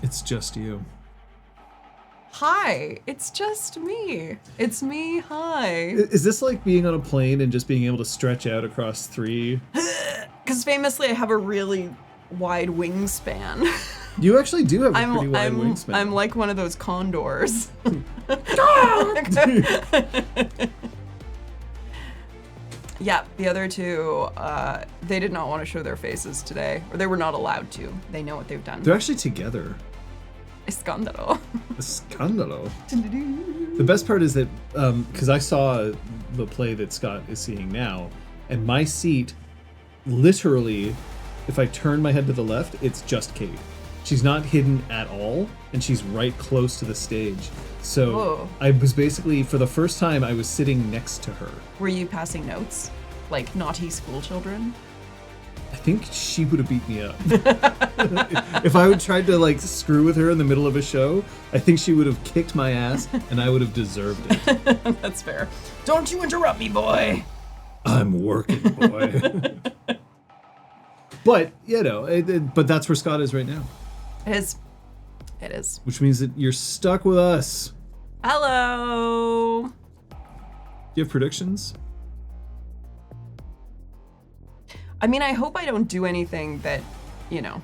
It's just you. Hi, it's just me. It's me, hi. Is this like being on a plane and just being able to stretch out across 3? Because famously I have a really wide wingspan. You actually do have a pretty wide wingspan. I'm like one of those condors. Yeah, the other two, they did not want to show their faces today, or they were not allowed to. They know what they've done. They're actually together. Escándalo. Escándalo. The best part is that, because I saw the play that Scott is seeing now, and my seat, literally, if I turn my head to the left, it's just Kate. She's not hidden at all, and she's right close to the stage. So Whoa. I was basically, for the first time, I was sitting next to her. Were you passing notes? Like naughty school children? I think she would have beat me up. If I would tried to like screw with her in the middle of a show, I think she would have kicked my ass and I would have deserved it. That's fair. Don't you interrupt me, boy. I'm working, boy. But, you know, but that's where Scott is right now. It is. It is. Which means that you're stuck with us. Hello. Do you have predictions? I mean, I hope I don't do anything that, you know,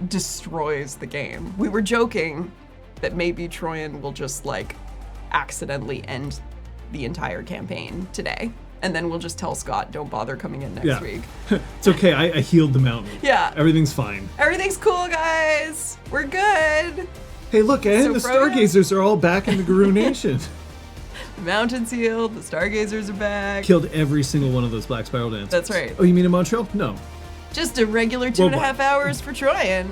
destroys the game. We were joking that maybe Troian will just, like, accidentally end the entire campaign today. And then we'll just tell Scott, don't bother coming in next week. It's okay, I healed the mountain. Yeah. Everything's fine. Everything's cool, guys. We're good. Hey, look, and the Stargazers are all back in the Guru Nation. The mountain's healed, the Stargazers are back. Killed every single one of those Black Spiral dancers. That's right. Oh, you mean in Montreal? No. Just a regular 2.5 hours for Troian.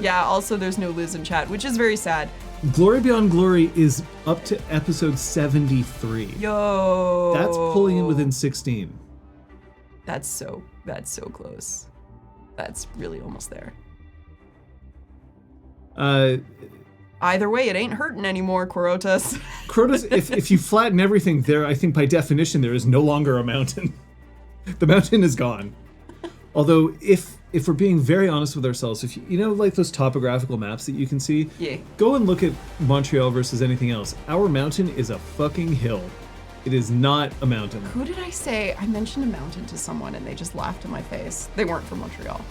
Yeah, also there's no Liz in chat, which is very sad. Glory Beyond Glory is up to episode 73. Yo. That's pulling in within 16. That's so close. That's really almost there. Either way, it ain't hurting anymore, Quorotas. Quorotas, if you flatten everything there, I think by definition there is no longer a mountain. The mountain is gone. Although, if we're being very honest with ourselves, if you know, like those topographical maps that you can see, yeah, go and look at Montreal versus anything else. Our mountain is a fucking hill. It is not a mountain. Who did I say? I mentioned a mountain to someone and they just laughed in my face. They weren't from Montreal.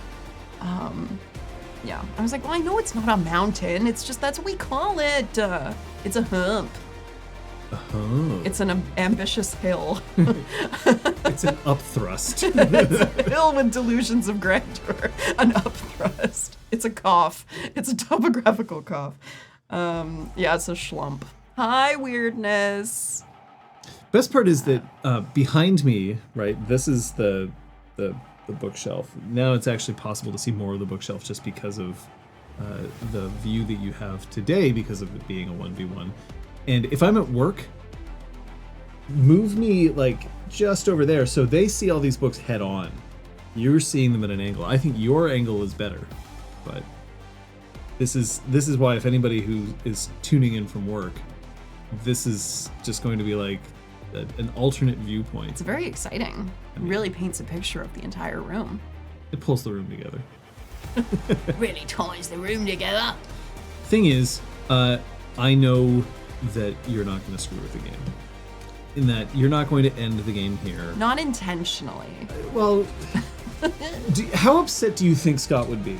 Yeah, I was like, well, I know it's not a mountain. It's just, that's what we call it. It's a hump. A hump. It's an ambitious hill. It's an upthrust. It's a hill with delusions of grandeur. An upthrust. It's a cough. It's a topographical cough. Yeah, it's a schlump. Hi, weirdness. Best part is that behind me, right, this is the bookshelf. Now it's actually possible to see more of the bookshelf just because of the view that you have today because of it being a 1v1. And if I'm at work, move me like just over there so they see all these books head on. You're seeing them at an angle. I think your angle is better, but this is why if anybody who is tuning in from work, this is just going to be like an alternate viewpoint. It's very exciting. It really paints a picture of the entire room. It pulls the room together. Really ties the room together. Thing is, I know that you're not going to screw with the game. In that you're not going to end the game here. Not intentionally. Well, how upset do you think Scott would be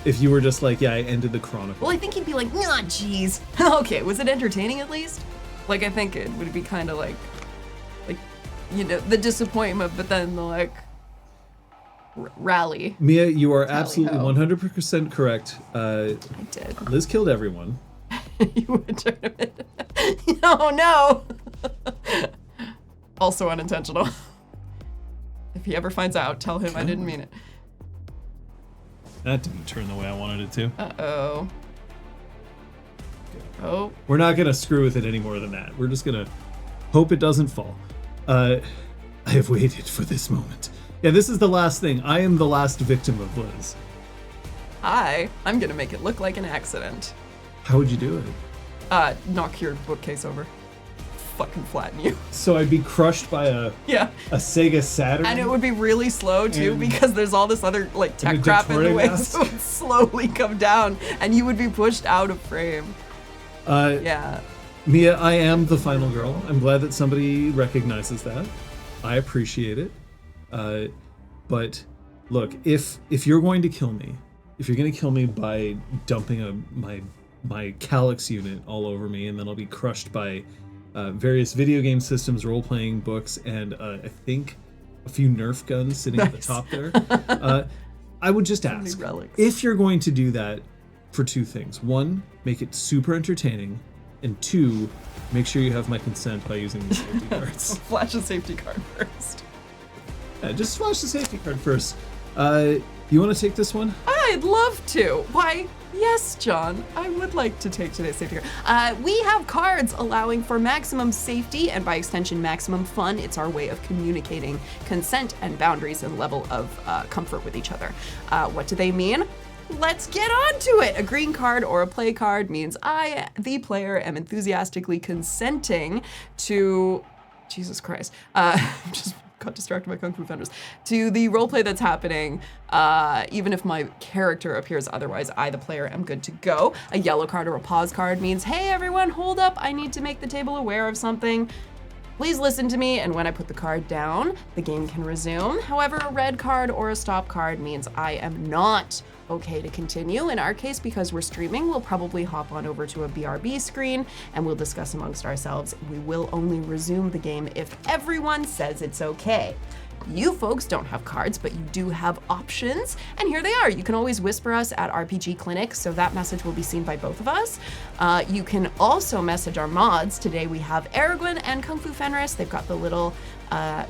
if you were just like, yeah, I ended the Chronicle? Well, I think he'd be like, nah, jeez. Okay, was it entertaining at least? Like, I think it would be kind of like, you know, the disappointment, but then the like rally. Mia, you are absolutely 100% correct. I did. Liz killed everyone. You would turn him in. Oh no! Also unintentional. If he ever finds out, tell him I didn't mean it. That didn't turn the way I wanted it to. Uh-oh. Oh. We're not going to screw with it any more than that. We're just going to hope it doesn't fall. I have waited for this moment. Yeah, this is the last thing. I am the last victim of Liz. I'm going to make it look like an accident. How would you do it? Knock your bookcase over. fucking flatten you. So I'd be crushed by a Sega Saturn. And it would be really slow too, because there's all this other like tech crap in the way, so it would slowly come down, and you would be pushed out of frame. Mia, I am the final girl. I'm glad that somebody recognizes that. I appreciate it. But look, if you're going to kill me, if you're going to kill me by dumping my Calyx unit all over me, and then I'll be crushed by various video game systems, role-playing books, and I think a few Nerf guns sitting at the top there, I would just ask, if you're going to do that, for two things. One, make it super entertaining. And two, make sure you have my consent by using the safety cards. Flash the safety card first. Yeah, just flash the safety card first. You want to take this one? I'd love to. Why, yes, John. I would like to take today's safety card. We have cards allowing for maximum safety and by extension maximum fun. It's our way of communicating consent and boundaries and level of comfort with each other. What do they mean? Let's get on to it. A green card or a play card means I, the player, am enthusiastically consenting to, Jesus Christ, just got distracted by Kung Fu Thunders, to the roleplay that's happening, even if my character appears otherwise, I, the player, am good to go. A yellow card or a pause card means, hey everyone, hold up, I need to make the table aware of something. Please listen to me, and when I put the card down, the game can resume. However, a red card or a stop card means I am not okay to continue. In our case, because we're streaming, we'll probably hop on over to a BRB screen and we'll discuss amongst ourselves. We will only resume the game if everyone says it's okay. You folks don't have cards, but you do have options, and here they are. You can always whisper us at RPGClinic, so that message will be seen by both of us. You can also message our mods. Today we have Aragorn and Kung Fu Fenris. They've got the little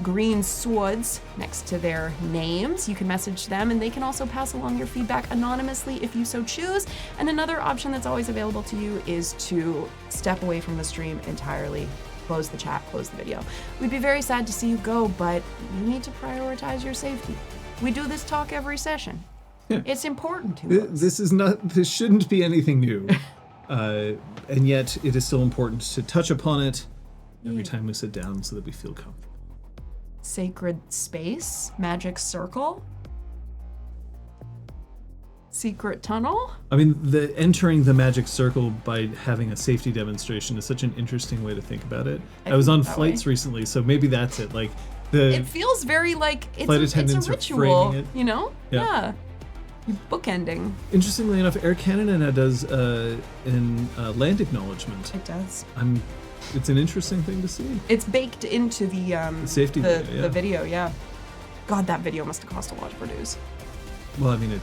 green swords next to their names. You can message them, and they can also pass along your feedback anonymously if you so choose. And another option that's always available to you is to step away from the stream entirely. Close the chat, close the video. We'd be very sad to see you go, but you need to prioritize your safety. We do this talk every session. Yeah. It's important to us. This shouldn't be anything new. And yet it is still important to touch upon it every time we sit down so that we feel comfortable. Sacred space, magic circle, secret tunnel. I mean, the entering the magic circle by having a safety demonstration is such an interesting way to think about it. I was on flights recently, so maybe that's it. Like it feels very like it's a ritual, you know? Yeah. You're bookending. Interestingly enough, Air Canada now does an land acknowledgement. It does. It's an interesting thing to see. It's baked into the safety the video, yeah. God, that video must have cost a lot to produce. Well, I mean,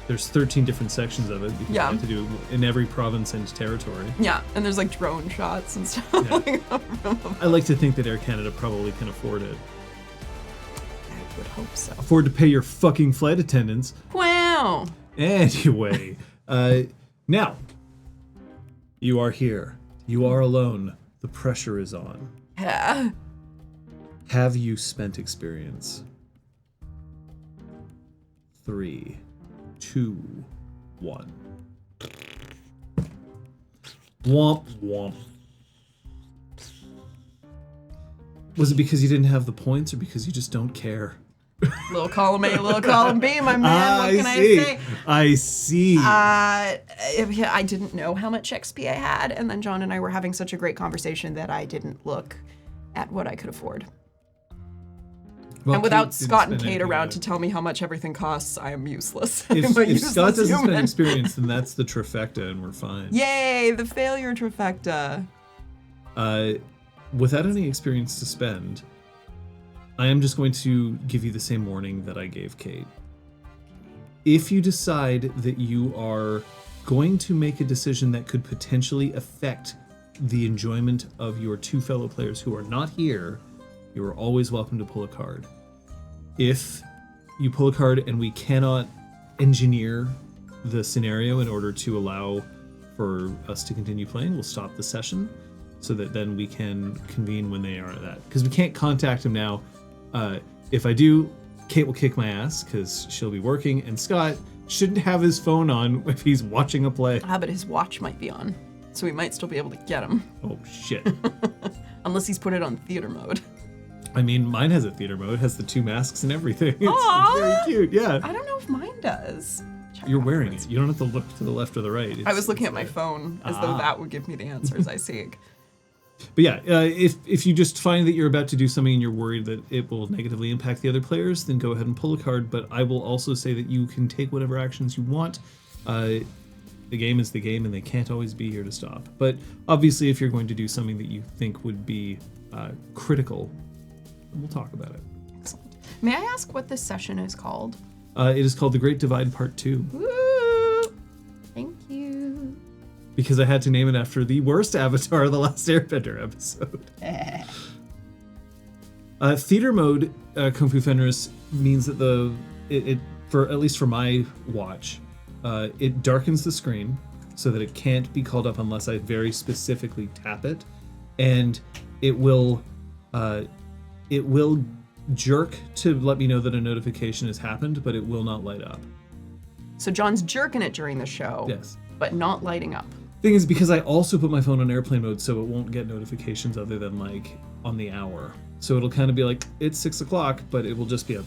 there's 13 different sections of it because you have to do in every province and territory. Yeah, and there's like drone shots and stuff. Yeah. I like to think that Air Canada probably can afford it. I would hope so. Afford to pay your fucking flight attendants. Wow. Anyway, now, you are here. You are alone. The pressure is on. Yeah. Have you spent experience? 3, 2, 1. Womp womp. Was it because you didn't have the points or because you just don't care? Little column A, little column B, my man. What can I say? I see. I didn't know how much XP I had, and then John and I were having such a great conversation that I didn't look at what I could afford. Well, and without Scott and Kate around to tell me how much everything costs, I am useless. If Scott doesn't spend experience, then that's the trifecta, and we're fine. Yay, the failure trifecta. Without any experience to spend, I am just going to give you the same warning that I gave Kate. If you decide that you are going to make a decision that could potentially affect the enjoyment of your two fellow players who are not here, you are always welcome to pull a card. If you pull a card and we cannot engineer the scenario in order to allow for us to continue playing, we'll stop the session so that then we can convene when they are at that. Because we can't contact him now. If I do, Kate will kick my ass because she'll be working, and Scott shouldn't have his phone on if he's watching a play. But his watch might be on. So we might still be able to get him. Oh, shit. Unless he's put it on theater mode. I mean, mine has a theater mode. It has the 2 masks and everything. It's Aww. very cute, yeah. I don't know if mine does. Check You're out wearing what's- it. You don't have to look to the left or the right. I was looking at my phone as though that would give me the answers I seek. But yeah, if you just find that you're about to do something and you're worried that it will negatively impact the other players, then go ahead and pull a card. But I will also say that you can take whatever actions you want. The game is the game, and they can't always be here to stop. But obviously, if you're going to do something that you think would be critical, we'll talk about it. Excellent. May I ask what this session is called? It is called The Great Divide Part 2. Woo! Thank you. Because I had to name it after the worst Avatar: The Last Airbender episode. Theater mode, Kung Fu Fenris, means that it for at least for my watch, it darkens the screen so that it can't be called up unless I very specifically tap it, and it will jerk to let me know that a notification has happened, but it will not light up. So John's jerking it during the show, Yes. but not lighting up. Thing is, because I also put my phone on airplane mode, so it won't get notifications other than like on the hour. So it'll kind of be like, it's 6 o'clock, but it will just be a,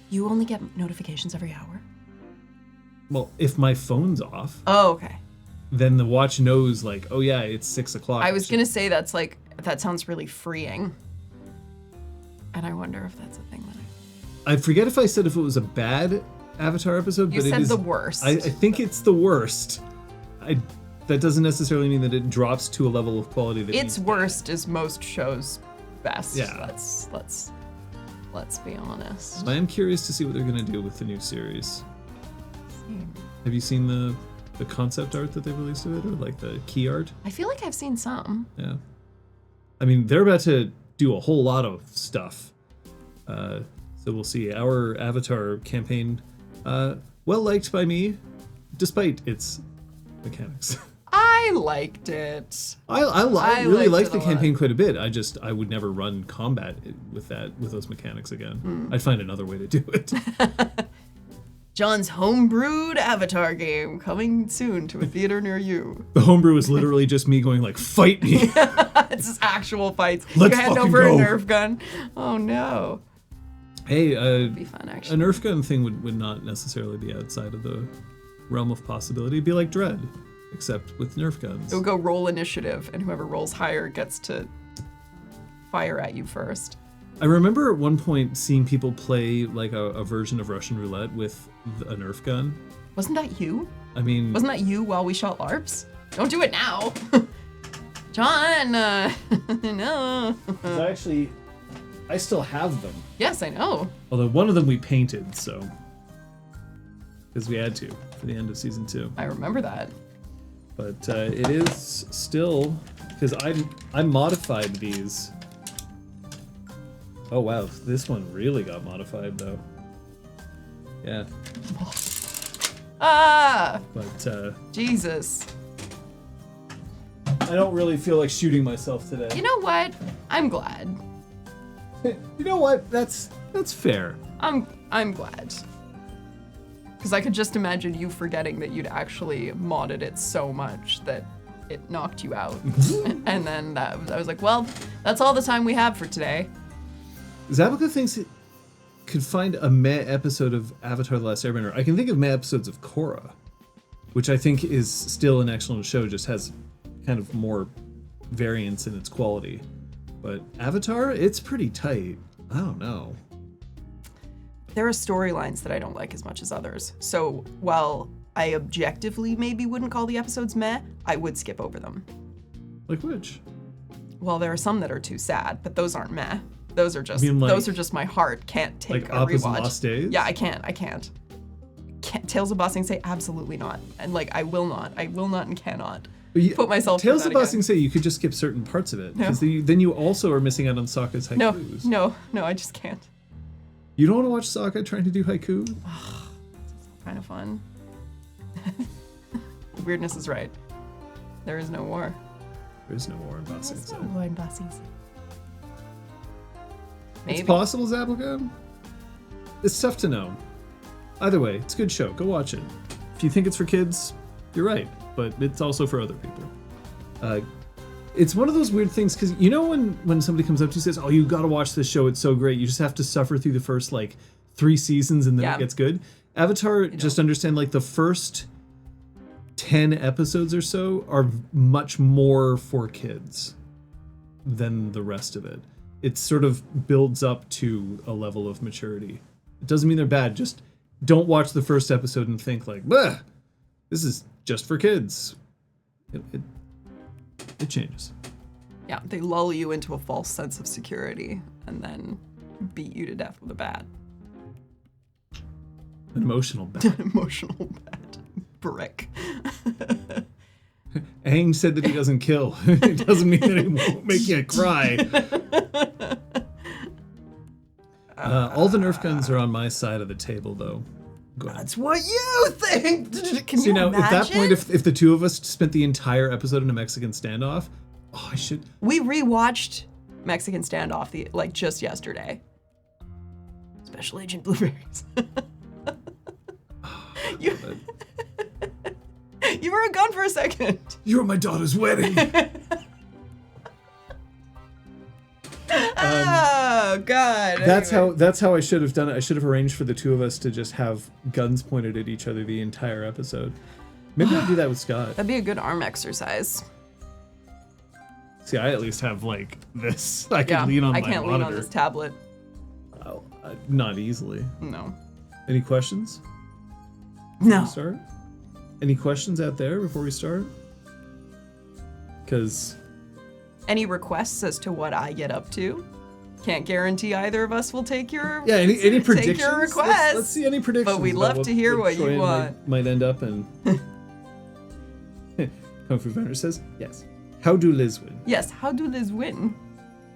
You only get notifications every hour? well, if my phone's off, Oh, okay. then the watch knows like, oh yeah, it's 6 o'clock. I was gonna say that sounds really freeing. And I wonder if that's a thing that I forget if I said if it was a bad Avatar episode, You but said it is the worst. I think it's the worst. That doesn't necessarily mean that it drops to a level of quality that Its needs worst is most shows' best. Yeah. Let's be honest. I am curious to see what they're gonna do with the new series. Have you seen the concept art that they released of it, or like the key art? I feel like I've seen some. Yeah. I mean, they're about to do a whole lot of stuff. So we'll see. Our Avatar campaign, well liked by me, despite its mechanics. I liked it. I liked really liked it the a campaign quite a bit. I would never run combat with those mechanics again. I'd find another way to do it. John's homebrewed Avatar game coming soon to a theater near you. The homebrew is literally just me going like, fight me. It's just actual fights. Let's you hand fucking over go. a Nerf gun. Oh no. Hey, It'd be fun a actually. Nerf gun thing would not necessarily be outside of the realm of possibility. It'd be like Dread, except with Nerf guns. It would go roll initiative, and whoever rolls higher gets to fire at you first. I remember at one point seeing people play like a version of Russian roulette with a Nerf gun. Wasn't that you? I mean, Wasn't that you while we shot LARPs? Don't do it now. John, no. I still have them. Yes, I know. Although one of them we painted, so because we had to for the end of season 2. I remember that. But it is still because I modified these. Oh wow, this one really got modified though. Yeah, Ah, but Jesus. I don't really feel like shooting myself today. You know what? I'm glad. You know what? That's fair. I'm glad. Because I could just imagine you forgetting that you'd actually modded it so much that it knocked you out. And then I was like, well, that's all the time we have for today. Zabuka thinks it could find a meh episode of Avatar: The Last Airbender. I can think of meh episodes of Korra, which I think is still an excellent show, just has kind of more variance in its quality. But Avatar, it's pretty tight. I don't know. There are storylines that I don't like as much as others. So while I objectively maybe wouldn't call the episodes meh, I would skip over them. Like which? Well, there are some that are too sad, but those aren't meh. Those are just You mean like- those are just my heart can't take Like a Appa's rewatch. Lost Days? Yeah, I can't. Tales of Bossing Say absolutely not. And like I will not and cannot put myself Tales through of that Bossing Say you could just skip certain parts of it. No. Because then you also are missing out on Sokka's haikus. No, I just can't. You don't want to watch Sokka trying to do haiku? Kind of fun. Weirdness is right. There is no war. There is no war in Bossing Say. war in Bossing Say. Maybe. It's possible, Zabuka. It's tough to know. Either way, it's a good show. Go watch it. If you think it's for kids, you're right, but it's also for other people. It's one of those weird things, because you know when somebody comes up to you and says, oh, you gotta watch this show, it's so great, you just have to suffer through the first like 3 seasons and then it gets good. Avatar, just understand, like the first 10 episodes or so are much more for kids than the rest of it. It sort of builds up to a level of maturity. It doesn't mean they're bad, just don't watch the first episode and think like, bah, this is just for kids. It changes. Yeah, they lull you into a false sense of security and then beat you to death with a bat. An emotional bat. An emotional bat. Brick. Aang said that he doesn't kill. It doesn't mean that he won't make you cry. All the Nerf guns are on my side of the table, though. Go ahead. That's what you think! Can you now, imagine? at that point, if the two of us spent the entire episode in a Mexican standoff, I should... We rewatched Mexican Standoff just yesterday. Special Agent Blueberries. You were gone for a second. You were my daughter's wedding. Oh God! That's how I should have done it. I should have arranged for the two of us to just have guns pointed at each other the entire episode. Maybe I'll do that with Scott. That'd be a good arm exercise. See, I at least have like this. I can lean on my monitor. I can't lean on this tablet. Oh, not easily. No. Any questions? No. Start? Any questions out there before we start? Because... Any requests as to what I get up to? Can't guarantee either of us will take your any predictions? Take your request. Let's see any predictions. But we'd love to hear what you want. Might end up in... Kung Fu Fighter says, yes. How do Liz win? Yes, how do Liz win?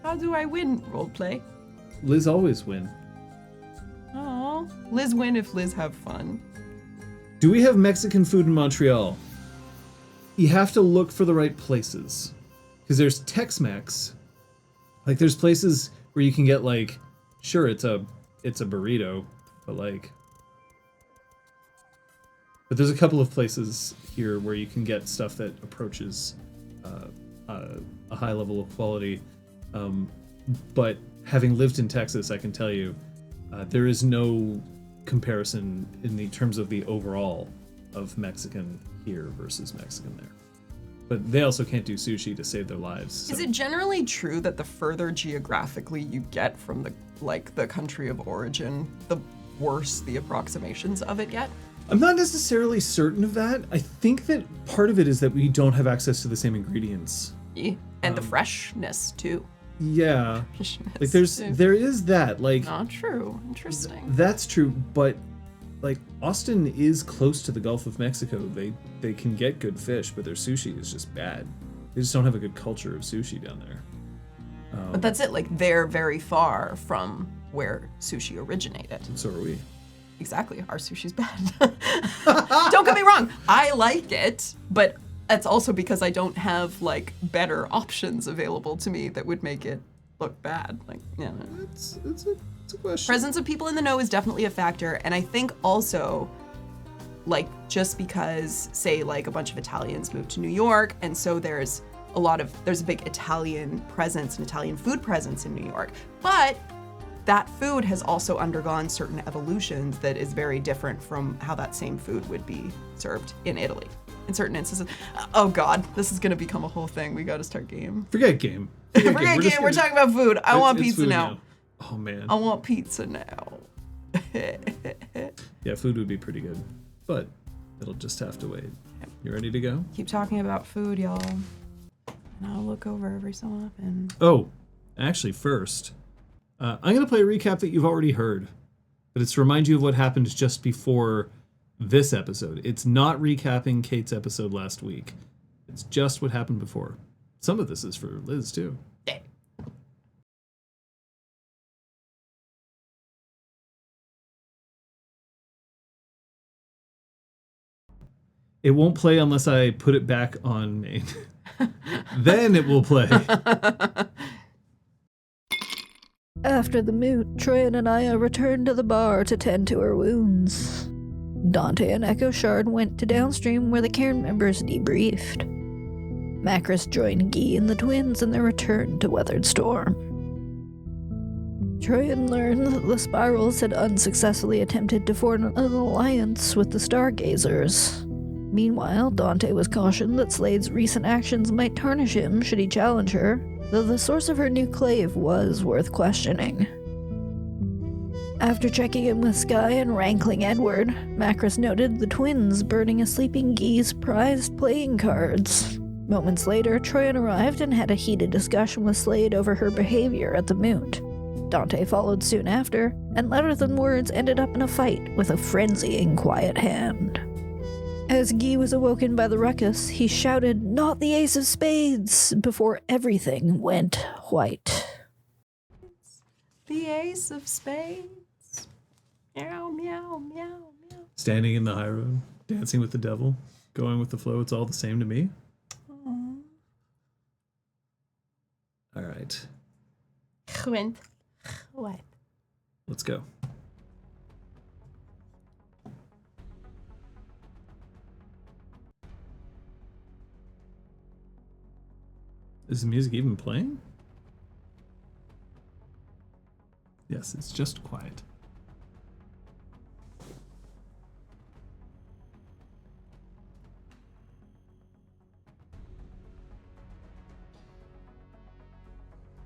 How do I win, roleplay? Liz always win. Oh, Liz win if Liz have fun. Do we have Mexican food in Montreal? You have to look for the right places. Because there's Tex-Mex. Like, there's places where you can get, like, sure, it's a burrito, but, like... But there's a couple of places here where you can get stuff that approaches a high level of quality. But having lived in Texas, I can tell you, there is no comparison in the terms of the overall of Mexican here versus Mexican there. But they also can't do sushi to save their lives. So. Is it generally true that the further geographically you get from the country of origin, the worse the approximations of it get? I'm not necessarily certain of that. I think that part of it is that we don't have access to the same ingredients. Yeah. And the freshness too. Yeah. Freshness like there is that. Like not true. Interesting. That's true, but like Austin is close to the Gulf of Mexico. They can get good fish, but their sushi is just bad. They just don't have a good culture of sushi down there. But that's it. Like they're very far from where sushi originated. And so are we. Exactly. Our sushi's bad. Don't get me wrong. I like it, but that's also because I don't have like better options available to me that would make it look bad. Like, yeah. It's a question. Presence of people in the know is definitely a factor, and I think also, like, just because, say, like a bunch of Italians moved to New York, and so there's a big Italian presence and Italian food presence in New York, but that food has also undergone certain evolutions that is very different from how that same food would be served in Italy. In certain instances. Oh God, this is gonna become a whole thing. We gotta start game. Forget game. Forget game. We're talking about food. I want pizza now. Oh man. I want pizza now. Yeah, food would be pretty good, but it'll just have to wait. You ready to go? Keep talking about food, y'all. And I'll look over every so often. Oh, actually, first, I'm going to play a recap that you've already heard, but it's to remind you of what happened just before this episode. It's not recapping Kate's episode last week. It's just what happened before. Some of this is for Liz, too. Yeah. It won't play unless I put it back on main. Then it will play. After the moot, Troian and Aya returned to the bar to tend to her wounds. Dante and Echo Shard went to downstream where the cairn members debriefed. Macris joined Guy and the twins in their return to Weathered Storm. Troian learned that the Spirals had unsuccessfully attempted to form an alliance with the Stargazers. Meanwhile, Dante was cautioned that Slade's recent actions might tarnish him should he challenge her, though the source of her new clave was worth questioning. After checking in with Sky and wrangling Edward, Macris noted the twins burning a sleeping Guy's prized playing cards. Moments later, Troian arrived and had a heated discussion with Slade over her behavior at the Moot. Dante followed soon after, and louder than words ended up in a fight with a frenzying Quiet Hand. As Guy was awoken by the ruckus, he shouted, "Not the Ace of Spades!" before everything went white. The Ace of Spades. Meow, meow, meow, meow. Standing in the high road, dancing with the devil, going with the flow, it's all the same to me. Aww. All right, Gwent. What? let's go. Is the music even playing? Yes, it's just quiet.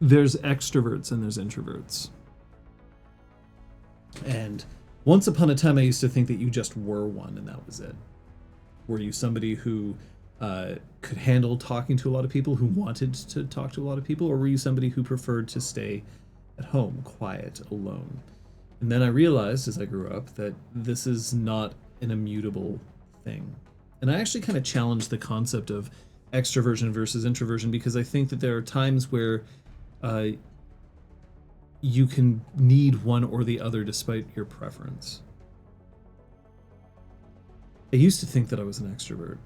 There's extroverts and there's introverts. And once upon a time, I used to think that you just were one and that was it. Were you somebody who could handle talking to a lot of people, who wanted to talk to a lot of people, or were you somebody who preferred to stay at home, quiet, alone? And then I realized as I grew up that this is not an immutable thing. And I actually kind of challenged the concept of extroversion versus introversion because I think that there are times where you can need one or the other despite your preference. I used to think that I was an extrovert.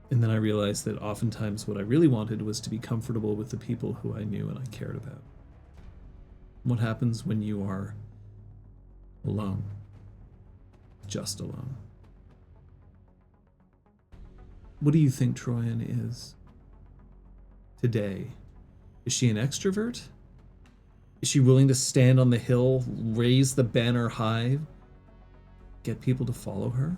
And then I realized that oftentimes what I really wanted was to be comfortable with the people who I knew and I cared about. What happens when you are alone? Just alone. What do you think Troian is today? Is she an extrovert? Is she willing to stand on the hill, raise the banner high, get people to follow her?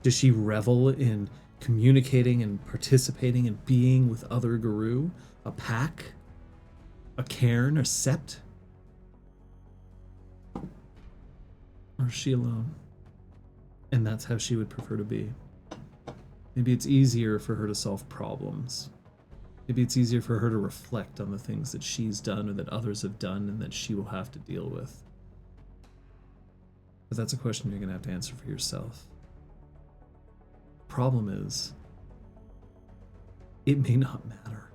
Does she revel in communicating and participating and being with other Guru? A pack? A cairn? A sept? Or is she alone? And that's how she would prefer to be. Maybe it's easier for her to solve problems. Maybe it's easier for her to reflect on the things that she's done or that others have done and that she will have to deal with. But that's a question you're going to have to answer for yourself. Problem is, it may not matter.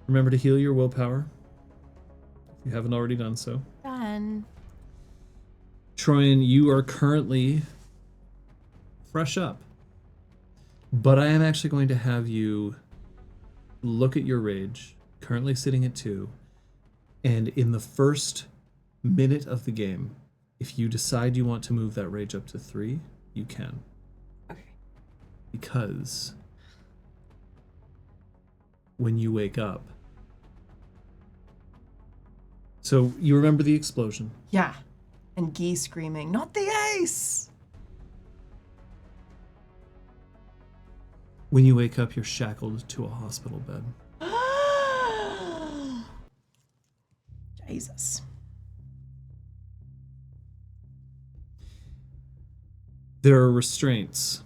Remember to heal your willpower, if you haven't already done so. Done. Troian, you are currently fresh up, but I am actually going to have you look at your rage, currently sitting at 2, and in the first minute of the game, if you decide you want to move that rage up to 3, you can. Okay. Because when you wake up, so you remember the explosion. Yeah. And Guy screaming, "Not the ace!" When you wake up, you're shackled to a hospital bed. Jesus. There are restraints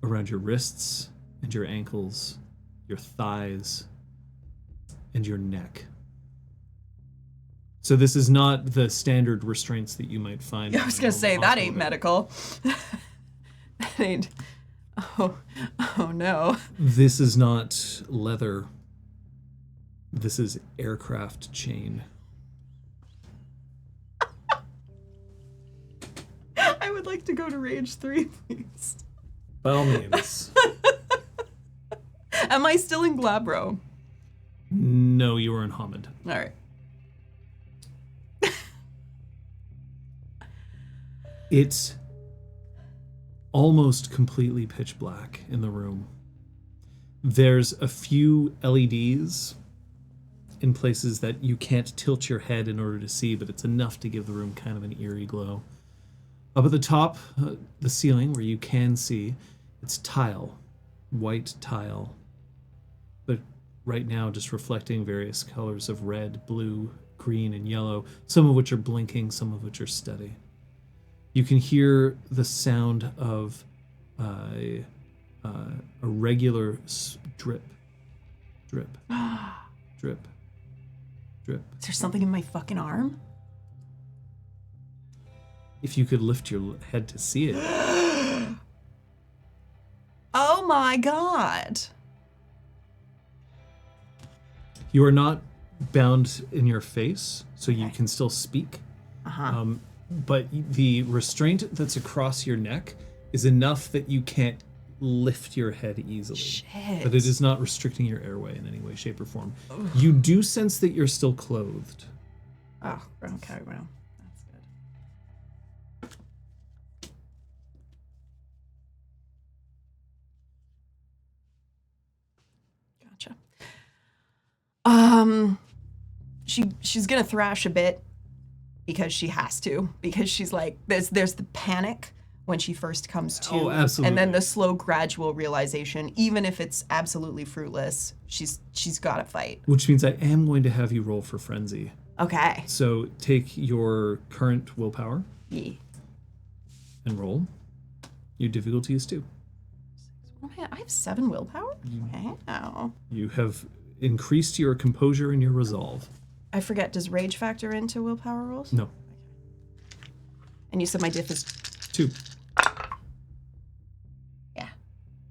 around your wrists and your ankles, your thighs, and your neck. So this is not the standard restraints that you might find. I was gonna say, that ain't medical. That ain't... Oh no. This is not leather. This is aircraft chain. I would like to go to Rage 3, please. By all means. Am I still in Glabro? No, you were in Hamid. All right. It's almost completely pitch black in the room. There's a few LEDs in places that you can't tilt your head in order to see, but it's enough to give the room kind of an eerie glow. Up at the top, the ceiling where you can see, it's tile, white tile, but right now just reflecting various colors of red, blue, green, and yellow, some of which are blinking, some of which are steady. You can hear the sound of a regular drip, drip, drip, drip. Is there something in my fucking arm? If you could lift your head to see it. Oh my god. You are not bound in your face, so you can still speak. But the restraint that's across your neck is enough that you can't lift your head easily. Shit. But it is not restricting your airway in any way, shape, or form. Ugh. You do sense that you're still clothed. Oh, okay, well, that's good. Gotcha. She's gonna thrash a bit because she has to, because she's like, there's the panic when she first comes to. Oh, absolutely. And then the slow, gradual realization, even if it's absolutely fruitless, she's got to fight. Which means I am going to have you roll for frenzy. Okay. So take your current willpower Yeah. and roll. Your difficulty is 2. Oh, man, I have 7 willpower? Wow. You have increased your composure and your resolve. I forget, does rage factor into willpower rolls? No. And you said my diff is 2. Yeah,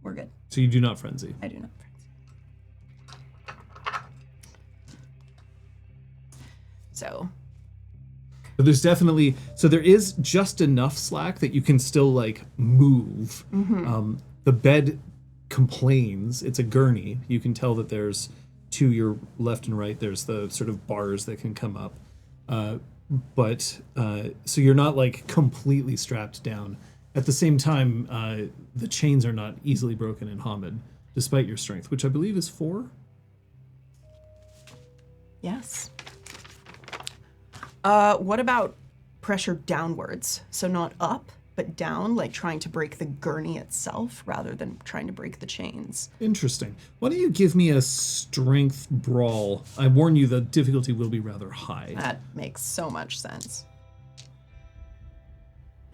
we're good. So you do not frenzy. I do not. So. But there's definitely, so there is just enough slack that you can still like move. Mm-hmm. The bed complains. It's a gurney. You can tell that there's to your left and right, there's the sort of bars that can come up. So you're not like completely strapped down. At the same time, the chains are not easily broken in Hamid, despite your strength, which I believe is 4. Yes. What about pressure downwards? So not up, but down, like trying to break the gurney itself rather than trying to break the chains. Interesting. Why don't you give me a strength brawl? I warn you, the difficulty will be rather high. That makes so much sense.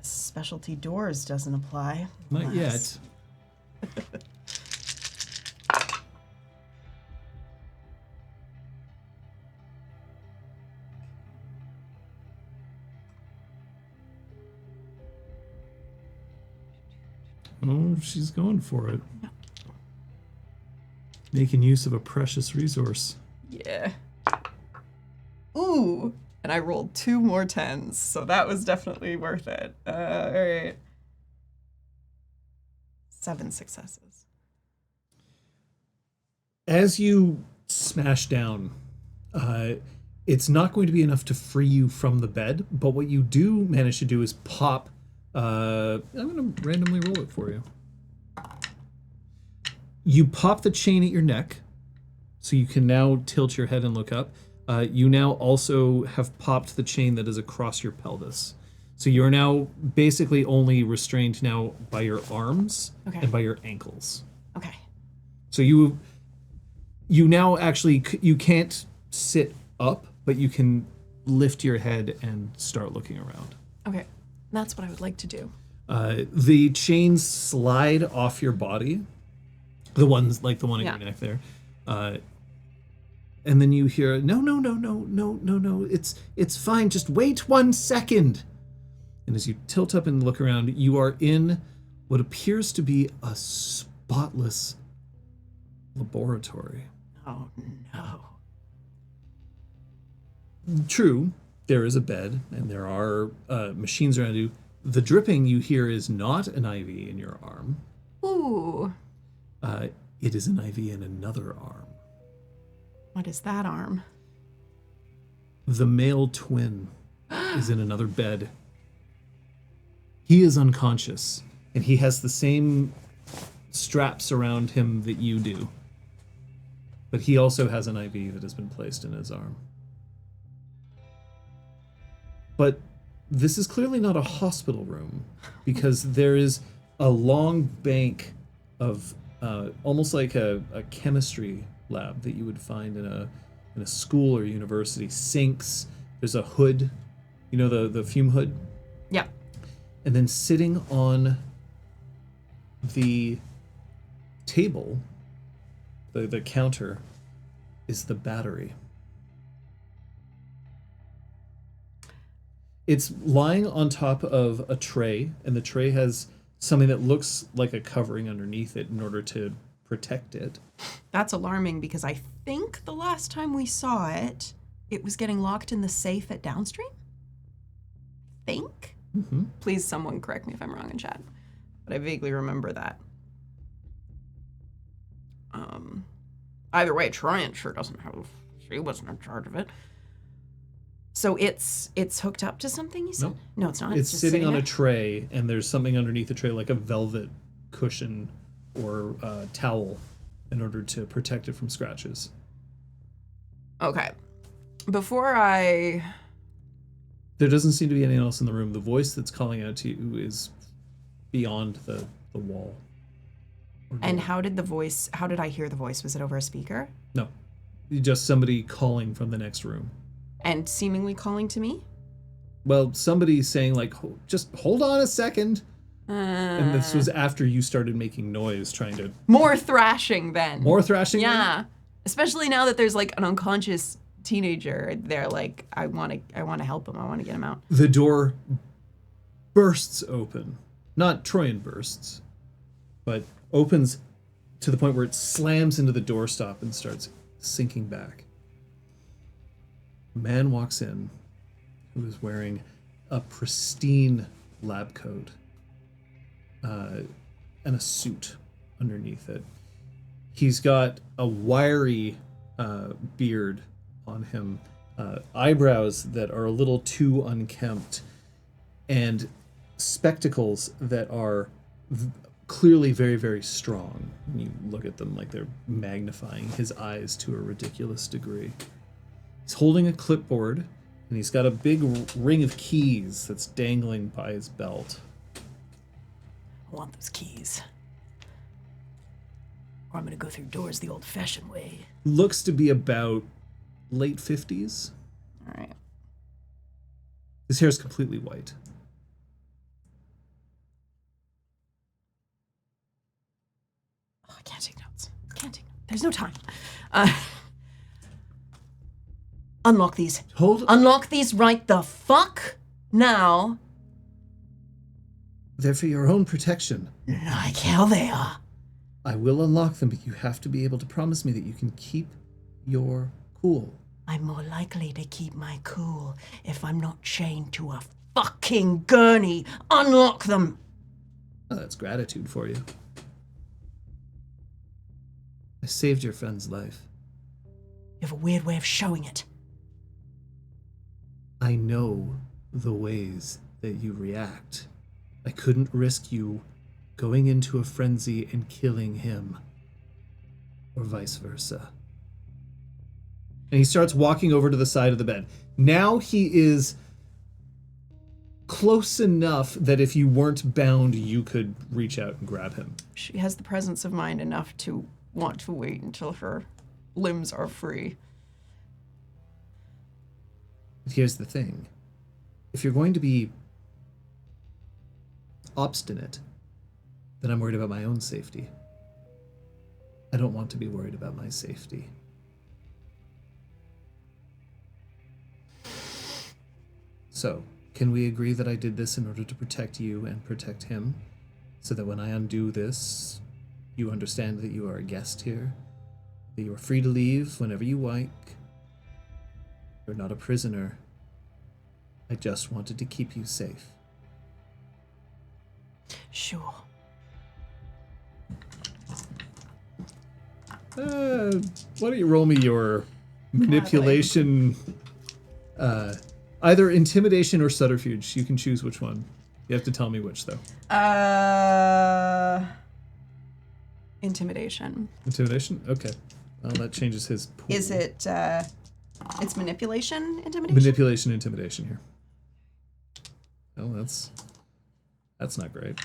Specialty doors doesn't apply. Not yet. Oh, she's going for it. Making use of a precious resource. Yeah. Ooh. And I rolled 2 more 10s, so that was definitely worth it. All right. 7 successes. As you smash down, it's not going to be enough to free you from the bed, but what you do manage to do is pop. I'm going to randomly roll it for you. You pop the chain at your neck, so you can now tilt your head and look up. You now also have popped the chain that is across your pelvis. So you're now basically only restrained now by your arms and by your ankles. Okay. So you now actually, you can't sit up, but you can lift your head and start looking around. Okay. That's what I would like to do. The chains slide off your body. The ones, like the one at your neck there. And then you hear, no, it's fine, just wait 1 second. And as you tilt up and look around, you are in what appears to be a spotless laboratory. Oh, no. True, there is a bed, and there are machines around you. The dripping you hear is not an IV in your arm. Ooh. It is an IV in another arm. What is that arm? The male twin is in another bed. He is unconscious, And he has the same straps around him that you do. But he also has an IV that has been placed in his arm. But this is clearly not a hospital room, because there is a long bank of almost like a chemistry lab that you would find in a school or university. Sinks, there's a hood, you know, the fume hood? Yeah. And then sitting on the table, the counter, is the battery. It's lying on top of a tray, and the tray has something that looks like a covering underneath it in order to protect it. That's alarming, because I think the last time we saw it, it was getting locked in the safe at Downstream? Think? Mm-hmm. Please, someone correct me if I'm wrong in chat. But I vaguely remember that. Either way, Troian sure doesn't have... She wasn't in charge of it. So it's hooked up to something, you said? Nope. No, it's not. It's just sitting on there? a tray, and there's something underneath the tray, like a velvet cushion or towel, in order to protect it from scratches. Okay. Before I... There doesn't seem to be anyone else in the room. The voice that's calling out to you is beyond the wall. And how did I hear the voice? Was it over a speaker? No. Just somebody calling from the next room. And seemingly calling to me? Well, somebody saying, like, just hold on a second. And this was after you started making noise, trying to... More thrashing then. More thrashing? Yeah. Then? Especially now that there's, like, an unconscious teenager there. Like, I want to help him. I want to get him out. The door bursts open. Not Troian bursts, but opens to the point where it slams into the doorstop and starts sinking back. A man walks in who is wearing a pristine lab coat and a suit underneath it. He's got a wiry beard on him, eyebrows that are a little too unkempt, and spectacles that are clearly very, very strong. You look at them like they're magnifying his eyes to a ridiculous degree. He's holding a clipboard, and he's got a big ring of keys that's dangling by his belt. I want those keys. Or I'm gonna go through doors the old-fashioned way. Looks to be about late 50s. All right. His hair's completely white. Oh, I can't take notes. There's no time. Unlock these. Unlock these right the fuck now. They're for your own protection. Like hell they are. I will unlock them, but you have to be able to promise me that you can keep your cool. I'm more likely to keep my cool if I'm not chained to a fucking gurney. Unlock them. Oh, that's gratitude for you. I saved your friend's life. You have a weird way of showing it. I know the ways that you react. I couldn't risk you going into a frenzy and killing him, or vice versa. And he starts walking over to the side of the bed. Now he is close enough that if you weren't bound, you could reach out and grab him. She has the presence of mind enough to want to wait until her limbs are free. But here's the thing. If you're going to be obstinate, then I'm worried about my own safety. I don't want to be worried about my safety. So, can we agree that I did this in order to protect you and protect him? So that when I undo this, you understand that you are a guest here? That you are free to leave whenever you like? You're not a prisoner. I just wanted to keep you safe. Sure. Why don't you roll me your manipulation, either intimidation or subterfuge. You can choose which one. You have to tell me which, though. Intimidation. Intimidation? Okay. Well, that changes his pool. Is it, it's manipulation, intimidation? Manipulation, intimidation here. Oh, that's not great.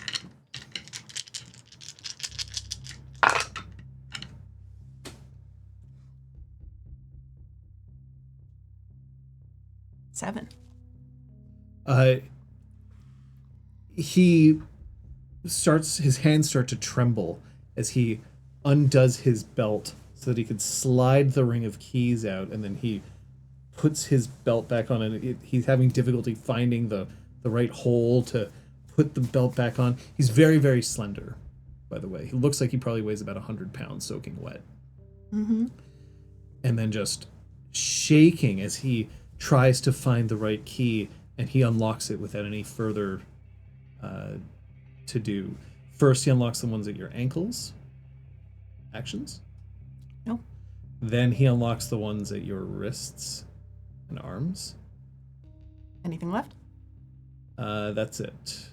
Seven. His hands start to tremble as he undoes his belt so that he could slide the ring of keys out, and then he puts his belt back on, and he's having difficulty finding the right hole to put the belt back on. He's very, very slender, by the way. He looks like he probably weighs about 100 pounds soaking wet. Mm-hmm. And then just shaking as he tries to find the right key, and he unlocks it without any further to do. First, he unlocks the ones at your ankles. Actions? No. Then he unlocks the ones at your wrists and arms. Anything left? That's it.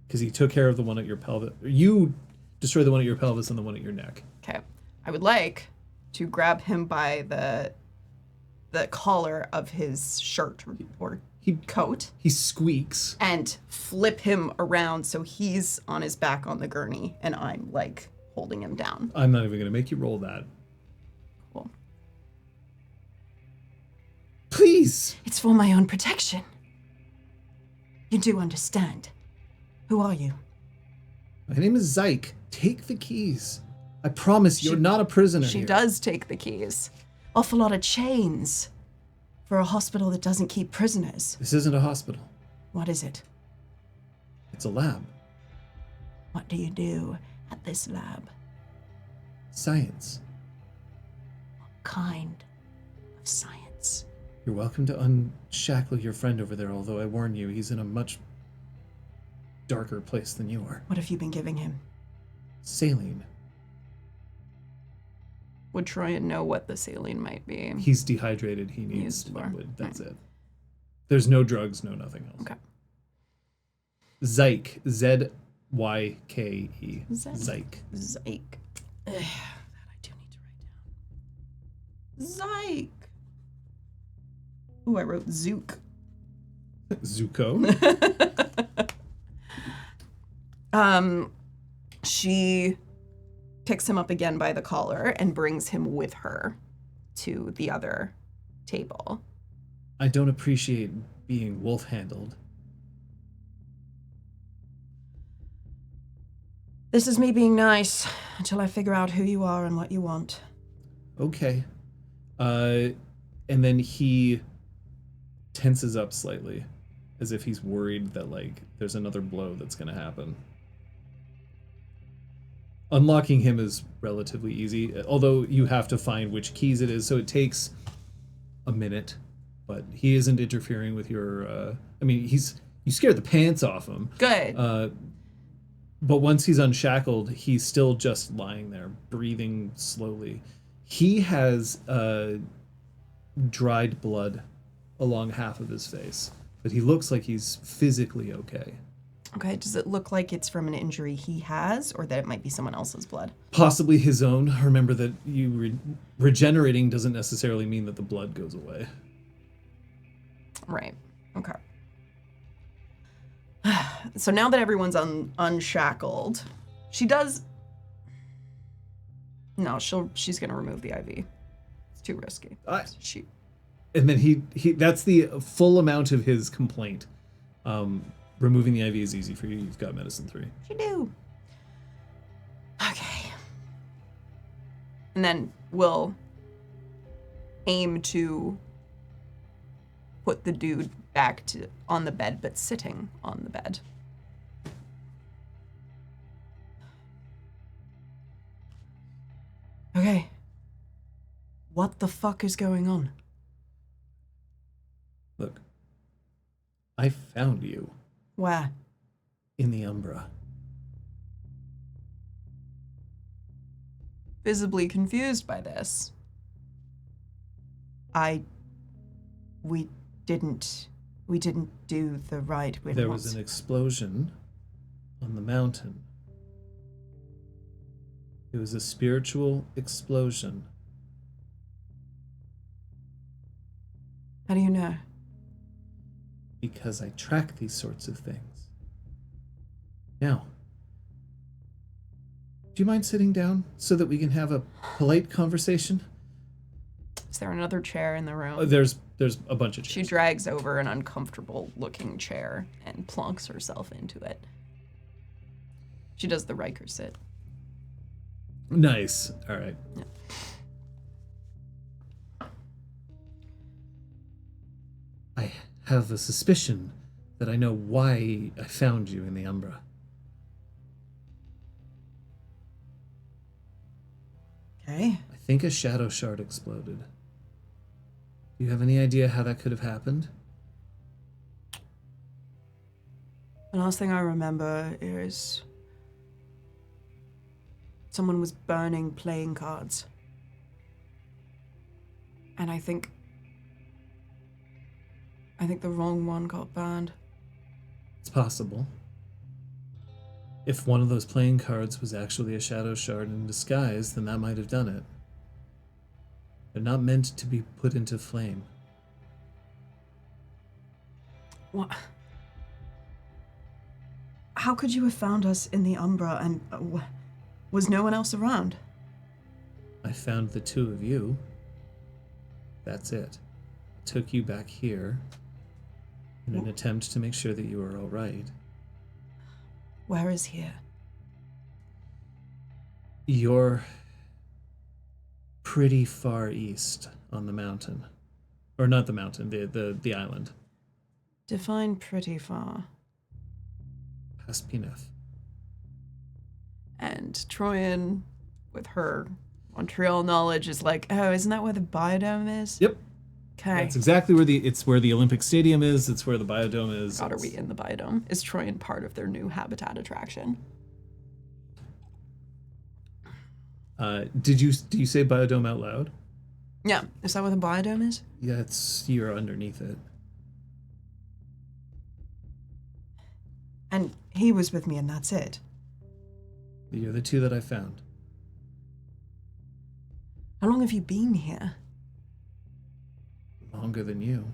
Because he took care of the one at your pelvis. You destroyed the one at your pelvis and the one at your neck. Okay. I would like to grab him by the collar of his shirt or coat. He squeaks. And flip him around so he's on his back on the gurney and I'm like holding him down. I'm not even going to make you roll that. Cool. Please! It's for my own protection. You do understand. Who are you? My name is Zyke. Take the keys. I promise you're not a prisoner She here. does take the keys. Awful lot of chains for a hospital that doesn't keep prisoners. This isn't a hospital. What is it? It's a lab. What do you do at this lab? Science. What kind of science? You're welcome to unshackle your friend over there, although I warn you, he's in a much darker place than you are. What have you been giving him? Saline. Would Troian know what the saline might be? He's dehydrated. He needs Used for. liquid. That's Right. it. There's no drugs, no nothing else. Okay. Zyke. Z-Y-K-E. Zyke. Zyke. Zyke. That I do need to write down. Zyke. Ooh, I wrote Zook. Zuko. She picks him up again by the collar and brings him with her to the other table. I don't appreciate being wolf-handled. This is me being nice until I figure out who you are and what you want. Okay. And then he tenses up slightly, as if he's worried that, like, there's another blow that's going to happen. Unlocking him is relatively easy, although you have to find which keys it is, so it takes a minute. But he isn't interfering with your... you scared the pants off him. Good. But once he's unshackled, he's still just lying there, breathing slowly. He has dried blood along half of his face, but he looks like he's physically okay. Okay, does it look like it's from an injury he has, or that it might be someone else's blood? Possibly his own. Remember that you regenerating doesn't necessarily mean that the blood goes away. Right. Okay. So now that everyone's unshackled, she does... No, she's gonna remove the IV. It's too risky. And then he that's the full amount of his complaint. Removing the IV is easy for you. You've got medicine 3. You do. Okay. And then we'll aim to put the dude back on the bed, but sitting on the bed. Okay. What the fuck is going on? Look, I found you Where? in the Umbra. Visibly confused by this. We didn't do the right. There was an explosion on the mountain. It was a spiritual explosion. How do you know? Because I track these sorts of things. Now, do you mind sitting down so that we can have a polite conversation? Is there another chair in the room? There's a bunch of chairs. She drags over an uncomfortable-looking chair and plonks herself into it. She does the Riker sit. Nice. All right. Yeah. I have a suspicion that I know why I found you in the Umbra. Okay. I think a shadow shard exploded. Do you have any idea how that could have happened? The last thing I remember is someone was burning playing cards. And I think the wrong one got burned. It's possible. If one of those playing cards was actually a shadow shard in disguise, then that might have done it. They're not meant to be put into flame. What? How could you have found us in the Umbra and was no one else around? I found the two of you. That's it. I took you back here in an attempt to make sure that you were all right. Where is here? You're pretty far east on the mountain. Or not the mountain, the island. Define pretty far. Past Pinef. And Troian, with her Montreal knowledge, is like, oh, isn't that where the biodome is? Yep. Okay. That's exactly where the Olympic Stadium is. It's where the biodome is. God, are we in the biodome? Is Troian part of their new habitat attraction? Do you say biodome out loud? Yeah. Is that where the biodome is? Yeah, you're underneath it. And he was with me, and that's it. You're the two that I found. How long have you been here? Longer than you.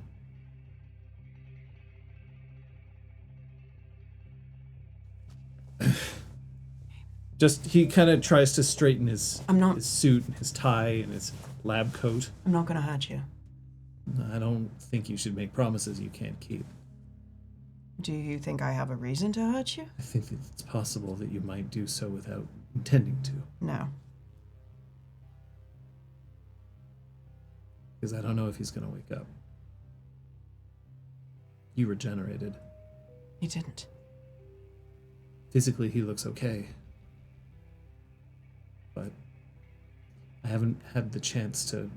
Just, he kind of tries to straighten his suit and his tie and his lab coat. I'm not gonna hurt you. I don't think you should make promises you can't keep. Do you think I have a reason to hurt you? I think that it's possible that you might do so without intending to. No. Because I don't know if he's going to wake up. You regenerated. He didn't. Physically, he looks okay. But I haven't had the chance to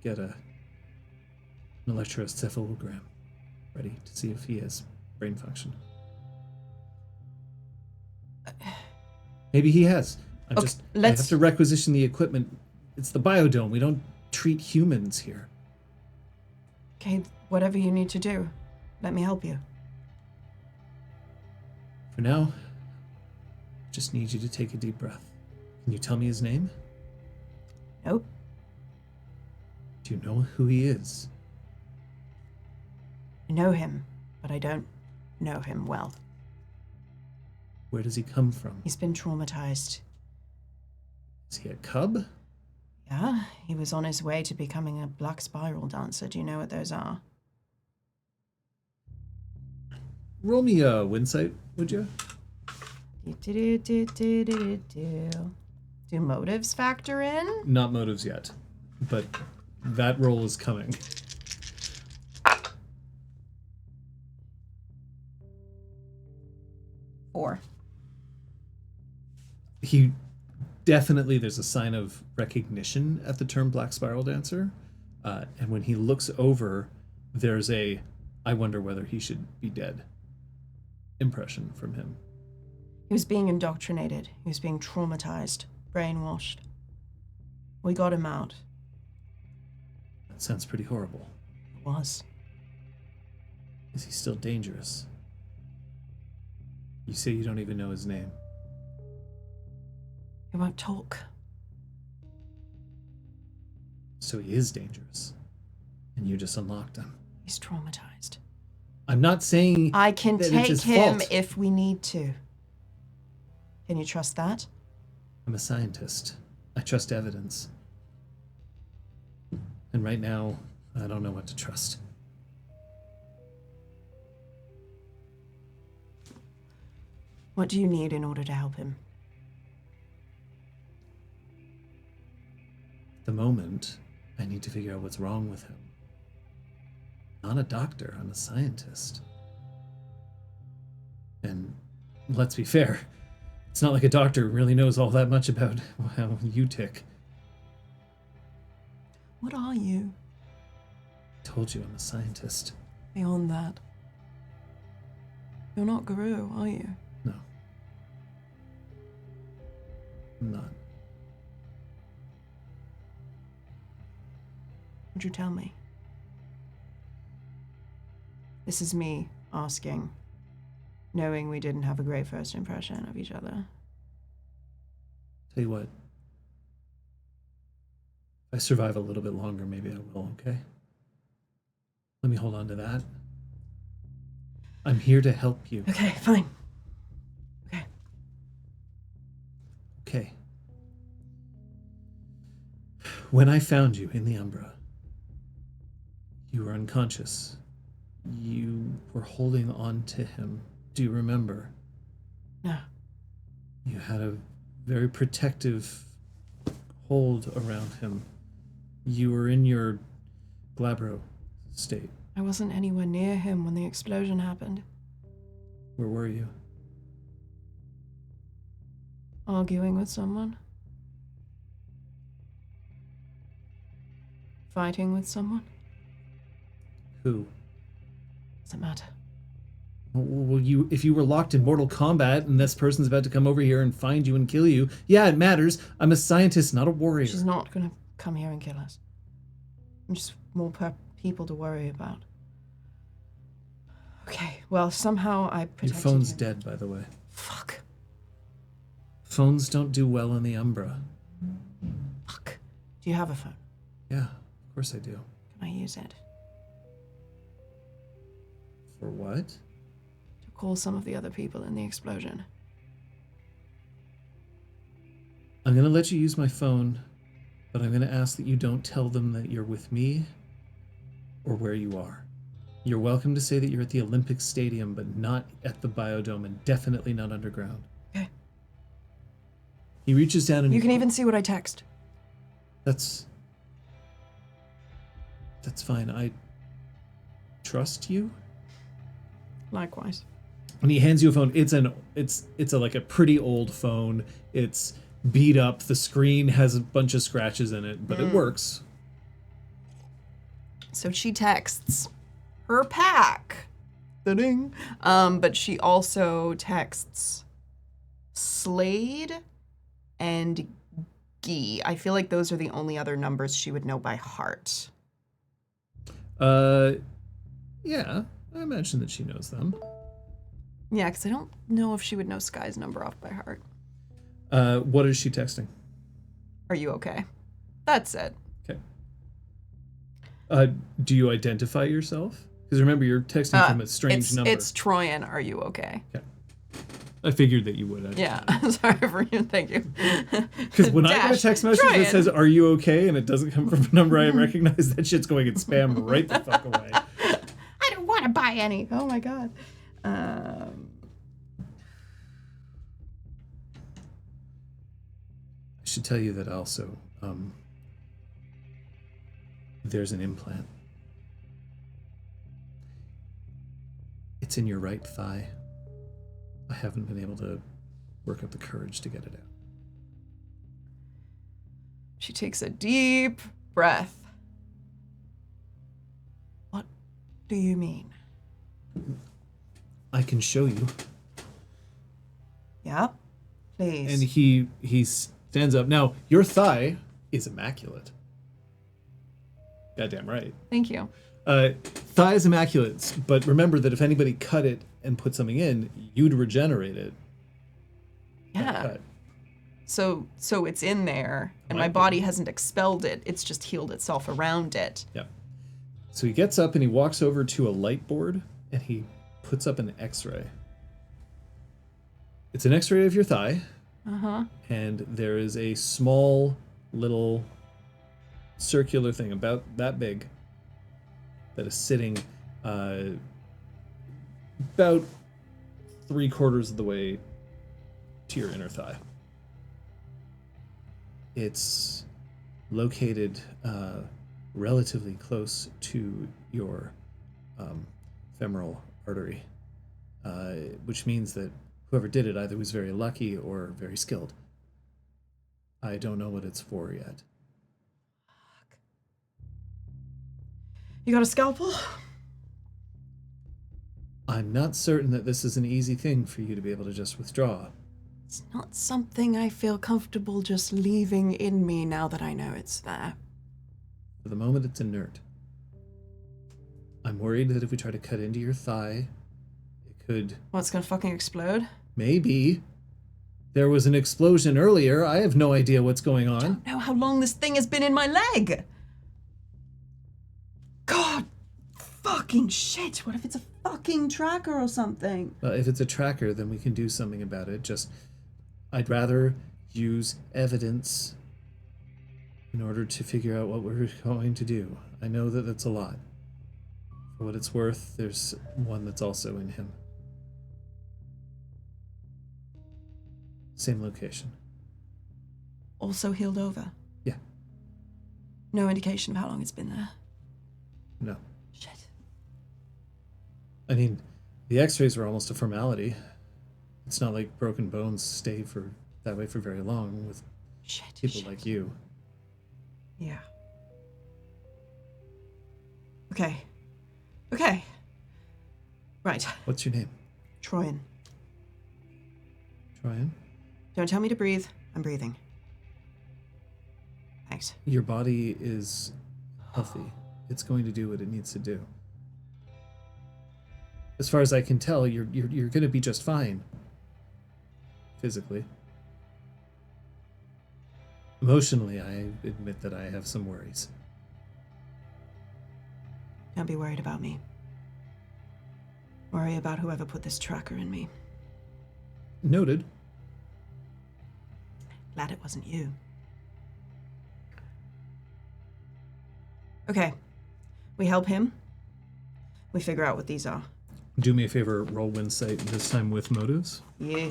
get an electroencephalogram ready to see if he has brain function. Maybe he has. I have to requisition the equipment. It's the biodome. We don't treat humans here. Okay, whatever you need to do. Let me help you. For now, I just need you to take a deep breath. Can you tell me his name? Nope. Do you know who he is? I know him, but I don't know him well. Where does he come from? He's been traumatized. Is he a cub? Yeah, he was on his way to becoming a black spiral dancer. Do you know what those are? Roll me a Winsight, would you? Do motives factor in? Not motives yet, but that roll is coming. Four. He definitely, there's a sign of recognition at the term Black Spiral Dancer. And when he looks over, there's a, I wonder whether he should be dead impression from him. He was being indoctrinated. He was being traumatized, brainwashed. We got him out. That sounds pretty horrible. It was. Is he still dangerous? You say you don't even know his name. He won't talk. So he is dangerous. And you just unlocked him. He's traumatized. I'm not saying I can that it's take his him fault. if we need to. Can you trust that? I'm a scientist. I trust evidence. And right now, I don't know what to trust. What do you need in order to help him? At the moment, I need to figure out what's wrong with him. I'm not a doctor, I'm a scientist. And let's be fair, it's not like a doctor really knows all that much about how you tick. What are you? I told you I'm a scientist. Beyond that. You're not Guru, are you? No. I'm not. Would you tell me? This is me asking, knowing we didn't have a great first impression of each other. Tell you what. If I survive a little bit longer, maybe I will, okay? Let me hold on to that. I'm here to help you. Okay, fine. Okay. Okay. When I found you in the Umbra, you were unconscious. You were holding on to him. Do you remember? No. You had a very protective hold around him. You were in your glabro state. I wasn't anywhere near him when the explosion happened. Where were you? Arguing with someone? Fighting with someone? Who? Doesn't matter. Well, if you were locked in Mortal Kombat and this person's about to come over here and find you and kill you, yeah, it matters. I'm a scientist, not a warrior. She's not gonna come here and kill us. I'm just more people to worry about. Okay, well, somehow I protected Your phone's you. dead, by the way. Fuck. Phones don't do well in the Umbra. Fuck. Do you have a phone? Yeah, of course I do. Can I use it? For what? To call some of the other people in the explosion. I'm gonna let you use my phone, but I'm gonna ask that you don't tell them that you're with me or where you are. You're welcome to say that you're at the Olympic Stadium, but not at the Biodome, and definitely not underground. Okay. He reaches down and You can even see what I text. That's fine. I trust you. Likewise. And he hands you a phone. It's like a pretty old phone. It's beat up. The screen has a bunch of scratches in it, but it works. So she texts her pack. Ding. But she also texts Slade and Gee. I feel like those are the only other numbers she would know by heart. Yeah, I imagine that she knows them. Yeah, because I don't know if she would know Sky's number off by heart. What is she texting? Are you okay? That's it. Okay. Do you identify yourself? Because remember, you're texting from a strange number. It's Troian. Are you okay? Okay. I figured that you would. Yeah. Sorry for you. Thank you. Because when I get a Dash, text message Troian. that says, "Are you okay?" and it doesn't come from a number I recognize, that shit's going in spam right the fuck away. I don't want to buy any. Oh my god. I should tell you that also, there's an implant. It's in your right thigh. I haven't been able to work up the courage to get it out. She takes a deep breath. What do you mean? I can show you. Yeah, please. And he stands up. Now, your thigh is immaculate. Goddamn right. Thank you. thigh is immaculate, but remember that if anybody cut it and put something in, you'd regenerate it. Yeah. Cut. So it's in there, and Might my be. body hasn't expelled it. It's just healed itself around it. Yeah. So he gets up and he walks over to a light board and he puts up an X-ray. It's an X-ray of your thigh. Uh-huh. And there is a small little circular thing about that big that is sitting about 3/4 of the way to your inner thigh. It's located relatively close to your femoral artery, which means that whoever did it either was very lucky or very skilled. I don't know what it's for yet. You got a scalpel? I'm not certain that this is an easy thing for you to be able to just withdraw. It's not something I feel comfortable just leaving in me now that I know it's there. For the moment, it's inert. I'm worried that if we try to cut into your thigh, it could... Well, it's gonna fucking explode? Maybe. There was an explosion earlier. I have no idea what's going on. I don't know how long this thing has been in my leg. God, fucking shit. What if it's a fucking tracker or something? If it's a tracker, then we can do something about it. Just, I'd rather use evidence in order to figure out what we're going to do. I know that that's a lot. For what it's worth, there's one that's also in him. Same location. Also healed over. Yeah. No indication of how long it's been there. No. Shit. I mean, the x-rays were almost a formality. It's not like broken bones stay for that way for very long with people like you. Yeah. Okay. Right. What's your name? Troian. Troian? Don't tell me to breathe. I'm breathing. Thanks. Your body is healthy. It's going to do what it needs to do. As far as I can tell, you're going to be just fine. Physically. Emotionally, I admit that I have some worries. Don't be worried about me. Worry about whoever put this tracker in me. Noted. Glad it wasn't you. Okay. We help him. We figure out what these are. Do me a favor, roll Winsight, this time with motives. Yeah.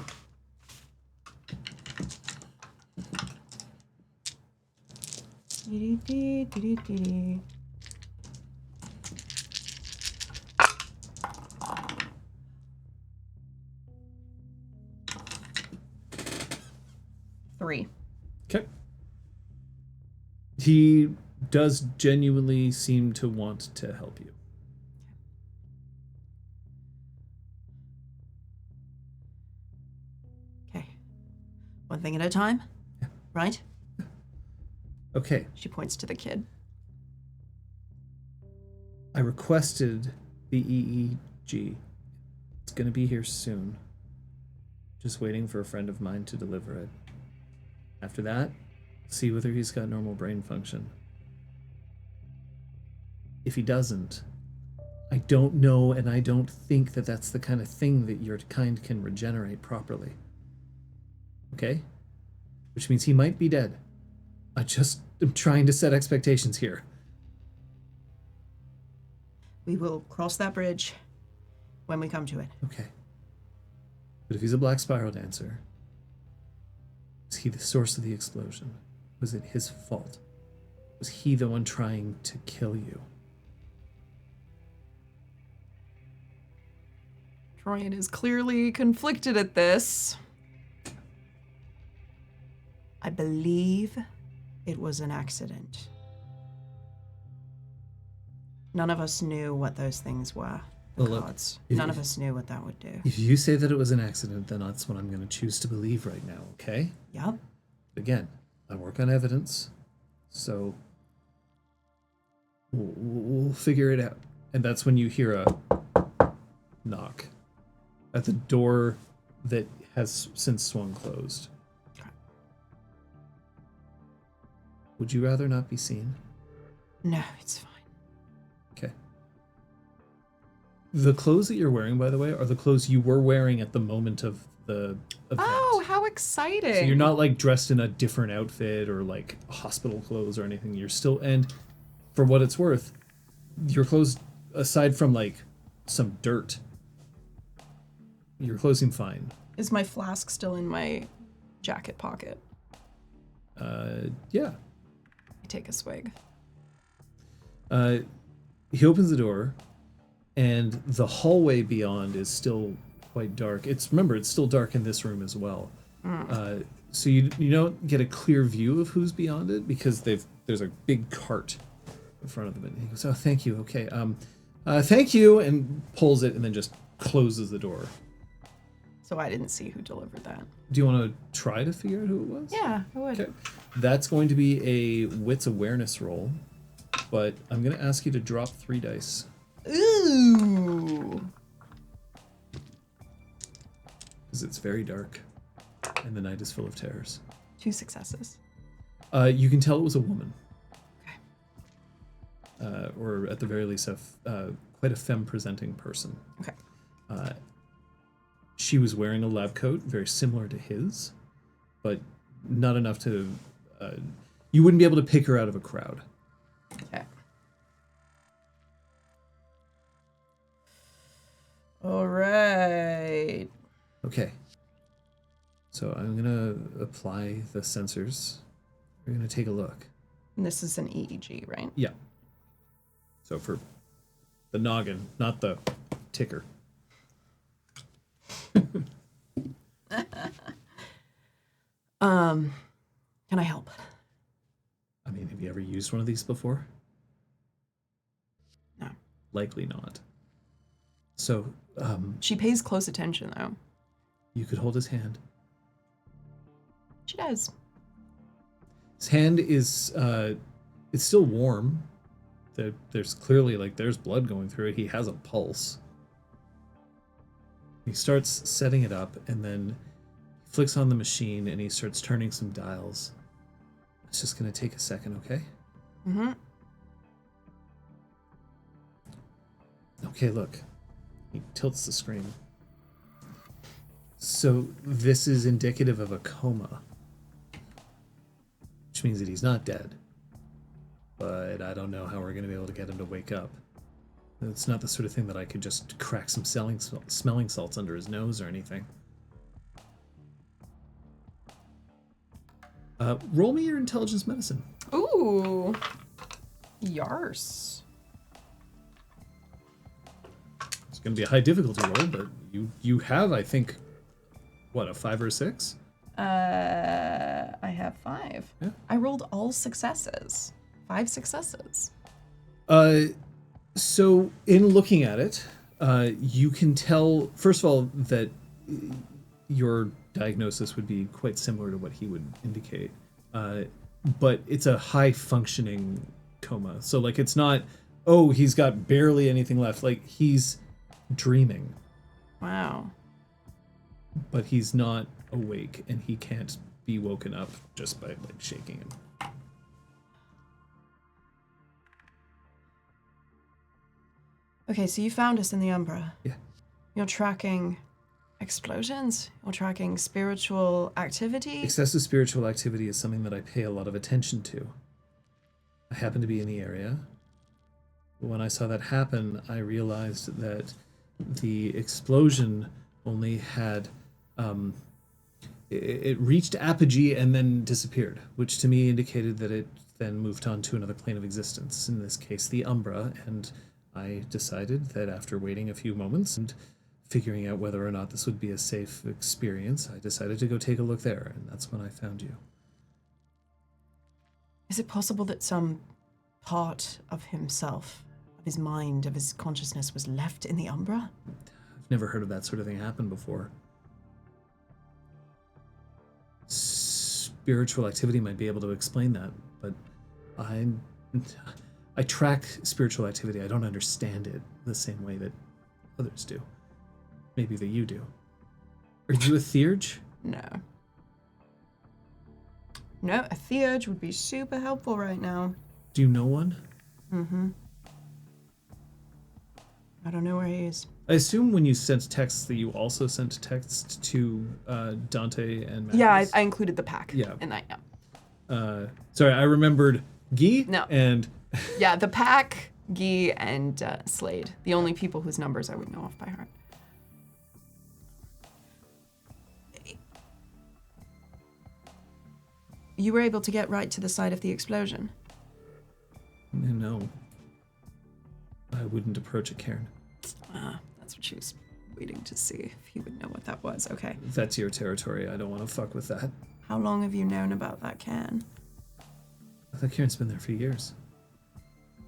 Three. Okay. He does genuinely seem to want to help you. Okay. One thing at a time. Yeah. Right? Okay. She points to the kid. I requested the EEG. It's going to be here soon. Just waiting for a friend of mine to deliver it. After that, see whether he's got normal brain function. If he doesn't, I don't know, and I don't think that that's the kind of thing that your kind can regenerate properly. Okay? Which means he might be dead. I just am trying to set expectations here. We will cross that bridge when we come to it. Okay. But if he's a black spiral dancer, was he the source of the explosion? Was it his fault? Was he the one trying to kill you? Troian is clearly conflicted at this. I believe it was an accident. None of us knew what those things were. The Well, look, cards. if- None of us knew what that would do. If you say that it was an accident, then that's what I'm going to choose to believe right now, okay? Yep. Again, I work on evidence, so we'll figure it out. And that's when you hear a knock at the door that has since swung closed. Would you rather not be seen? No, it's fine. Okay. The clothes that you're wearing, by the way, are the clothes you were wearing at the moment of the event. Oh, how exciting. So you're not like dressed in a different outfit or like hospital clothes or anything. You're still, and for what it's worth, your clothes, aside from like some dirt, your clothes seem fine. Is my flask still in my jacket pocket? Yeah. I take a swig. He opens the door, and the hallway beyond is still quite dark. Remember, it's still dark in this room as well. So you don't get a clear view of who's beyond it because there's a big cart in front of them. And he goes, "Oh, thank you. Okay, thank you," and pulls it and then just closes the door. So I didn't see who delivered that. Do you want to try to figure out who it was? Yeah, I would. Okay. That's going to be a wits awareness roll, but I'm going to ask you to drop 3 dice. Ooh. Because it's very dark, and the night is full of terrors. 2 successes. You can tell it was a woman. Okay. Or at the very least, quite a femme-presenting person. Okay. She was wearing a lab coat, very similar to his, but not enough to... you wouldn't be able to pick her out of a crowd. Okay. All right. Okay. So I'm going to apply the sensors. We're going to take a look. And this is an EEG, right? Yeah. So for the noggin, not the ticker. Can I help? I mean, have you ever used one of these before? No. Likely not. So, She pays close attention, though. you could hold his hand. She does. His hand is, it's still warm. There's clearly, there's blood going through it. He has a pulse. He starts setting it up, and then he flicks on the machine, and he starts turning some dials. It's just going to take a second, okay? Mm-hmm. Okay, look. He tilts the screen. So this is indicative of a coma. Which means that he's not dead. But I don't know how we're going to be able to get him to wake up. It's not the sort of thing that I could just crack some smelling salts under his nose or anything. Roll me your intelligence medicine. Ooh. Yars. It's going to be a high difficulty roll, but you have, I think, what, a 5 or a 6? I have 5. Yeah. I rolled all successes. 5 successes. So in looking at it, you can tell, first of all, that your diagnosis would be quite similar to what he would indicate. But it's a high functioning coma. So it's not, oh, he's got barely anything left. He's dreaming. Wow. But he's not awake, and he can't be woken up just by shaking him. Okay, so you found us in the Umbra. Yeah. You're tracking explosions? You're tracking spiritual activity? Excessive spiritual activity is something that I pay a lot of attention to. I happen to be in the area. When I saw that happen, I realized that the explosion only had... it reached apogee and then disappeared, which to me indicated that it then moved on to another plane of existence, in this case the Umbra, and I decided that after waiting a few moments and figuring out whether or not this would be a safe experience, I decided to go take a look there, and that's when I found you. Is it possible that some part of himself, of his mind, of his consciousness was left in the Umbra? I've never heard of that sort of thing happen before. Spiritual activity might be able to explain that, but I I track spiritual activity. I don't understand it the same way that others do. Maybe that you do. Are you a theurge? No. No, a theurge would be super helpful right now. Do you know one? Mm-hmm. I don't know where he is. I assume when you sent texts that you also sent text to Dante and Magnus. Yeah, I included the pack Yeah. in that, Sorry, I remembered Guy No. and... Yeah, the pack, Guy, and Slade. The only people whose numbers I would know off by heart. You were able to get right to the site of the explosion. No. I wouldn't approach a cairn. That's what she was waiting to see, if he would know what that was. Okay. That's your territory. I don't want to fuck with that. How long have you known about that cairn? The cairn's been there for years.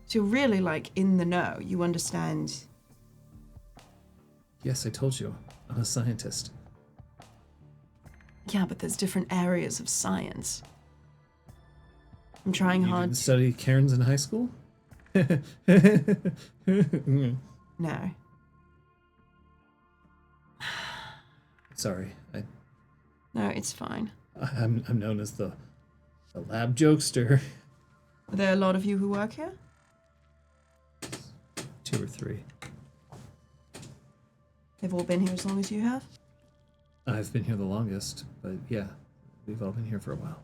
So you're really, like, in the know. You understand. Yes, I told you. I'm a scientist. Yeah, but there's different areas of science. I'm trying You hard didn't to... study cairns in high school? No. Sorry. No, it's fine. I'm known as the lab jokester. Are there a lot of you who work here? 2 or 3. They've all been here as long as you have? I've been here the longest, but yeah, we've all been here for a while.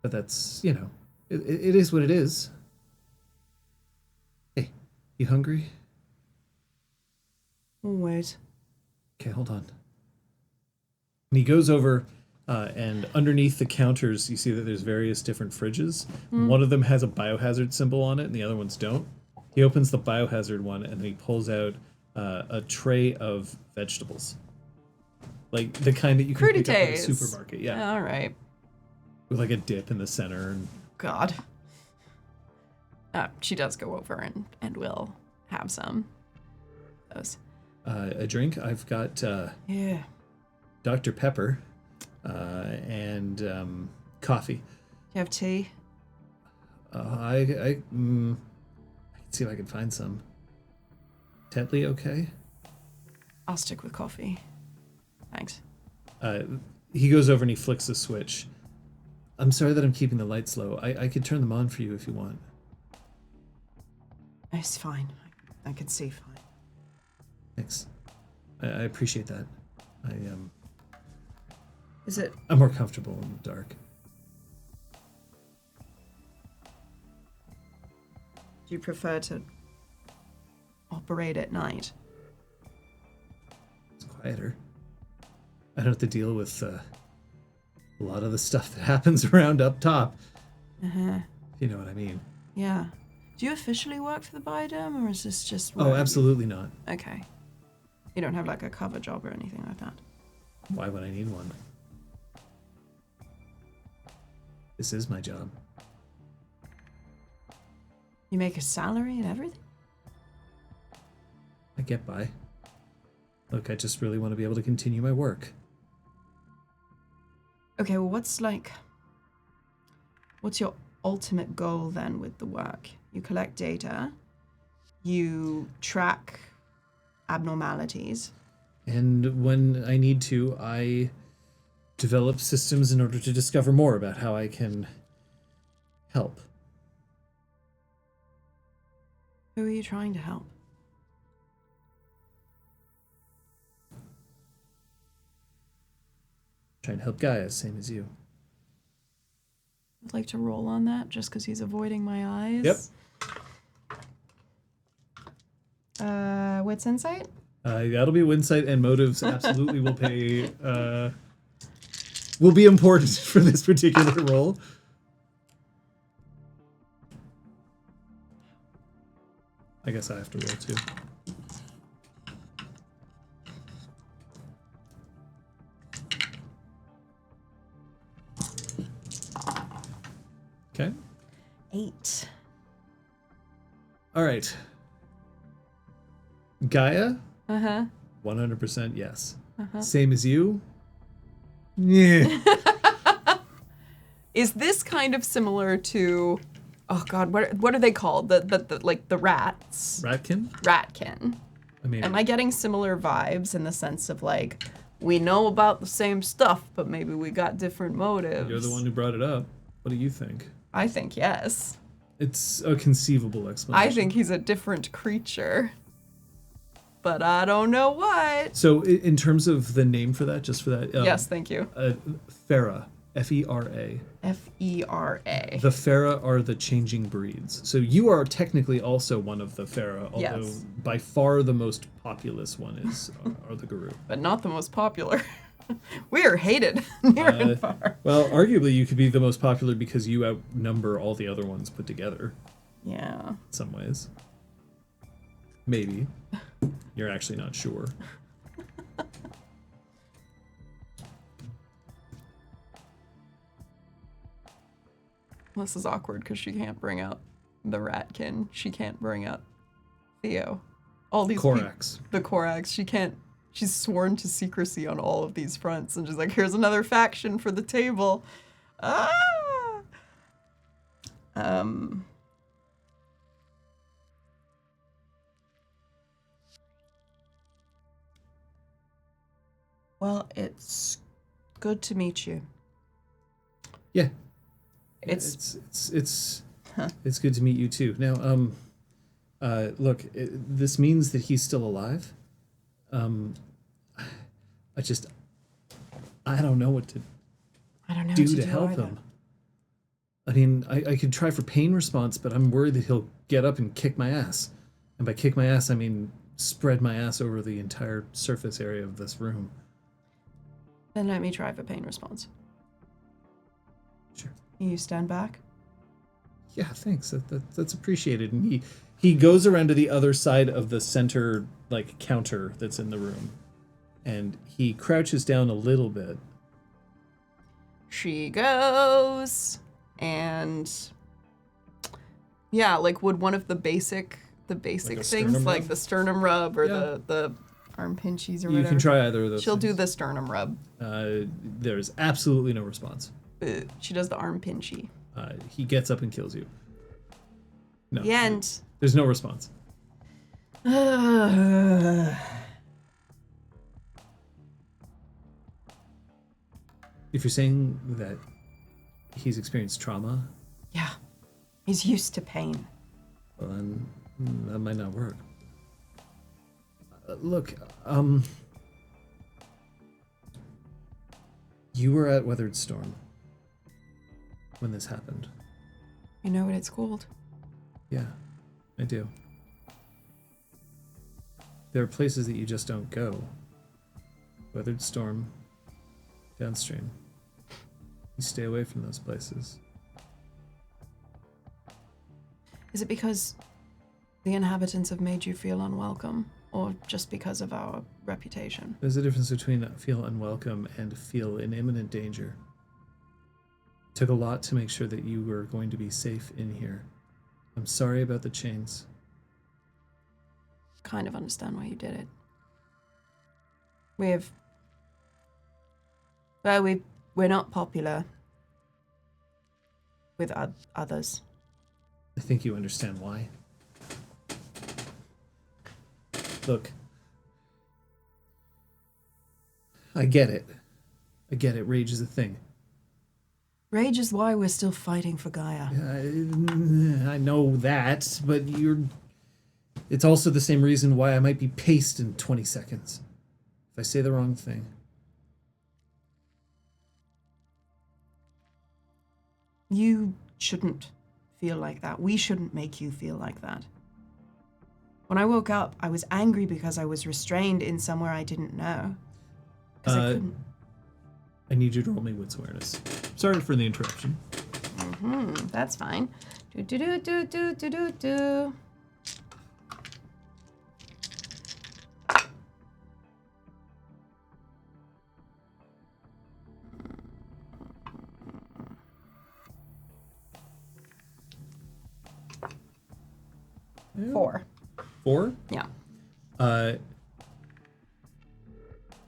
But that's, you know, it is what it is. Hey, you hungry? Always. Okay, hold on. And he goes over, and underneath the counters, you see that there's various different fridges. One of them has a biohazard symbol on it, and the other ones don't. He opens the biohazard one, and then he pulls out a tray of vegetables. Like the kind that you can pick up at a Crudités. supermarket. Yeah. All right. With like a dip in the center. And God. She does go over and will have some. Those. a drink. I've got Yeah. Dr. Pepper and coffee. You have tea? I can see if I can find some. Tetley, okay? I'll stick with coffee. Thanks. He goes over and he flicks the switch. I'm sorry that I'm keeping the lights low. I could turn them on for you if you want. It's fine. I can see fine. Thanks. I appreciate that. Is it? I'm more comfortable in the dark. Do you prefer to operate at night? It's quieter. I don't have to deal with a lot of the stuff that happens around up top. Uh-huh. If you know what I mean. Yeah. Do you officially work for the Biodome, or is this just Oh, absolutely not. Okay. You don't have like a cover job or anything like that? Why would I need one? This is my job. You make a salary and everything? I get by. Look, I just really want to be able to continue my work. Okay, well, what's your ultimate goal then with the work? You collect data, you track abnormalities. And when I need to, I develop systems in order to discover more about how I can help. Who are you trying to help? Trying to help Gaia, same as you. I'd like to roll on that just because he's avoiding my eyes. Yep. Wits insight? That'll be Winsight, and motives absolutely will pay. Will be important for this particular role. I guess I have to roll too. Okay. 8. All right. Gaia? Uh-huh. 100% yes. Same as you? Yeah. Is this kind of similar to Oh God, what are they called? The like the rats. Ratkin? Ratkin. I mean, Am I getting similar vibes in the sense of like we know about the same stuff, but maybe we got different motives? you're the one who brought it up. What do you think? I think yes. It's a conceivable explanation. I think he's a different creature, but I don't know what. So, in terms of the name for that, just for that. Yes, thank you. Fera. F-E-R-A. F-E-R-A. The Fera are the changing breeds. So you are technically also one of the Fera, although Yes. by far the most populous one are the Guru. But not the most popular. We are hated near and far. Well, arguably you could be the most popular because you outnumber all the other ones put together Yeah. in some ways. Maybe. You're actually not sure. This is awkward because she can't bring up the Ratkin. She can't bring up Theo. All these Korax. the Korax. She can't. She's sworn to secrecy on all of these fronts, and she's like, "Here's another faction for the table." Ah. Well, it's good to meet you. Yeah. It's It's good to meet you too. Now, look, this means that he's still alive. I don't know what to I don't know do what to help either. him. I mean, I could try for pain response, but I'm worried that he'll get up and kick my ass. And by kick my ass, I mean spread my ass over the entire surface area of this room. Then let me try for pain response. Sure. You stand back. Yeah, thanks. That's appreciated. And he goes around to the other side of the center like counter that's in the room, and he crouches down a little bit. She goes, and yeah, like would one of the basic things sternum like rub? the sternum rub or Yeah. the arm pinchies or You whatever. can try either of those. She'll do things. the sternum rub. There's absolutely no response. She does the arm pinchy. He gets up and kills you. No. The end. There's no response. If you're saying that he's experienced trauma, Yeah. He's used to pain. well, then that might not work. Look, you were at Weathered Storm when this happened. You know what it's called? Yeah, I do. There are places that you just don't go. Weathered Storm, downstream. You stay away from those places. Is it because the inhabitants have made you feel unwelcome, or just because of our reputation? There's a difference between feel unwelcome and feel in imminent danger. It took a lot to make sure that you were going to be safe in here. I'm sorry about the chains. Kind of understand why you did it. We're not popular with others. I think you understand why. Look. I get it. Rage is a thing. Rage is why we're still fighting for Gaia. I know that, but it's also the same reason why I might be paced in 20 seconds. If I say the wrong thing. You shouldn't feel like that. We shouldn't make you feel like that. When I woke up, I was angry because I was restrained in somewhere I didn't know. Because I couldn't. I need you to roll me wits awareness. Sorry for the interruption. That's fine. Do. 4. 4? Yeah.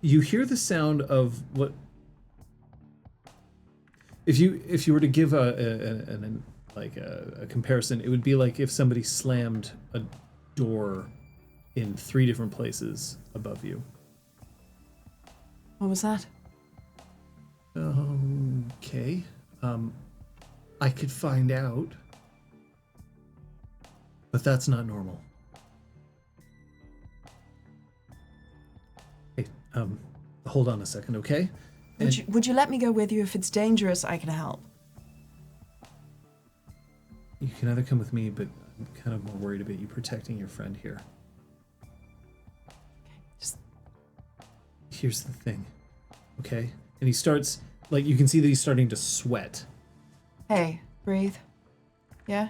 You hear the sound of what? If you were to give an like a comparison, it would be like if somebody slammed a door in 3 different places above you. What was that? Okay. I could find out. But that's not normal. Hey, hold on a second, okay? Would you let me go with you? If it's dangerous, I can help. You can either come with me, but I'm kind of more worried about you protecting your friend here. Just... Here's the thing, okay? And he starts, like, you can see that he's starting to sweat. Hey, breathe. Yeah?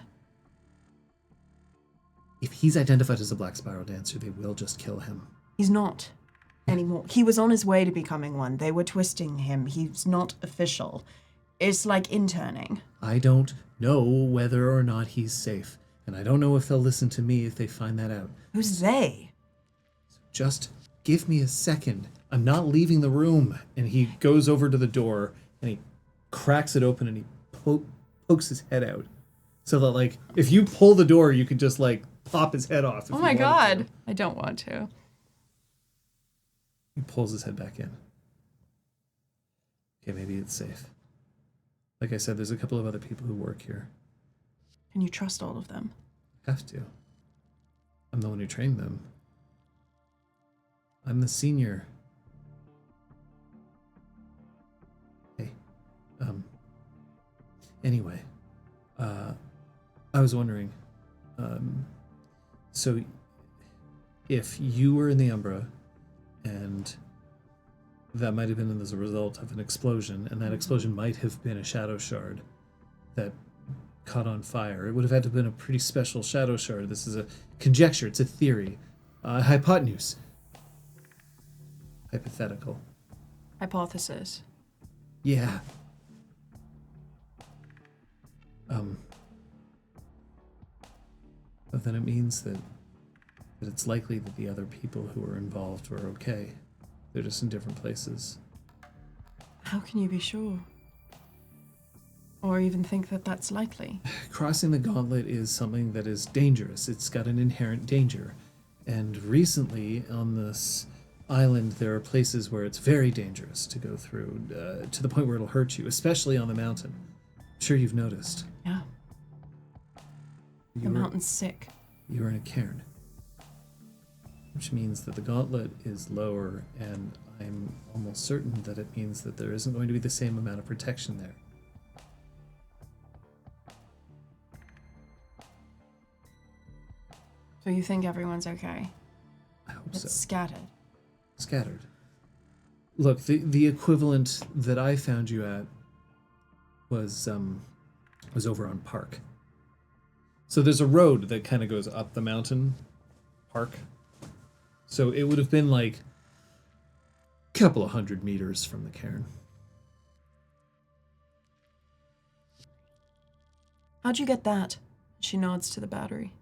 If he's identified as a Black Spiral dancer, they will just kill him. He's not anymore. He was on his way to becoming one. They were twisting him. He's not official. It's like interning. I don't know whether or not he's safe, and I don't know if they'll listen to me if they find that out. Who's they? Just give me a second. I'm not leaving the room. And he goes over to the door, and he cracks it open, and he pokes his head out. So that, like, if you pull the door, you could just, like, pop his head off. Oh my god. I don't want to. He pulls his head back in. Okay, maybe it's safe. Like I said, there's a couple of other people who work here. Can you trust all of them? Have to. I'm the one who trained them. I'm the senior. Hey, anyway, I was wondering, so if you were in the Umbra and that might have been as a result of an explosion, and that explosion might have been a shadow shard that caught on fire. It would have had to have been a pretty special shadow shard. This is a conjecture, it's a theory. Hypotenuse. Hypothetical. Hypothesis. Yeah. But then it means that it's likely that the other people who were involved were okay. They're just in different places. How can you be sure? Or even think that that's likely? Crossing the gauntlet is something that is dangerous. It's got an inherent danger. And recently, on this island, there are places where it's very dangerous to go through, to the point where it'll hurt you, especially on the mountain. I'm sure you've noticed. Yeah. The mountain's sick. You're in a cairn. Which means that the gauntlet is lower, and I'm almost certain that it means that there isn't going to be the same amount of protection there. So you think everyone's okay? I hope It's so. scattered. Scattered. Look, the equivalent that I found you at was over on Park. So there's a road that kind of goes up the mountain, Park. So it would have been like a couple of 100 meters from the cairn. How'd you get that? She nods to the battery.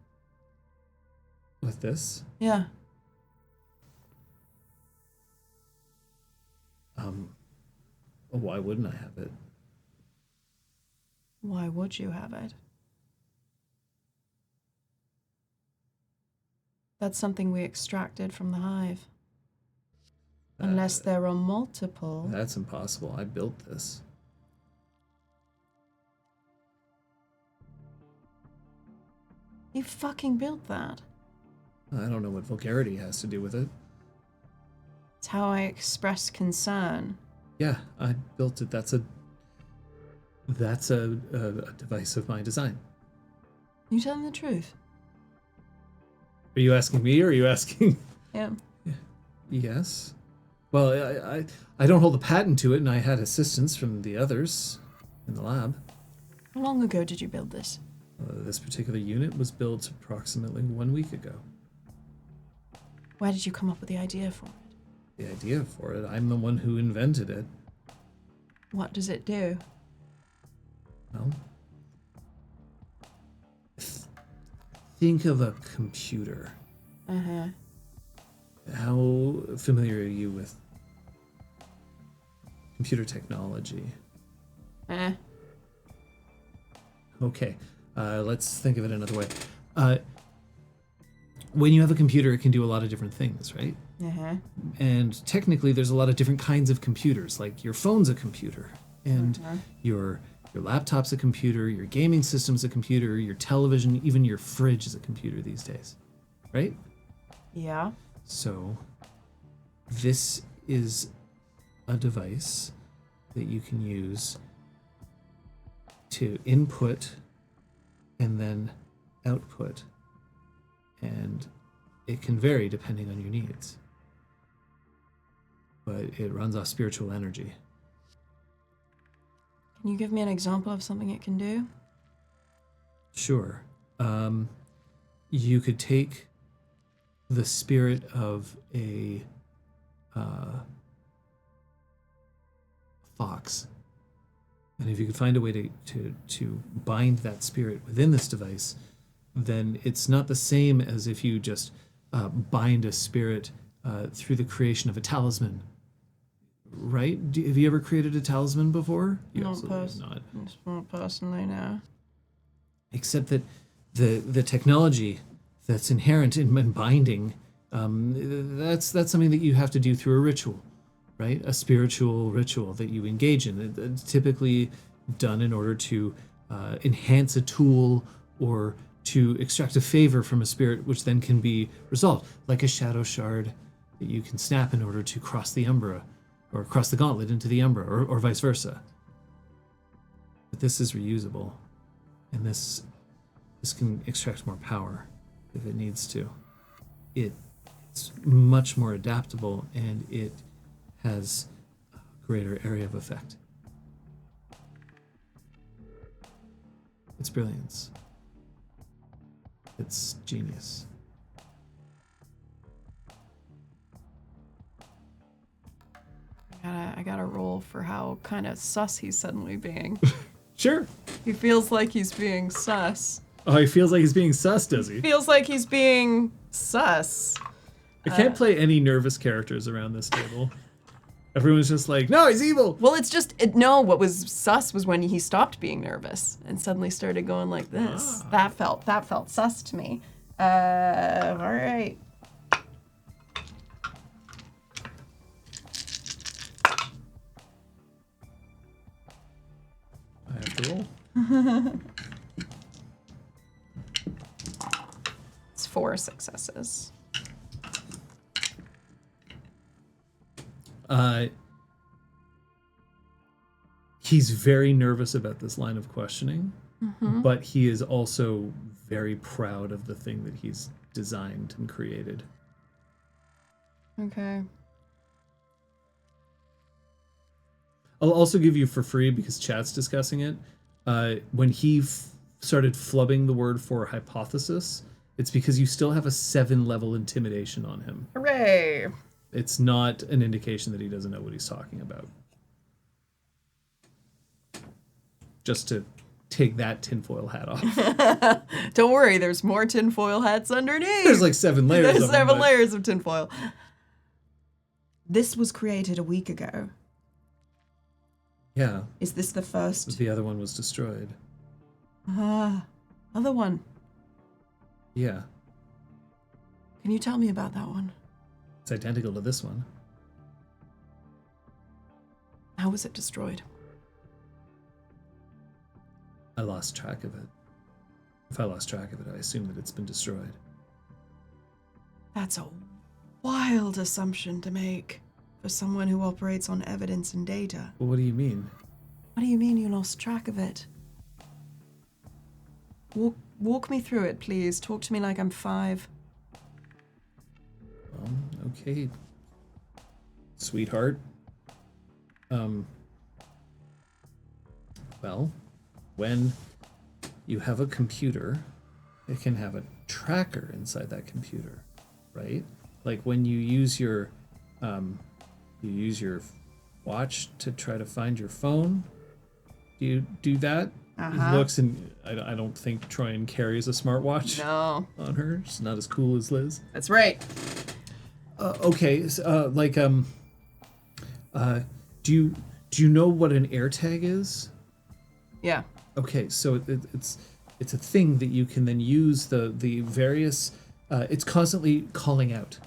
With this? Yeah. Why wouldn't I have it? Why would you have it? That's something we extracted from the hive. Unless there are multiple. That's impossible. I built this. You fucking built that. I don't know what vulgarity has to do with it. It's how I express concern. Yeah, I built it. That's a device of my design. You telling the truth? Are you asking me or are you asking? Yeah. Yes. Well, I don't hold the patent to it, and I had assistance from the others in the lab. How long ago did you build this? This particular unit was built approximately 1 week ago. Where did you come up with the idea for it? The idea for it, I'm the one who invented it. What does it do? Well, think of a computer. Uh-huh. How familiar are you with computer technology? Okay, let's think of it another way. When you have a computer, it can do a lot of different things, right? Uh-huh. And technically, there's a lot of different kinds of computers. Like your phone's a computer, and your laptop's a computer, your gaming system's a computer, your television, even your fridge is a computer these days, right? Yeah. So this is a device that you can use to input and then output, and it can vary depending on your needs, but it runs off spiritual energy. Can you give me an example of something it can do? Sure. You could take the spirit of a fox, and if you could find a way to bind that spirit within this device, then it's not the same as if you just bind a spirit through the creation of a talisman. Right? Have you ever created a talisman before? You absolutely have not. Not personally, no. Except that the technology that's inherent in binding, that's something that you have to do through a ritual, right? A spiritual ritual that you engage in. It's typically done in order to enhance a tool or to extract a favor from a spirit, which then can be resolved, like a shadow shard that you can snap in order to cross the umbra, or cross the gauntlet into the umbra, or vice versa. But this is reusable, and this can extract more power if it needs to. It's much more adaptable, and it has a greater area of effect. It's brilliance. It's genius. I gotta roll for how kind of sus he's suddenly being. Sure. He feels like he's being sus. Oh, he feels like he's being sus, does he? Feels like he's being sus. I can't play any nervous characters around this table. Everyone's just like, no, he's evil. Well, it's just no. What was sus was when he stopped being nervous and suddenly started going like this. That felt sus to me. All right. I have to roll. It's 4 successes. He's very nervous about this line of questioning, but he is also very proud of the thing that he's designed and created. Okay. I'll also give you for free, because chat's discussing it, when he started flubbing the word for hypothesis, it's because you still have a 7-level intimidation on him. Hooray! It's not an indication that he doesn't know what he's talking about. Just to take that tinfoil hat off. Don't worry, there's more tinfoil hats underneath. There's like 7 layers There's of them, 7 but- layers of tinfoil. This was created a week ago. Yeah, Is this the first? the other one was destroyed. Other one. Yeah, Can you tell me about that one? it's identical to this one. How was it destroyed? I lost track of it. If I lost track of it, I assume that it's been destroyed. That's a wild assumption to make for someone who operates on evidence and data. Well, what do you mean? What do you mean you lost track of it? Walk me through it, please. Talk to me like I'm 5. Okay, sweetheart. Well, when you have a computer, it can have a tracker inside that computer, right? Like when you use your watch to try to find your phone. Do you do that? He looks, and I don't think Troian carries a smartwatch No. on her. She's not as cool as Liz. That's right. Okay, so, do you know what an AirTag is? Yeah. Okay, so it's a thing that you can then use the various. It's constantly calling out,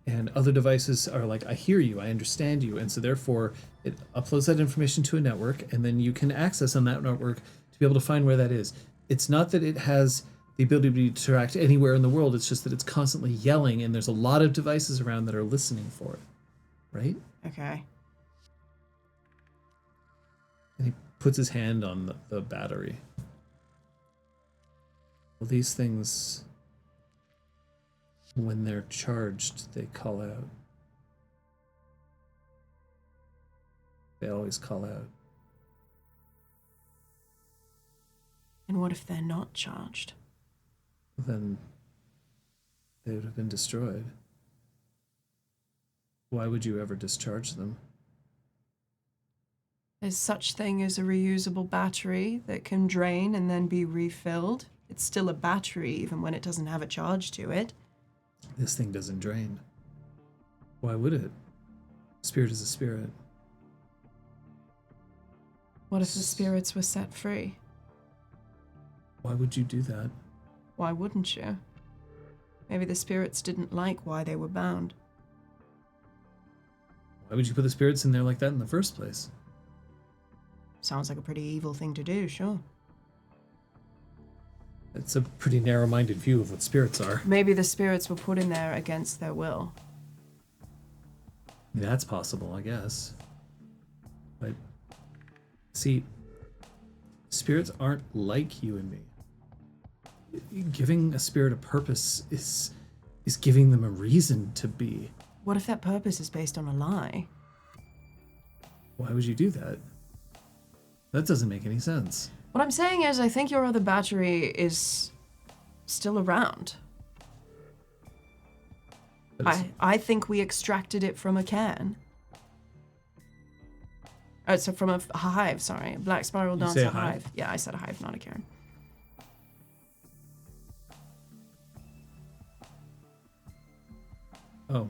and other devices are like, I hear you, I understand you, and so therefore it uploads that information to a network, and then you can access on that network to be able to find where that is. It's not that it has the ability to interact anywhere in the world. It's just that it's constantly yelling, and there's a lot of devices around that are listening for it, right? Okay. And he puts his hand on the battery. Well, these things, when they're charged, they call out. They always call out. And what if they're not charged? Then they would have been destroyed. Why would you ever discharge them? There's such thing as a reusable battery that can drain and then be refilled. It's still a battery even when it doesn't have a charge to it. This thing doesn't drain. Why would it? Spirit is a spirit. What if the spirits were set free? Why would you do that? Why wouldn't you? Maybe the spirits didn't like why they were bound. Why would you put the spirits in there like that in the first place? Sounds like a pretty evil thing to do, sure. It's a pretty narrow-minded view of what spirits are. Maybe the spirits were put in there against their will. That's possible, I guess. But, see, spirits aren't like you and me. Giving a spirit a purpose is giving them a reason to be. What if that purpose is based on a lie? Why would you do that? That doesn't make any sense. What I'm saying is, I think your other battery is still around. I think we extracted it from a can. Oh, so from a hive, sorry. A black spiral You dancer say a hive. hive? Yeah, I said a hive, not a can. Oh.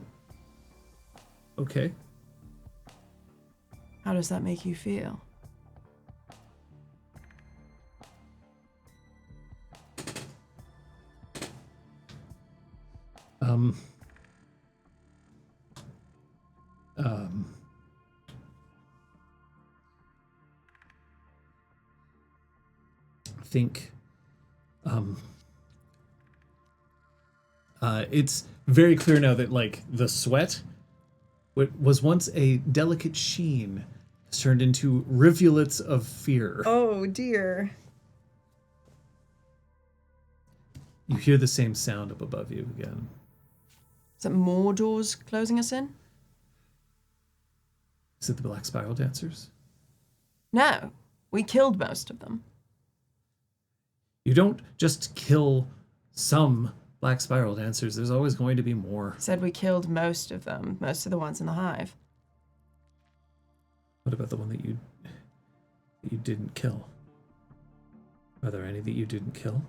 Okay. How does that make you feel? Um, I think it's very clear now that like the sweat, what was once a delicate sheen, has turned into rivulets of fear. Oh dear. You hear the same sound up above you again. Is it more doors closing us in? Is it the black spiral dancers? No, we killed most of them. You don't just kill some black spiral dancers. There's always going to be more. Said we killed most of them, most of the ones in the hive. What about the one that you didn't kill? Are there any that you didn't kill?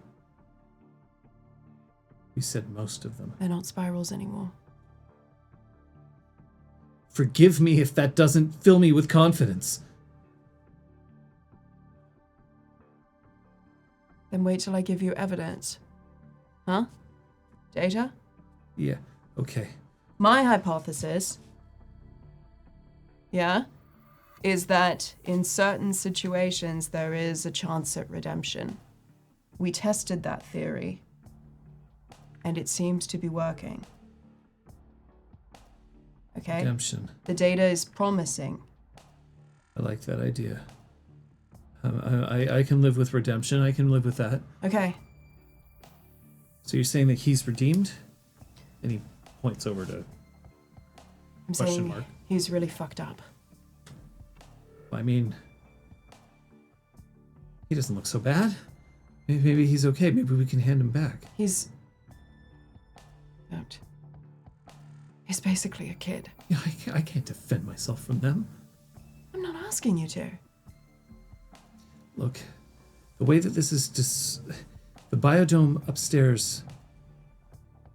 You said most of them. They're not spirals anymore. Forgive me if that doesn't fill me with confidence. Then wait till I give you evidence. Huh? Data? Yeah, okay. My hypothesis, yeah, is that in certain situations there is a chance at redemption. We tested that theory, and it seems to be working. Okay? Redemption. The data is promising. I like that idea. I can live with redemption. I can live with that. Okay. So you're saying that he's redeemed? And he points over to I'm question saying mark. he's really fucked up. I mean, he doesn't look so bad. Maybe he's okay. Maybe we can hand him back. He's basically a kid. Yeah, I can't defend myself from them. I'm not asking you to. Look, the way that this is the biodome upstairs,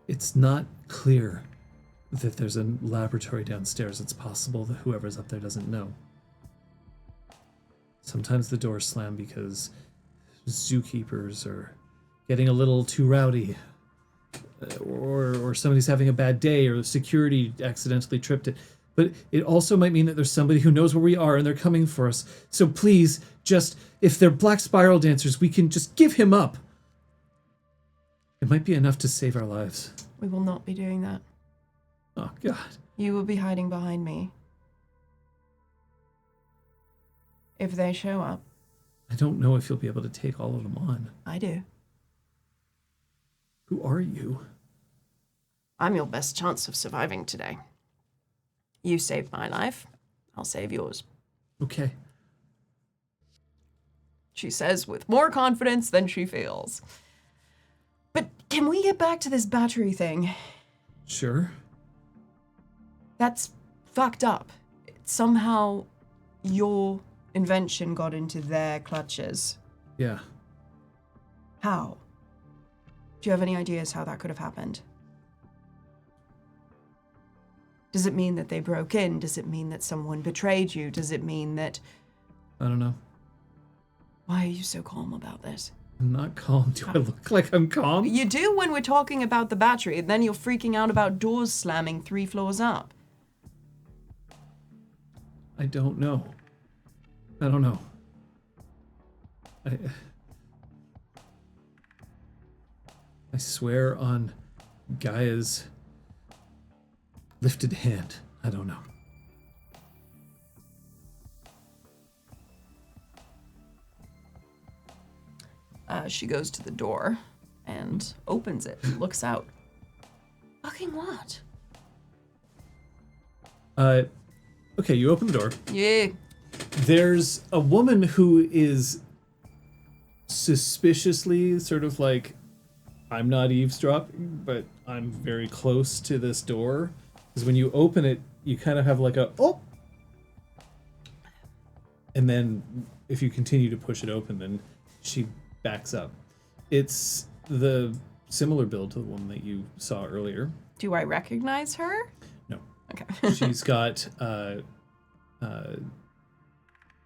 it's not clear that there's a laboratory downstairs. It's possible that whoever's up there doesn't know. Sometimes the doors slam because zookeepers are getting a little too rowdy, or somebody's having a bad day, or the security accidentally tripped it. But it also might mean that there's somebody who knows where we are and they're coming for us. So please, just, if they're black spiral dancers, we can just give him up. It might be enough to save our lives. We will not be doing that. Oh, God. You will be hiding behind me. If they show up. I don't know if you'll be able to take all of them on. I do. Who are you? I'm your best chance of surviving today. You saved my life. I'll save yours. Okay. She says with more confidence than she feels. But can we get back to this battery thing? Sure. That's fucked up. Somehow your invention got into their clutches. Yeah. How? Do you have any ideas how that could have happened? Does it mean that they broke in? Does it mean that someone betrayed you? Does it mean that... I don't know. Why are you so calm about this? I'm not calm. Do I look like I'm calm? You do when we're talking about the battery, and then you're freaking out about doors slamming 3 floors up. I don't know. I don't know. I swear on Gaia's lifted hand. I don't know. She goes to the door and opens it and looks out. Fucking what? Okay, you open the door. Yeah. There's a woman who is suspiciously sort of like, I'm not eavesdropping, but I'm very close to this door. Because when you open it, you kind of have like a, oh! And then if you continue to push it open, then she backs up. It's the similar build to the one that you saw earlier. Do I recognize her? No. Okay. She's got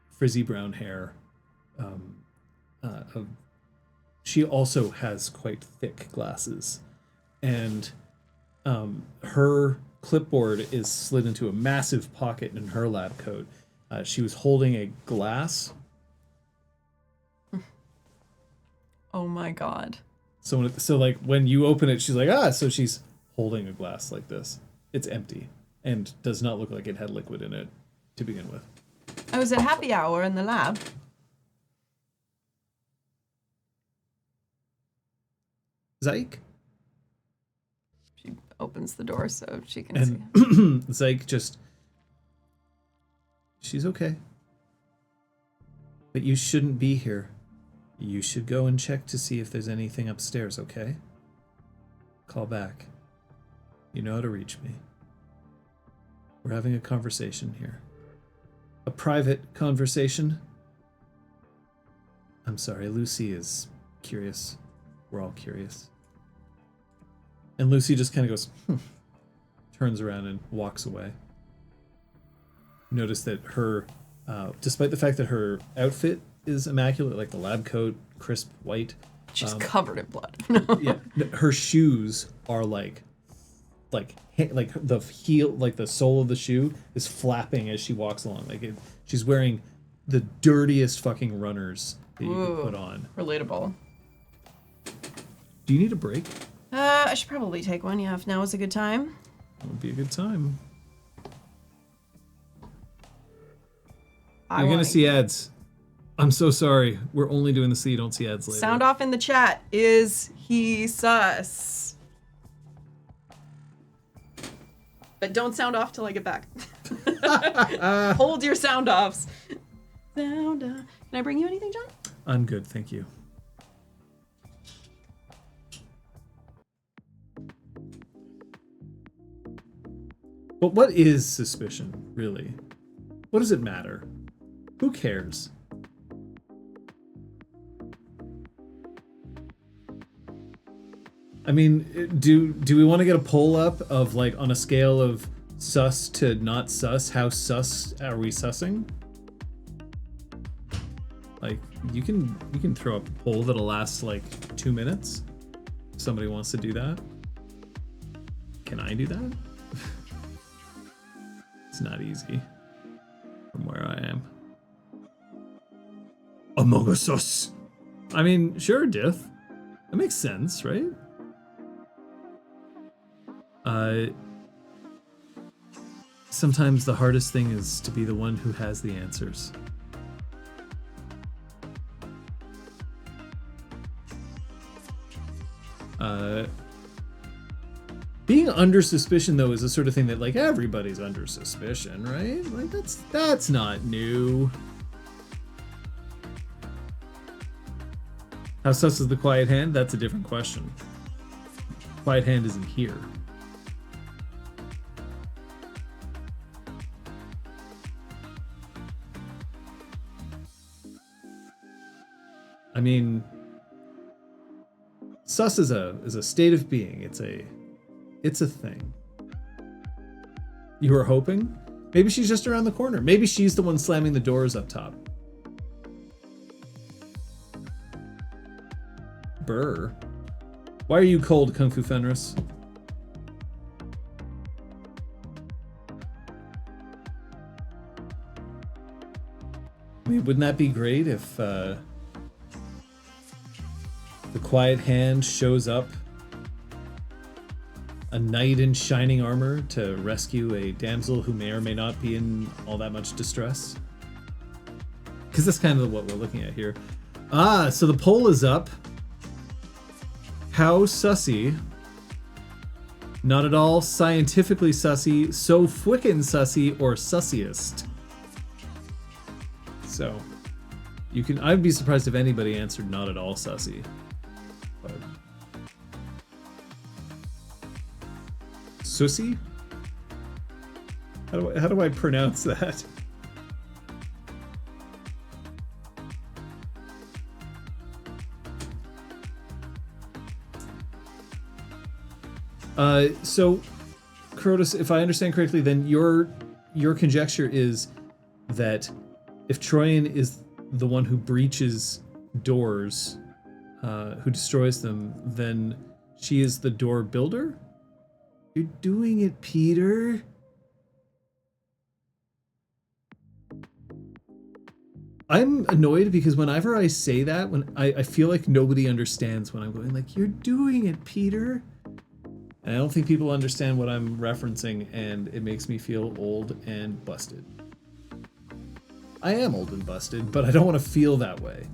frizzy brown hair. She also has quite thick glasses. And her clipboard is slid into a massive pocket in her lab coat. She was holding a glass. Oh my god. So like when you open it, she's like, so she's holding a glass like this. It's empty and does not look like it had liquid in it to begin with. I was at happy hour in the lab. Zyke? She opens the door so she can And see. Zyke just... She's okay. But you shouldn't be here. You should go and check to see if there's anything upstairs, okay? Call back. You know how to reach me. We're having a conversation here. A private conversation. I'm sorry, Lucy is curious. We're all curious. And Lucy just kind of goes, turns around and walks away. Notice that her, despite the fact that her outfit is immaculate, like the lab coat, crisp white. She's covered in blood. Yeah, her shoes are like the heel, like the sole of the shoe is flapping as she walks along. She's wearing the dirtiest fucking runners that you can put on. Relatable. Do you need a break? I should probably take one. Yeah, if now is a good time. That would be a good time. I You're wanna gonna see ads. I'm so sorry. We're only doing this so you don't see ads later. Sound off in the chat. Is he sus? But don't sound off till I get back. Hold your sound offs. Sound off. Can I bring you anything, John? I'm good, thank you. But what is suspicion, really? What does it matter? Who cares? I mean, do we want to get a poll up of, like, on a scale of sus to not sus, how sus are we sussing? Like, you can throw up a poll that'll last like 2 minutes. If somebody wants to do that. Can I do that? It's not easy from where I am. Among Us. I mean, sure, Diff. That makes sense, right? Sometimes the hardest thing is to be the one who has the answers. Being under suspicion, though, is the sort of thing that, like, everybody's under suspicion, right? Like, that's not new. How sus is the Quiet Hand? That's a different question. Quiet Hand isn't here. I mean, sus is a state of being. It's a thing. You were hoping? Maybe she's just around the corner. Maybe she's the one slamming the doors up top. Brr. Why are you cold, Kung Fu Fenris? I mean, wouldn't that be great if the Quiet Hand shows up, a knight in shining armor, to rescue a damsel who may or may not be in all that much distress? Because that's kind of what we're looking at here. Ah, so the poll is up. How sussy? Not at all scientifically sussy, so fwickin' sussy, or sussiest. So, I'd be surprised if anybody answered not at all sussy. But Sussy? How do I pronounce that? So, Kurotis, if I understand correctly, then your conjecture is that if Troian is the one who breaches doors, who destroys them, then she is the door builder? You're doing it, Peter. I'm annoyed because whenever I say that, when I feel like nobody understands when I'm going like, you're doing it, Peter. And I don't think people understand what I'm referencing, and it makes me feel old and busted. I am old and busted, but I don't want to feel that way.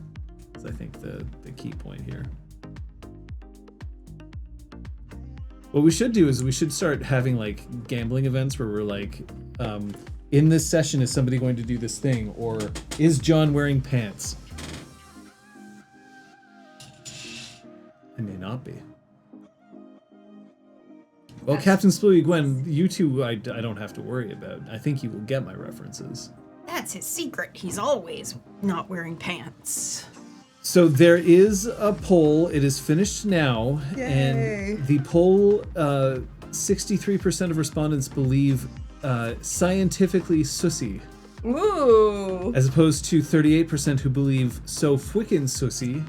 That's, I think, the key point here. What we should do is we should start having like gambling events where we're like, in this session, is somebody going to do this thing? Or is John wearing pants? I may not be. Well, Captain Spooey Gwen, you two I don't have to worry about. I think you will get my references. That's his secret. He's always not wearing pants. So there is a poll. It is finished now. Yay. And the poll, 63% of respondents believe scientifically sussy. Ooh. As opposed to 38% who believe so fwickin' sussy,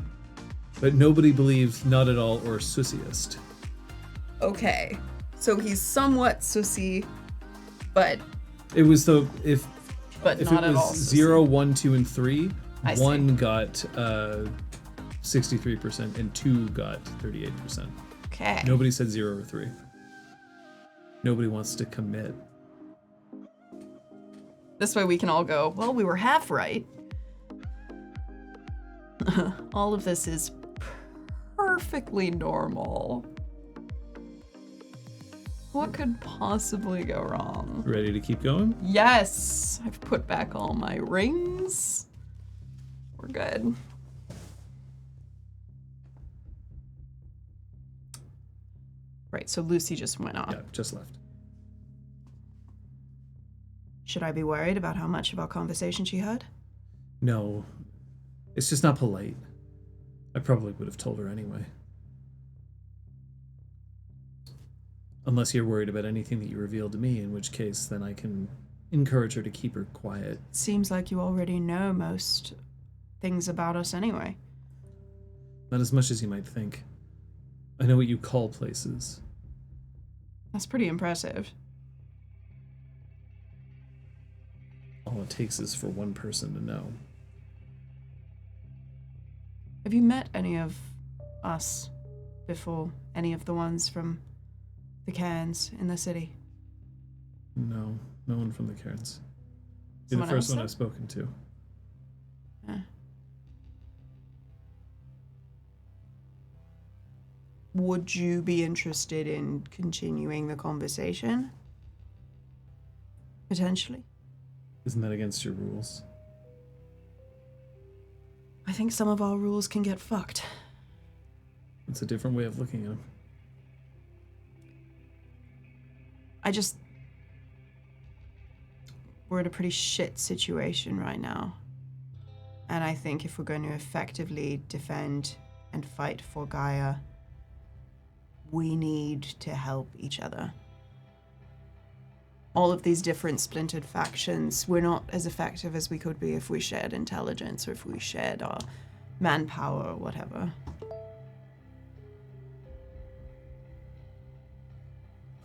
but nobody believes not at all or sussiest. Okay. So he's somewhat sussy, but It was the if not it at all was sussy. 0, 1, 2, and 3, I see. 1 got 63% and 2 got 38%. Okay. Nobody said 0 or 3. Nobody wants to commit. This way we can all go, well, we were half right. All of this is perfectly normal. What could possibly go wrong? Ready to keep going? Yes! I've put back all my rings. We're good. Right, so Lucy just went off. Yeah, just left. Should I be worried about how much of our conversation she heard? No, it's just not polite. I probably would have told her anyway. Unless you're worried about anything that you revealed to me, in which case then I can encourage her to keep her quiet. Seems like you already know most things about us anyway. Not as much as you might think. I know what you call places. That's pretty impressive. All it takes is for one person to know. Have you met any of us before? Any of the ones from the Cairns in the city? No, no one from the Cairns. You're Someone the first else, one then? I've spoken to. Eh. Would you be interested in continuing the conversation? Potentially. Isn't that against your rules? I think some of our rules can get fucked. It's a different way of looking at them. We're in a pretty shit situation right now. And I think if we're going to effectively defend and fight for Gaia, we need to help each other. All of these different splintered factions, we're not as effective as we could be if we shared intelligence or if we shared our manpower or whatever.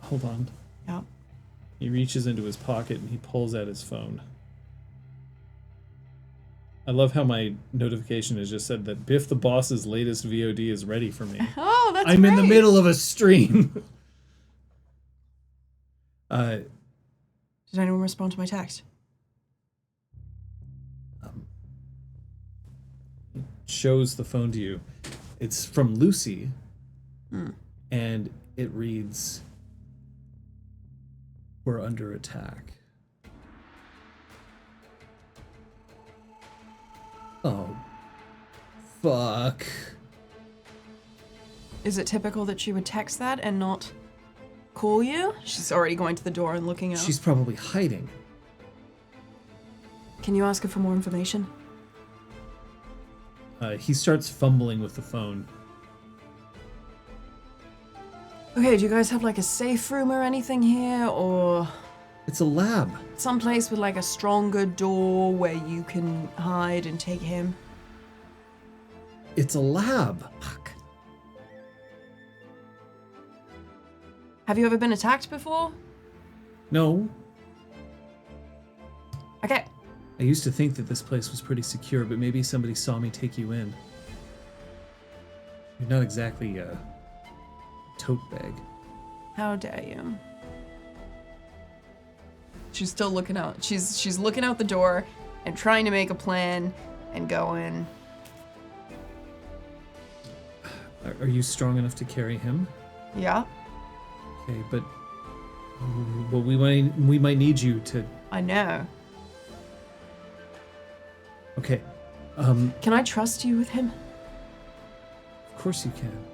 Hold on. Yep. He reaches into his pocket and he pulls out his phone. I love how my notification has just said that Biff the Boss's latest VOD is ready for me. Oh, that's I'm in the great. middle of a stream. Did anyone respond to my text? Shows the phone to you. It's from Lucy. Hmm. And it reads, "We're under attack." Oh, fuck. Is it typical that she would text that and not call you? She's already going to the door and looking out. She's probably hiding. Can you ask her for more information? He starts fumbling with the phone. Okay, do you guys have like a safe room or anything here, or It's a lab. someplace with like a stronger door where you can hide and take him? It's a lab. Fuck. Have you ever been attacked before? No, Okay. I used to think that this place was pretty secure, but maybe somebody saw me take you in. You're not exactly a tote bag. How dare you? She's still looking out. She's looking out the door and trying to make a plan and go in. Are you strong enough to carry him? Yeah, Okay, but we might need you to. I know. Okay, Can I trust you with him? of course you can.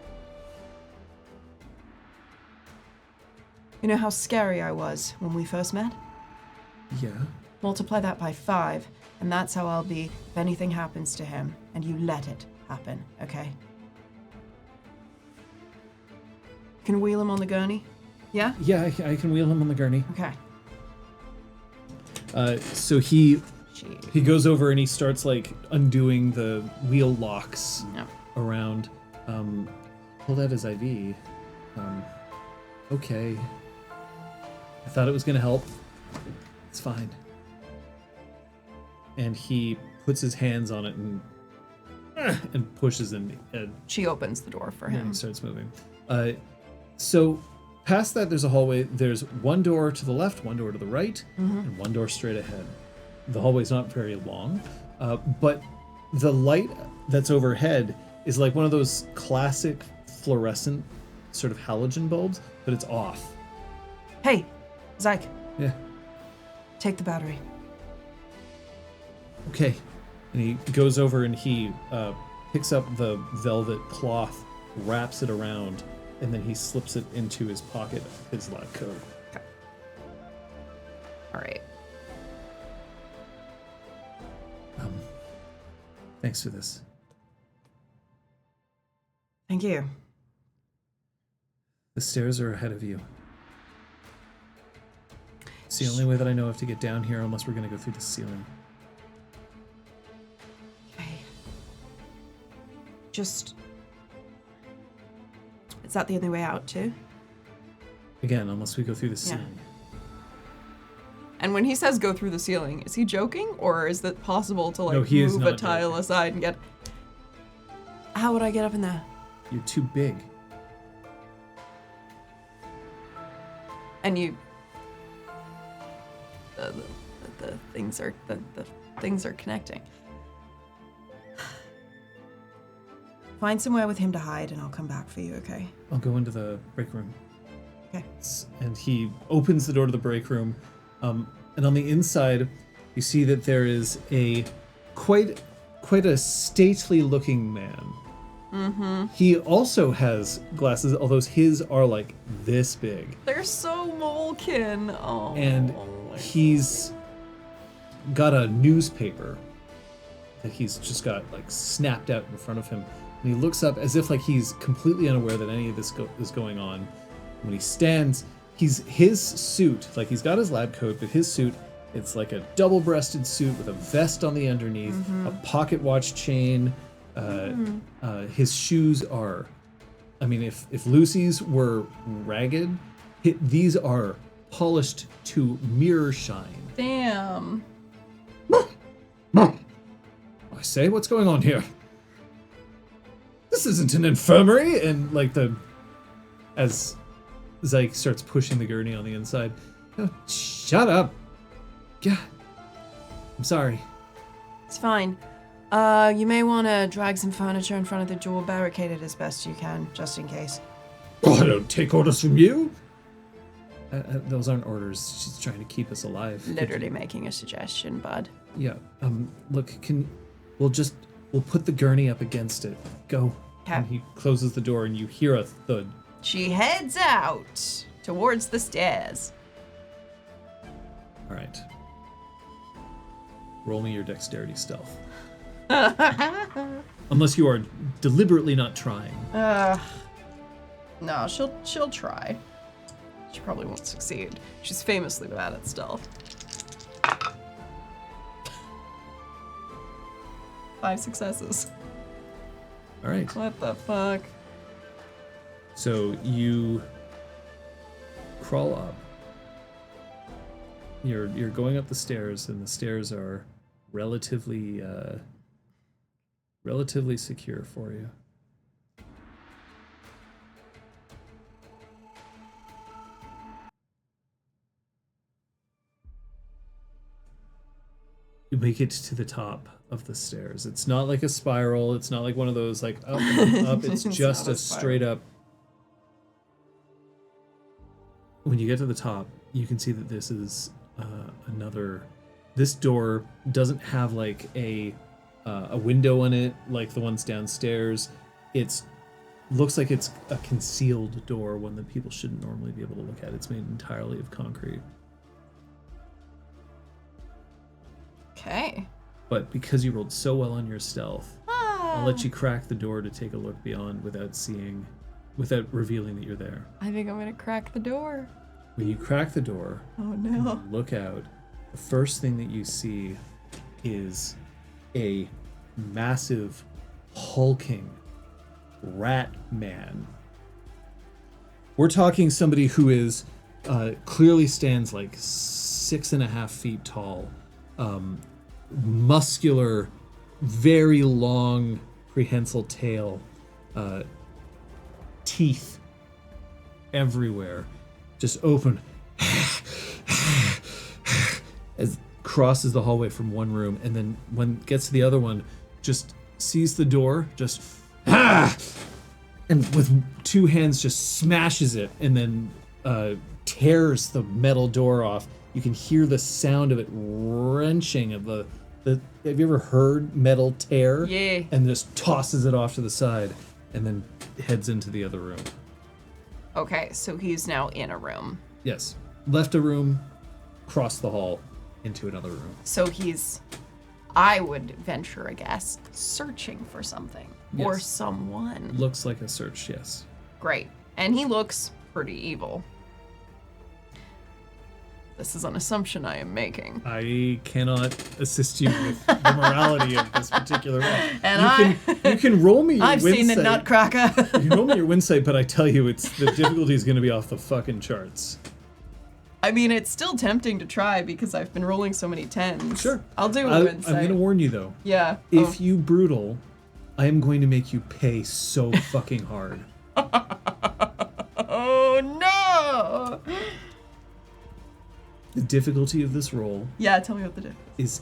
You know how scary I was when we first met? Yeah. Multiply that by 5, and that's how I'll be if anything happens to him, and you let it happen, okay? Can wheel him on the gurney? Yeah? Yeah, I can wheel him on the gurney. Okay. So he Gee. goes over and he starts like undoing the wheel locks No. around. Pulled out his IV. Okay. I thought it was gonna help. It's fine. And he puts his hands on it and pushes him, and She opens the door for then him. he starts moving. So past that, there's a hallway. There's one door to the left, one door to the right, and one door straight ahead. The hallway's not very long, but the light that's overhead is like one of those classic fluorescent sort of halogen bulbs, but it's off. Hey, Zyke, Yeah. take the battery. Okay. And he goes over and he picks up the velvet cloth, wraps it around, and then he slips it into his pocket of his lab coat. All right. Thanks for this. Thank you. The stairs are ahead of you. It's the only way that I know of to get down here unless we're going to go through the ceiling. Okay. just... Is that the only way out, too? Again, unless we go through the ceiling. And when he says go through the ceiling, is he joking? Or is it possible to, like, No, he is move a not tile joking. aside and get... How would I get up in there? You're too big. And you... The things are... The things are connecting. Find somewhere with him to hide and I'll come back for you, okay? I'll go into the break room. Okay. And he opens the door to the break room. And on the inside, you see that there is a quite a stately looking man. Mm-hmm. He also has glasses, although his are like this big. They're so Molkin. Oh. And he's got a newspaper that he's just got like snapped out in front of him. And he looks up as if like he's completely unaware that any of this is going on. When he stands, his suit, like he's got his lab coat, but his suit, it's like a double-breasted suit with a vest on the underneath, a pocket watch chain. His shoes are, I mean, if Lucy's were ragged, these are polished to mirror shine. Damn. I say, what's going on here? This isn't an infirmary! And like as Zyke starts pushing the gurney on the inside. Oh, shut up. Yeah. I'm sorry. It's fine. You may want to drag some furniture in front of the door, barricade it as best you can, just in case. Oh, I don't take orders from you. Those aren't orders. She's trying to keep us alive. Literally making a suggestion, bud. Yeah. Look, we'll put the gurney up against it. Go. Okay. And he closes the door and you hear a thud. She heads out towards the stairs. All right. Roll me your dexterity stealth. Unless you are deliberately not trying. No, she'll try. She probably won't succeed. She's famously bad at stealth. 5 successes. All right. What the fuck? So you crawl up. You're going up the stairs, and the stairs are relatively secure for you. You make it to the top of the stairs. It's not like a spiral. It's not like one of those like up and up. It's just not a a straight up. When you get to the top, you can see that this is another. This door doesn't have like a window in it like the ones downstairs. Looks like it's a concealed door, one that people shouldn't normally be able to look at. It's made entirely of concrete. Okay. But because you rolled so well on your stealth, I'll let you crack the door to take a look beyond without revealing that you're there. I think I'm gonna crack the door. When you crack the door, Oh no. look out, the first thing that you see is a massive, hulking rat man. We're talking somebody who is clearly stands like 6.5 feet tall, muscular, very long, prehensile tail, teeth everywhere, just open. As crosses the hallway from one room, and then when it gets to the other one, just sees the door, just and with 2 hands just smashes it, and then tears the metal door off. You can hear the sound of it wrenching of the. Have you ever heard metal tear? Yeah. And just tosses it off to the side, and then heads into the other room. Okay, so he's now in a room. Yes, left a room, crossed the hall, into another room. So he's, I would venture a guess, searching for something or Yes. someone. Looks like a search, yes. Great. And he looks pretty evil. This is an assumption I am making. I cannot assist you with the morality of this particular one. And You can roll me your I've seen the Winsight. Nutcracker. You can roll me your Winsight, but I tell you, the difficulty is going to be off the fucking charts. I mean, it's still tempting to try because I've been rolling so many 10s. Sure. I'll do I'm a Winsight. going to warn you, though. Yeah. If you brutal, I am going to make you pay so fucking hard. Oh, no! The difficulty of this roll Yeah, tell me what the difference. is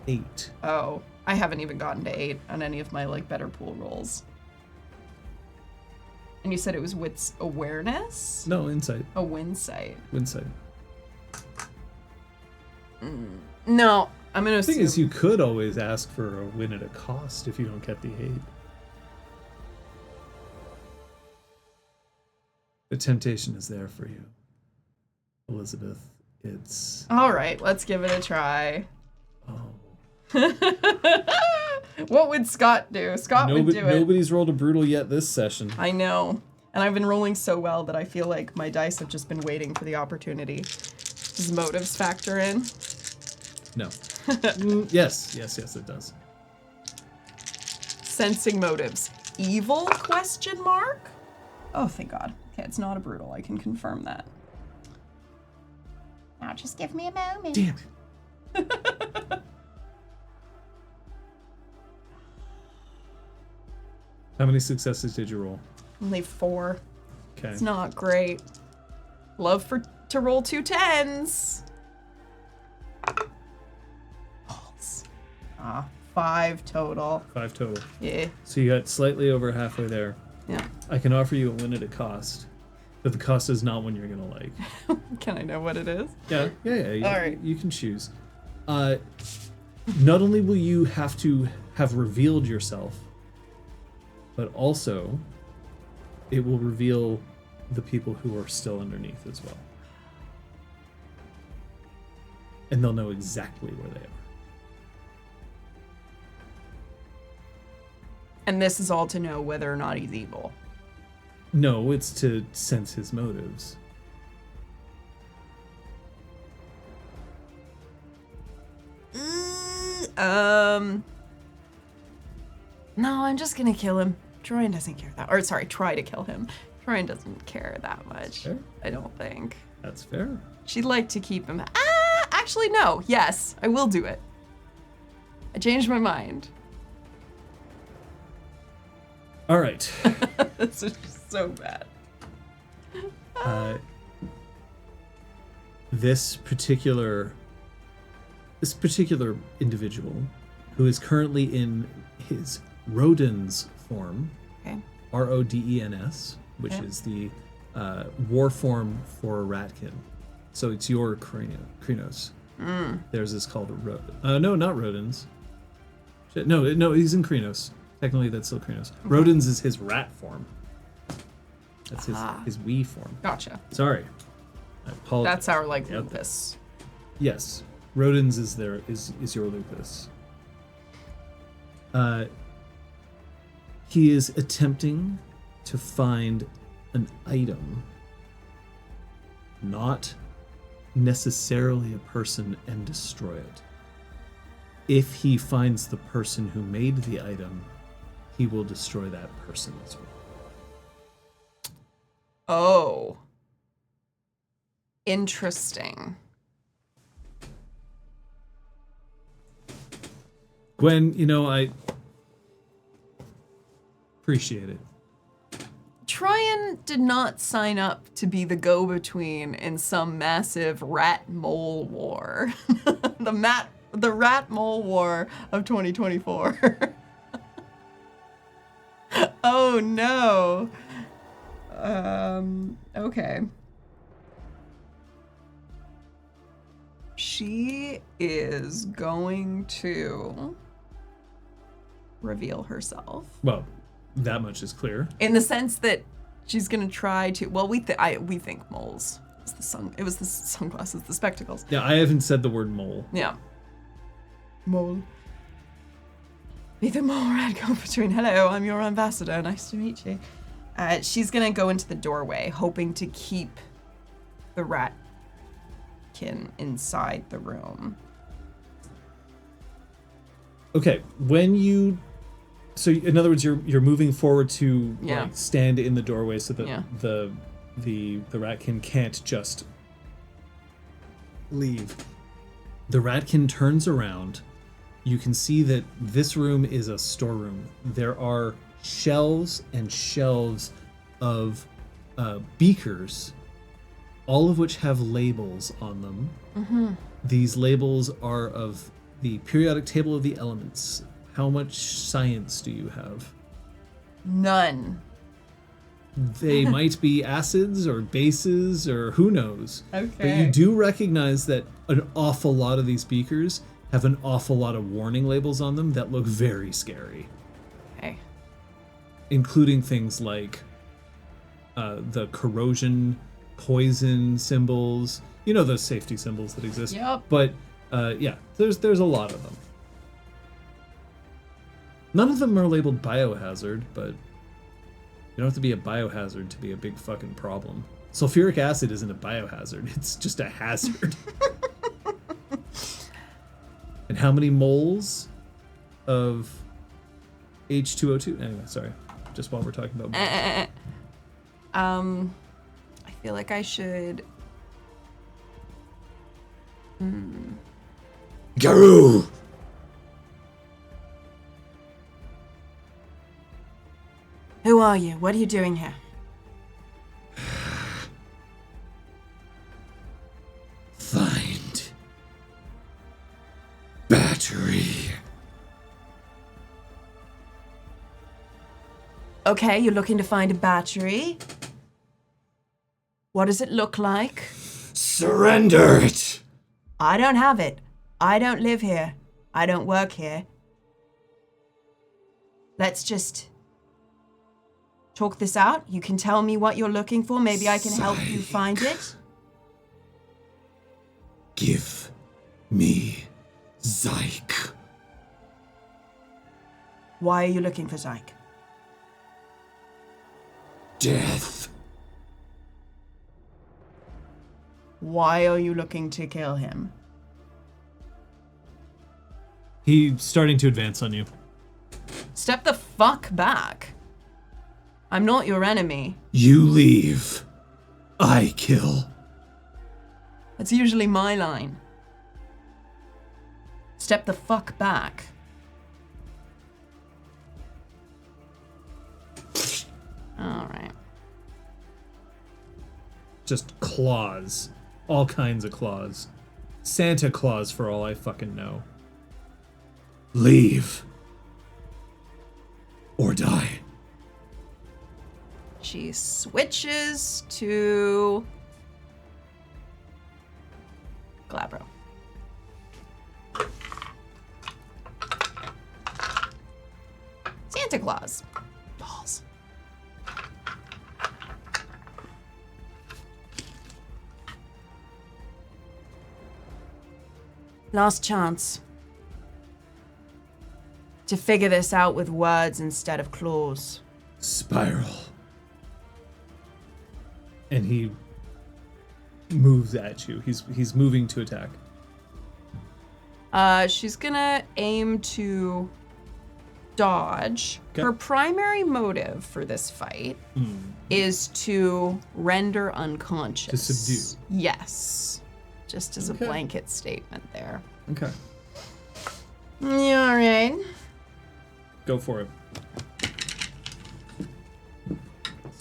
8. Oh, I haven't even gotten to 8 on any of my, like, better pool rolls. And you said it was wits awareness? No, insight. A Winsight. Winsight. No, I'm gonna The thing assume. is, you could always ask for a win at a cost if you don't get the 8. The temptation is there for you, Elizabeth. It's... All right, let's give it a try. Oh. What would Scott do? Scott would do it. Nobody's rolled a brutal yet this session. I know. And I've been rolling so well that I feel like my dice have just been waiting for the opportunity. Does motives factor in? No. Yes, it does. Sensing motives. Evil? Question mark? Oh, thank God. Okay, it's not a brutal. I can confirm that. Now just give me a moment. Damn it. How many successes did you roll? Only 4. Okay. It's not great. Love to roll 2 10s. 5 total. 5 total. Yeah. So you got slightly over halfway there. Yeah. I can offer you a win at a cost, but the cost is not one you're gonna like. Can I know what it is? Yeah. All right. You can choose. Not only will you have to have revealed yourself, but also it will reveal the people who are still underneath as well. And they'll know exactly where they are. And this is all to know whether or not he's evil. No, it's to sense his motives. No, I'm just gonna kill him. Troian doesn't care that. Or sorry, try to kill him. Troian doesn't care that much. Fair. I don't think. That's fair. She'd like to keep him. Actually, no. Yes, I will do it. I changed my mind. All right. This is just so bad. This particular individual, who is currently in his Rodens form, Okay. Rodens, which Yep. is the war form for a ratkin. So it's your Krynos. Theirs is called no, not Rodens. Shit, no, he's in Krynos. Technically, that's still Krynos. Rodens is his rat form. That's his Wii form. Gotcha. Sorry, I apologize. That's our like Yep. lupus. Yes, Rodens is your lupus. He is attempting to find an item, not necessarily a person, and destroy it. If he finds the person who made the item, he will destroy that person as well. Oh. Interesting. Gwen, I appreciate it. Troian did not sign up to be the go-between in some massive rat-mole war. The rat-mole war of 2024. Oh no. Okay. She is going to reveal herself. Well, that much is clear. In the sense that she's gonna try to. Well, we think moles. It was the sunglasses, the spectacles. Yeah, I haven't said the word mole. Yeah. Mole. Be the mole rat go between. Hello, I'm your ambassador. Nice to meet you. She's gonna go into the doorway, hoping to keep the rat ratkin inside the room. Okay, so in other words, you're moving forward to Yeah. like stand in the doorway so that Yeah. the ratkin can't just leave. The ratkin turns around. You can see that this room is a storeroom. There are shelves and shelves of beakers, all of which have labels on them. Mm-hmm. These labels are of the periodic table of the elements. How much science do you have? None. They might be acids or bases or who knows. Okay. But you do recognize that an awful lot of these beakers have an awful lot of warning labels on them that look very scary, Okay. including things like the corrosion, poison symbols. You know those safety symbols that exist. Yep. But yeah, there's a lot of them. None of them are labeled biohazard, but you don't have to be a biohazard to be a big fucking problem. Sulfuric acid isn't a biohazard, it's just a hazard. And how many moles of H2O2? Anyway, sorry. Just while we're talking about moles. I feel like I should. Garou! Who are you? What are you doing here? Find battery. Okay, you're looking to find a battery. What does it look like? Surrender it! I don't have it. I don't live here. I don't work here. Let's just talk this out. You can tell me what you're looking for. Maybe I can help you find it. Give me Zyke. Why are you looking for Zyke? Death. Why are you looking to kill him? He's starting to advance on you. Step the fuck back. I'm not your enemy. You leave. I kill. That's usually my line. Step the fuck back. Alright. Just claws. All kinds of claws. Santa Claus for all I fucking know. Leave. Or die. She switches to Glabro. Santa Claus. Balls. Last chance to figure this out with words instead of claws. Spiral. And he moves at you. He's moving to attack. She's gonna aim to dodge. Okay. Her primary motive for this fight is to render unconscious. To subdue. Yes. Just as Okay. a blanket statement there. Okay. Yeah, all right. Go for it.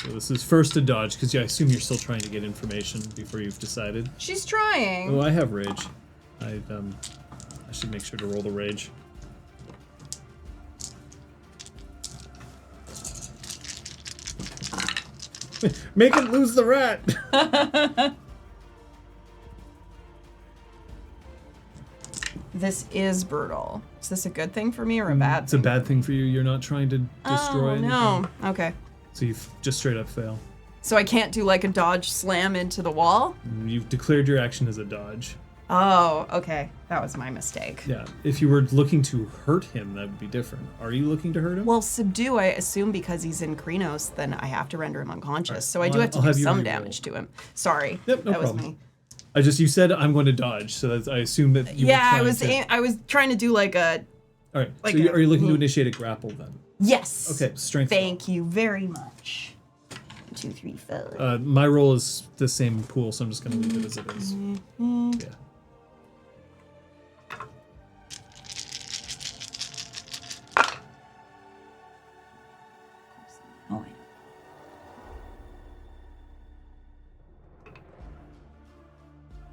So this is first a dodge, because I assume you're still trying to get information before you've decided. She's trying. Oh, I have rage. I should make sure to roll the rage. Make it lose the rat! This is brutal. Is this a good thing for me or a bad It's a thing? bad thing for you. You're not trying to destroy anything. no. Okay. So you just straight up fail. So I can't do like a dodge slam into the wall? You've declared your action as a dodge. Oh, okay. That was my mistake. Yeah. If you were looking to hurt him, that would be different. Are you looking to hurt him? Well, subdue, I assume because he's in Krenos, then I have to render him unconscious. Right. So I Well, do have to I'll do have you some reroll. damage to him. Sorry. Yep, no that problem. was me. You said I'm going to dodge, so that's, I assume that you were I trying I was trying to do like a. All right. Like so are you looking to a- initiate a grapple then? Yes. Okay. Strength. Thank you very much. 1, 2, 3, 4. My roll is the same pool, so I'm just going to leave it as it is. Yeah. Oh,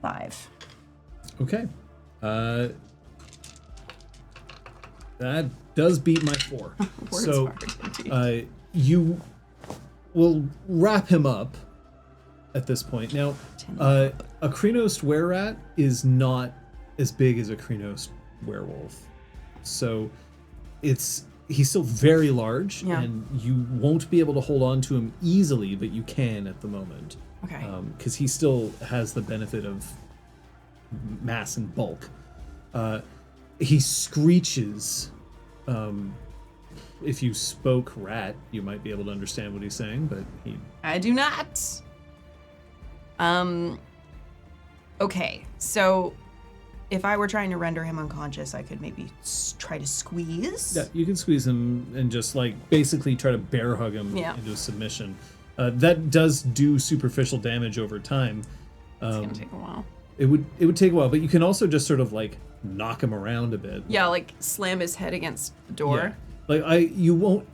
5. Okay. That does beat my 4. Words So hard, indeed. you will wrap him up at this point. Now, a Krenos were-rat is not as big as a Krenos werewolf. So he's still very large, Yeah. and you won't be able to hold on to him easily, but you can at the moment. Okay. Because he still has the benefit of mass and bulk. He screeches. If you spoke rat, you might be able to understand what he's saying, but he... I do not. Okay, so if I were trying to render him unconscious, I could maybe try to squeeze. Yeah, you can squeeze him and just like basically try to bear hug him into a submission. That does do superficial damage over time. It's gonna take a while. It would take a while, but you can also just sort of like knock him around a bit. Yeah, like slam his head against the door. Yeah. Like you won't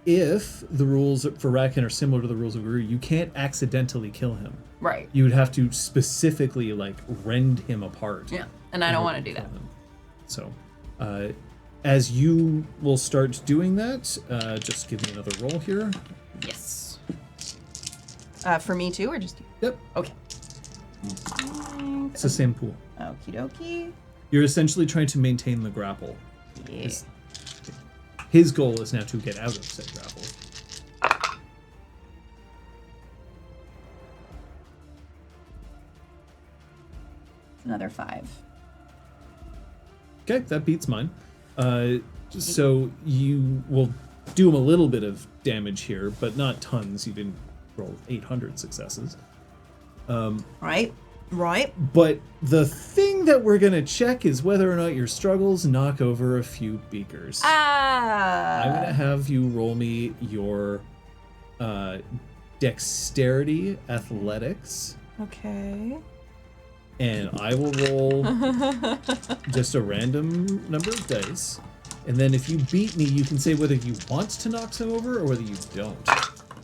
if the rules for Ratkin are similar to the rules of Guru, you can't accidentally kill him. Right. You would have to specifically like rend him apart. Yeah, and I don't want to do that. So, as you will start doing that, just give me another roll here. Yes. For me too, or just you? Yep, Okay. it's the same pool. Okie dokie. You're essentially trying to maintain the grapple. Yeah. His goal is now to get out of said grapple. Another 5. Okay, that beats mine. So you will do him a little bit of damage here, but not tons. You didn't roll 800 successes. Right. But the thing that we're gonna check is whether or not your struggles knock over a few beakers. I'm gonna have you roll me your dexterity athletics, Okay. and I will roll just a random number of dice. And then if you beat me, you can say whether you want to knock some over or whether you don't.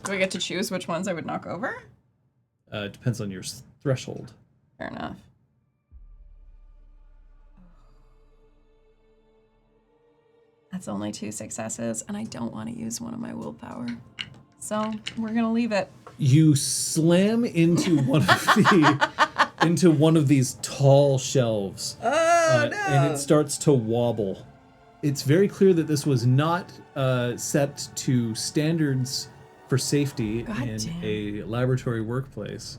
Do I get to choose which ones I would knock over? It depends on your threshold. Fair enough. That's only 2 successes, and I don't want to use one of my willpower. So we're gonna leave it. You slam into one of these tall shelves, and it starts to wobble. It's very clear that this was not set to standards for safety in a laboratory workplace.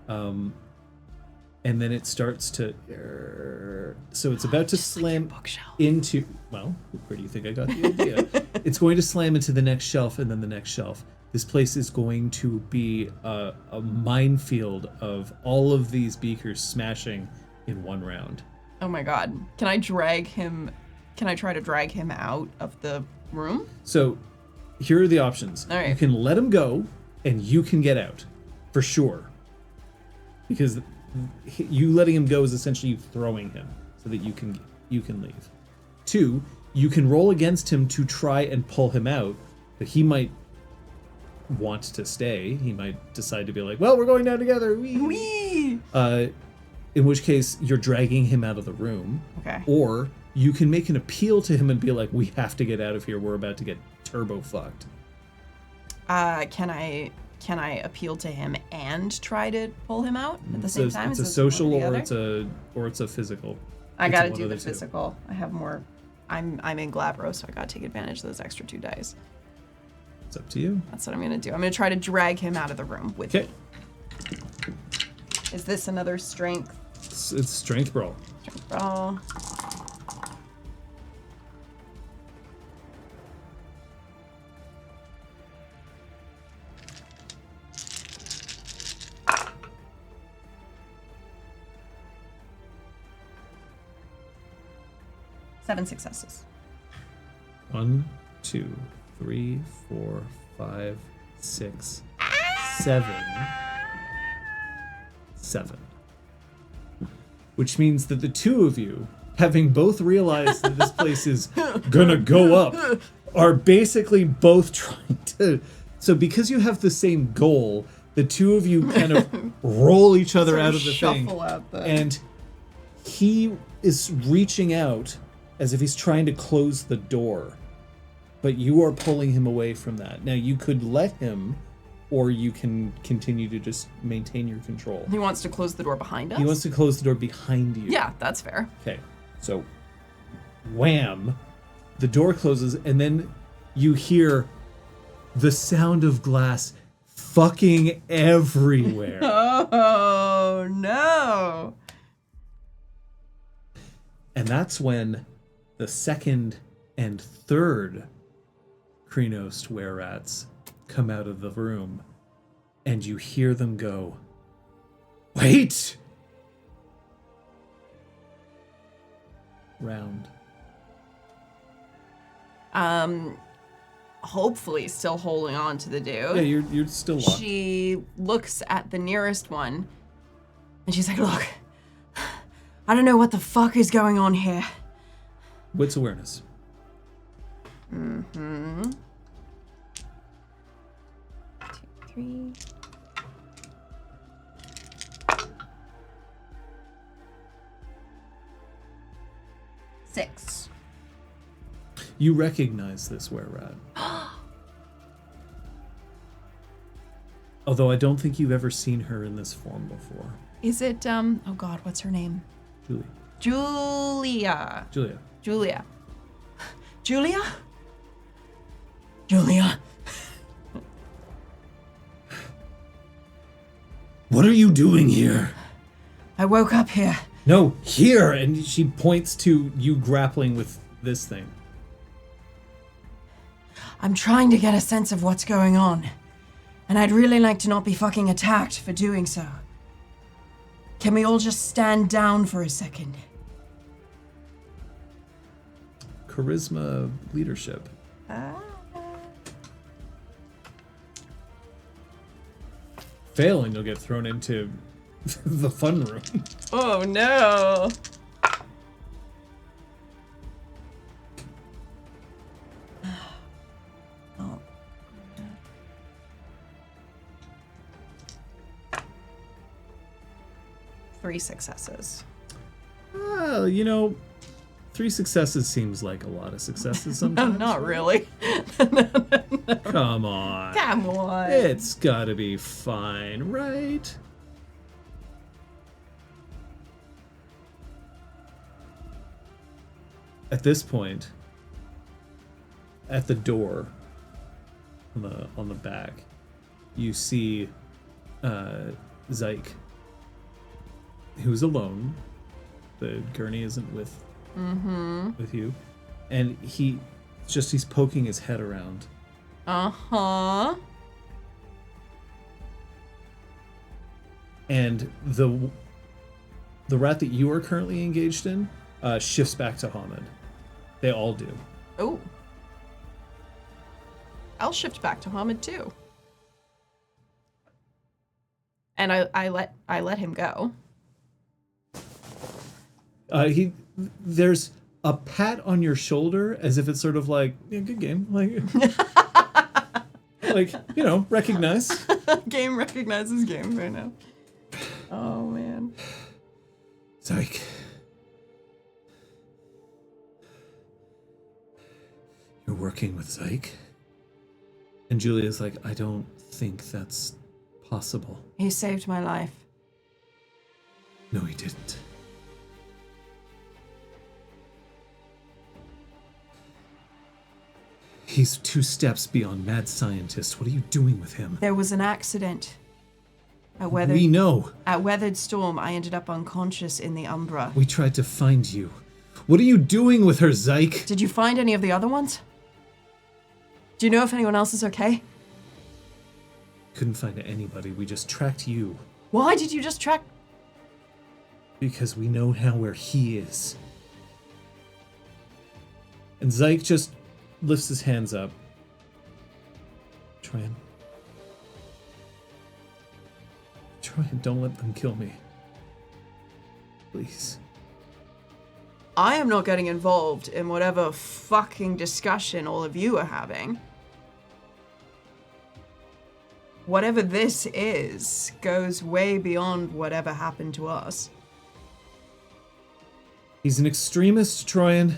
And then it starts to... So it's about to slam into... Well, where do you think I got the idea? It's going to slam into the next shelf and then the next shelf. This place is going to be a minefield of all of these beakers smashing in one round. Oh my god. Can I drag him... Can I try to drag him out of the room? So here are the options. All right. You can let him go and you can get out. For sure. Because... you letting him go is essentially you throwing him so that you can leave. 2, you can roll against him to try and pull him out, but he might want to stay. He might decide to be like, well, we're going down together. Whee! In which case you're dragging him out of the room. Okay. Or you can make an appeal to him and be like, we have to get out of here. We're about to get turbo fucked. Can I appeal to him and try to pull him out at the same time? It's a social or it's a physical. I It's gotta one do of the two. physical. I have more. I'm in Glabro, so I gotta take advantage of those extra 2 dice. It's up to you. That's what I'm gonna do. I'm gonna try to drag him out of the room with me. Okay. Is this another strength? It's strength brawl. Strength brawl. 7 successes. 1, 2, 3, 4, 5, 6, 7. 7. Which means that the two of you, having both realized that this place is gonna go up, are basically both trying to... So because you have the same goal, the two of you kind of roll each other out of the thing. And he is reaching out as if he's trying to close the door. But you are pulling him away from that. Now, you could let him, or you can continue to just maintain your control. He wants to close the door behind us? He wants to close the door behind you. Yeah, that's fair. Okay, so wham, the door closes, and then you hear the sound of glass fucking everywhere. Oh, no. And that's when the second and third Krenos were-rats come out of the room, and you hear them go, "Wait!" Round. Hopefully still holding on to the dude. Yeah, you're still locked. She looks at the nearest one, and she's like, look, I don't know what the fuck is going on here. Wits awareness. Mm-hmm. 2, 3. Six. You recognize this were-rat. Although I don't think you've ever seen her in this form before. Is it, oh god, what's her name? Julie. Julia. Julia. Julia. Julia? Julia. What are you doing here? I woke up here. No, here! And she points to you grappling with this thing. I'm trying to get a sense of what's going on. And I'd really like to not be fucking attacked for doing so. Can we all just stand down for a second? Charisma leadership. Failing, you'll get thrown into the fun room. Oh no. Oh. 3 successes. Well, 3 successes seems like a lot of successes sometimes. Not really. Come on. Come on. It's gotta be fine, right? At this point, at the door on the back, you see Zyke, who's alone. The gurney isn't with you, and he's poking his head around. Uh-huh. And the rat that you are currently engaged in shifts back to Hamid. They all do. Oh. I'll shift back to Hamid too. And I let him go. There's a pat on your shoulder as if it's sort of like, yeah, good game. Like, recognize. Game recognizes game right now. Oh, man. Zyke. You're working with Zyke? And Julia's like, I don't think that's possible. He saved my life. No, he didn't. He's 2 steps beyond mad scientist. What are you doing with him? There was an accident. We know. At Weathered Storm, I ended up unconscious in the Umbra. We tried to find you. What are you doing with her, Zyke? Did you find any of the other ones? Do you know if anyone else is okay? Couldn't find anybody. We just tracked you. Why did you just track? Because we know now where he is. And Zyke just lifts his hands up. Troian, don't let them kill me. Please. I am not getting involved in whatever fucking discussion all of you are having. Whatever this is goes way beyond whatever happened to us. He's an extremist, Troian.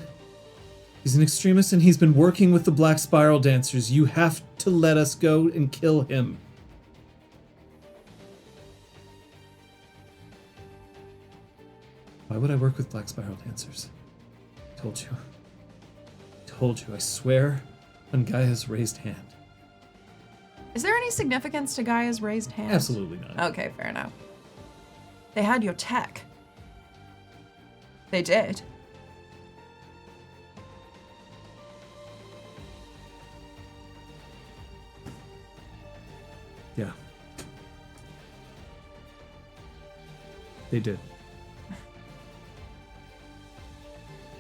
He's an extremist and he's been working with the Black Spiral Dancers. You have to let us go and kill him. Why would I work with Black Spiral Dancers? I told you, I swear on Gaia's raised hand. Is there any significance to Gaia's raised hand? Absolutely not. Okay, fair enough. They had your tech. They did. Yeah. They did.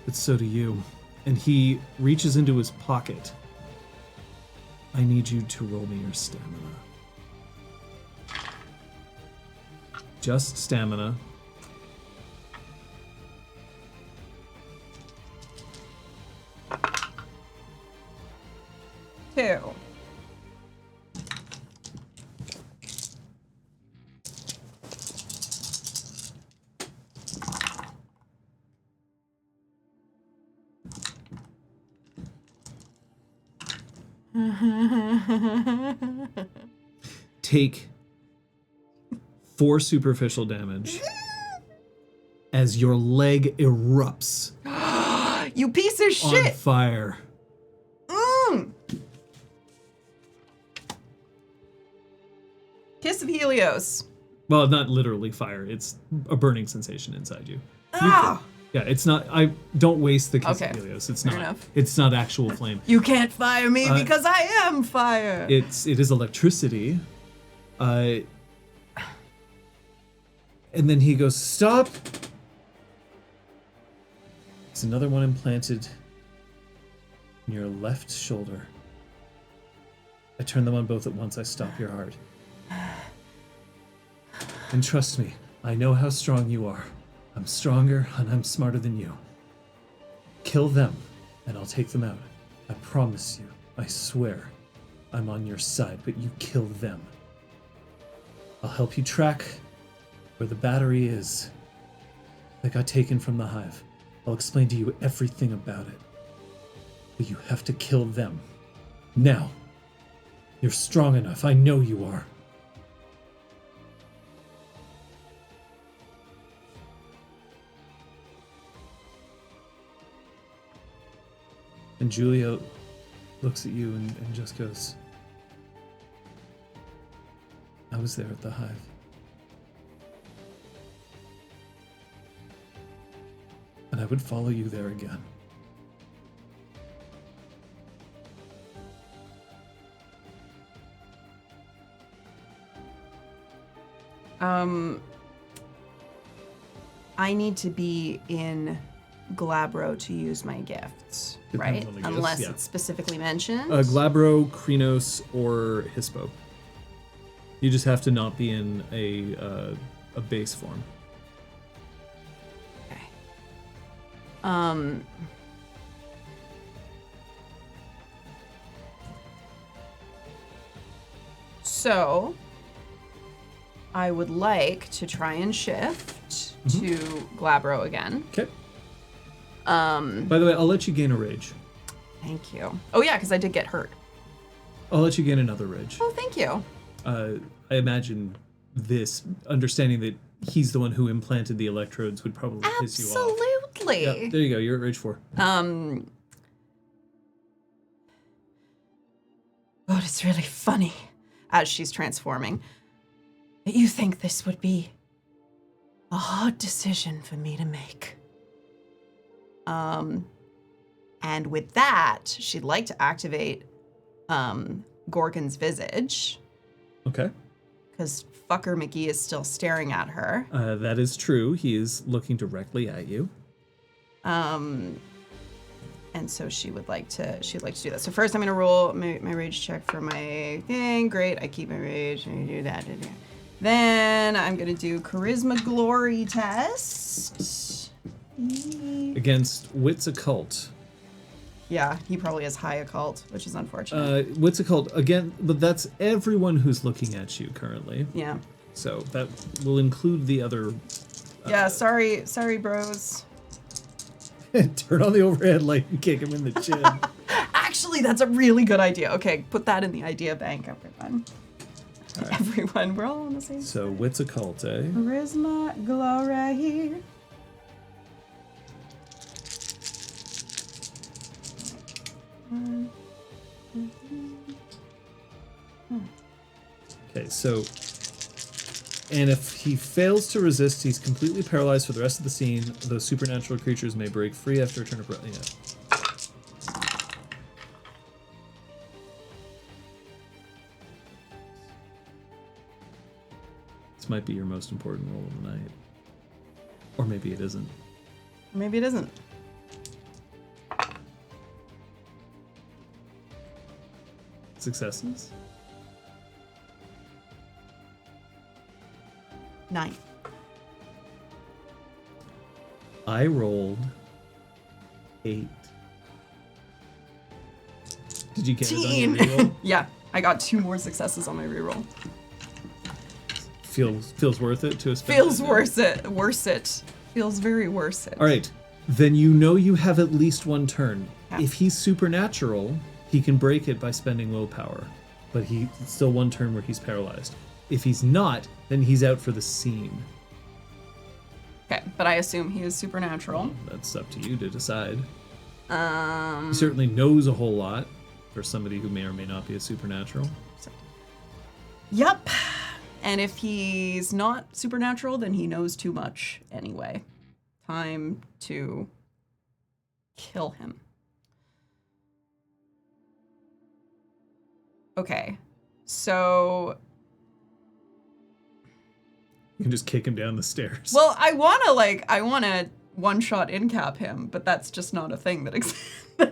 But so do you. And he reaches into his pocket. I need you to roll me your stamina. Just stamina. Two. Take 4 superficial damage as your leg erupts You piece of on shit! fire. Kiss of Helios. Well, not literally fire. It's a burning sensation inside you. Ah! Yeah, it's not. I don't waste the kiss Okay, of Helios. It's fair not. enough. It's not actual flame. You can't fire me because I am fire. It is electricity. And then he goes, stop. There's another one implanted in your left shoulder. I turn them on both at once. I stop your heart. And trust me, I know how strong you are. I'm stronger and I'm smarter than you. Kill them and I'll take them out. I promise you. I swear. I'm on your side, but you kill them. I'll help you track where the battery is that got taken from the hive. I'll explain to you everything about it. But you have to kill them. Now. You're strong enough. I know you are. And Julia looks at you and just goes, I was there at the hive. And I would follow you there again. I need to be in Glabro to use my gifts, Depends right? on the gifts, Unless yeah. it's specifically mentioned. Glabro, Krynos, or Hispo. You just have to not be in a base form. Okay. So I would like to try and shift to Glabro again. Okay. By the way, I'll let you gain a rage. Thank you. Oh yeah, because I did get hurt. I'll let you gain another rage. Oh, thank you. I imagine this, understanding that he's the one who implanted the electrodes, would probably piss you off. Absolutely. Yeah, there you go. You're at rage 4. God, it's really funny as she's transforming. That you think this would be a hard decision for me to make. And with that, she'd like to activate Gorgon's visage. Okay. Because fucker McGee is still staring at her. That is true. He is looking directly at you. And And so she'd like to do that. So first I'm gonna roll my rage check for my thing. Great, I keep my rage and do that. Then I'm gonna do charisma glory test. Against Wits Occult. Yeah, he probably has high occult, which is unfortunate. Wits Occult, again, but that's everyone who's looking at you currently. Yeah. So that will include the other... Yeah, sorry bros. Turn on the overhead light and kick him in the chin. Actually, that's a really good idea. Okay, put that in the idea bank, everyone. Right. Everyone, we're all on the same. So, Wits Occult, eh? Charisma glory. Okay, so... And if he fails to resist, he's completely paralyzed for the rest of the scene. Those supernatural creatures may break free after a turn of... Yeah. This might be your most important roll of the night. Or maybe it isn't. Maybe it isn't. Successes? 9. I rolled 8. Did you get it on your reroll? Yeah, I got 2 more successes on my reroll. Feels worth it to a spend. Feels worth it. Feels very worth it. All right, then you know you have at least one turn. Yeah. If he's supernatural, he can break it by spending willpower, but he's still one turn where he's paralyzed. If he's not, then he's out for the scene. Okay, but I assume he is supernatural. That's up to you to decide. He certainly knows a whole lot for somebody who may or may not be a supernatural. Yep. And if he's not supernatural, then he knows too much anyway. Time to kill him. Okay, so... You can just kick him down the stairs. Well, I wanna one-shot in-cap him, but that's just not a thing that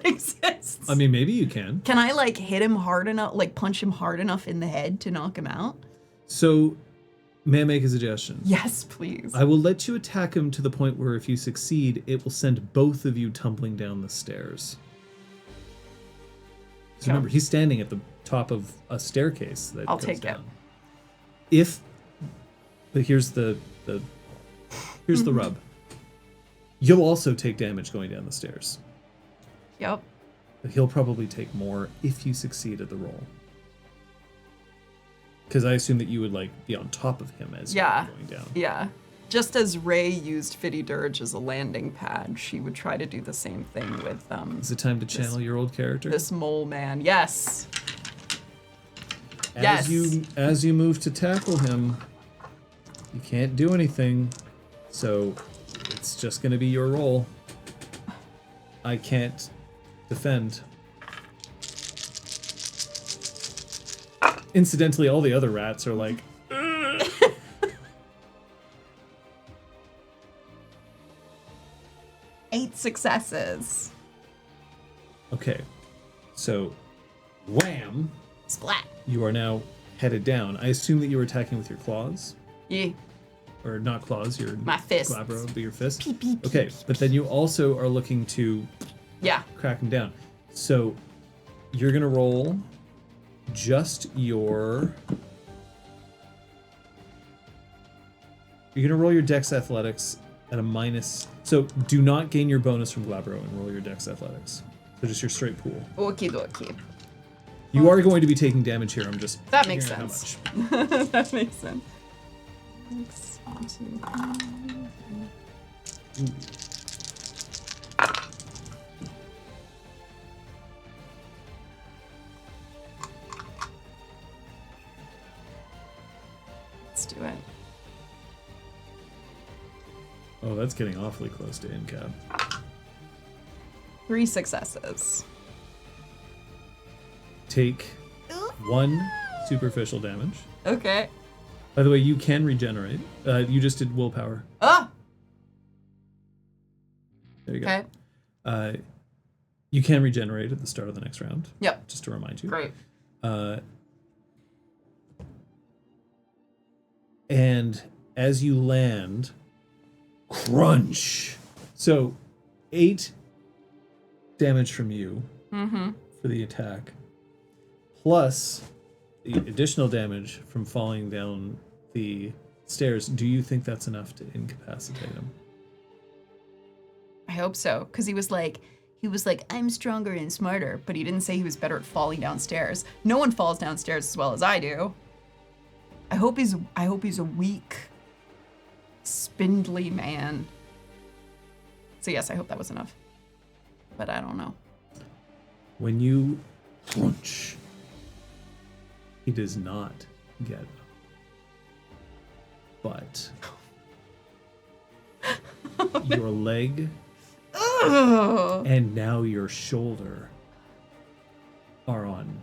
exists. I mean, maybe you can. Can I, hit him hard enough, punch him hard enough in the head to knock him out? So, may I make a suggestion? Yes, please. I will let you attack him to the point where if you succeed, it will send both of you tumbling down the stairs. So remember, he's standing at the top of a staircase that I'll goes take down. But here's the rub. You'll also take damage going down the stairs. Yep. But he'll probably take more if you succeed at the roll. Because I assume that you would be on top of him as you're going down. Yeah. Just as Ray used Fitty Dirge as a landing pad, she would try to do the same thing with Is it time to channel your old character? this mole man. Yes. As you move to tackle him, you can't do anything, so it's just gonna be your roll. I can't defend. Incidentally, all the other rats are like, ugh. 8 successes. Okay, so wham! Splat. You are now headed down. I assume that you were attacking with your claws. Yeah. Or not claws, your My fists. glabro, but your fist. Okay, but then you also are looking to crack him down. So you're gonna roll just your... You're gonna roll your Dex Athletics at a minus... So do not gain your bonus from glabro and roll your Dex Athletics. So just your straight pool. Okie dokie. You are going to be taking damage here. I'm just... That makes figuring out sense. how much. That makes sense. Let's do it. Oh, that's getting awfully close to in-cap. 3 successes. Take 1 superficial damage. Okay. By the way, you can regenerate. You just did willpower. Ah! There you go. Okay. You can regenerate at the start of the next round. Yep. Just to remind you. Great. And as you land, crunch. So 8 damage from you for the attack, plus the additional damage from falling down the stairs. Do you think that's enough to incapacitate him? I hope so, because he was like, I'm stronger and smarter, but he didn't say he was better at falling downstairs. No one falls downstairs as well as I do. I hope he's a weak, spindly man. So yes, I hope that was enough. But I don't know. When you crunch, he does not get up. But your leg and now your shoulder are on.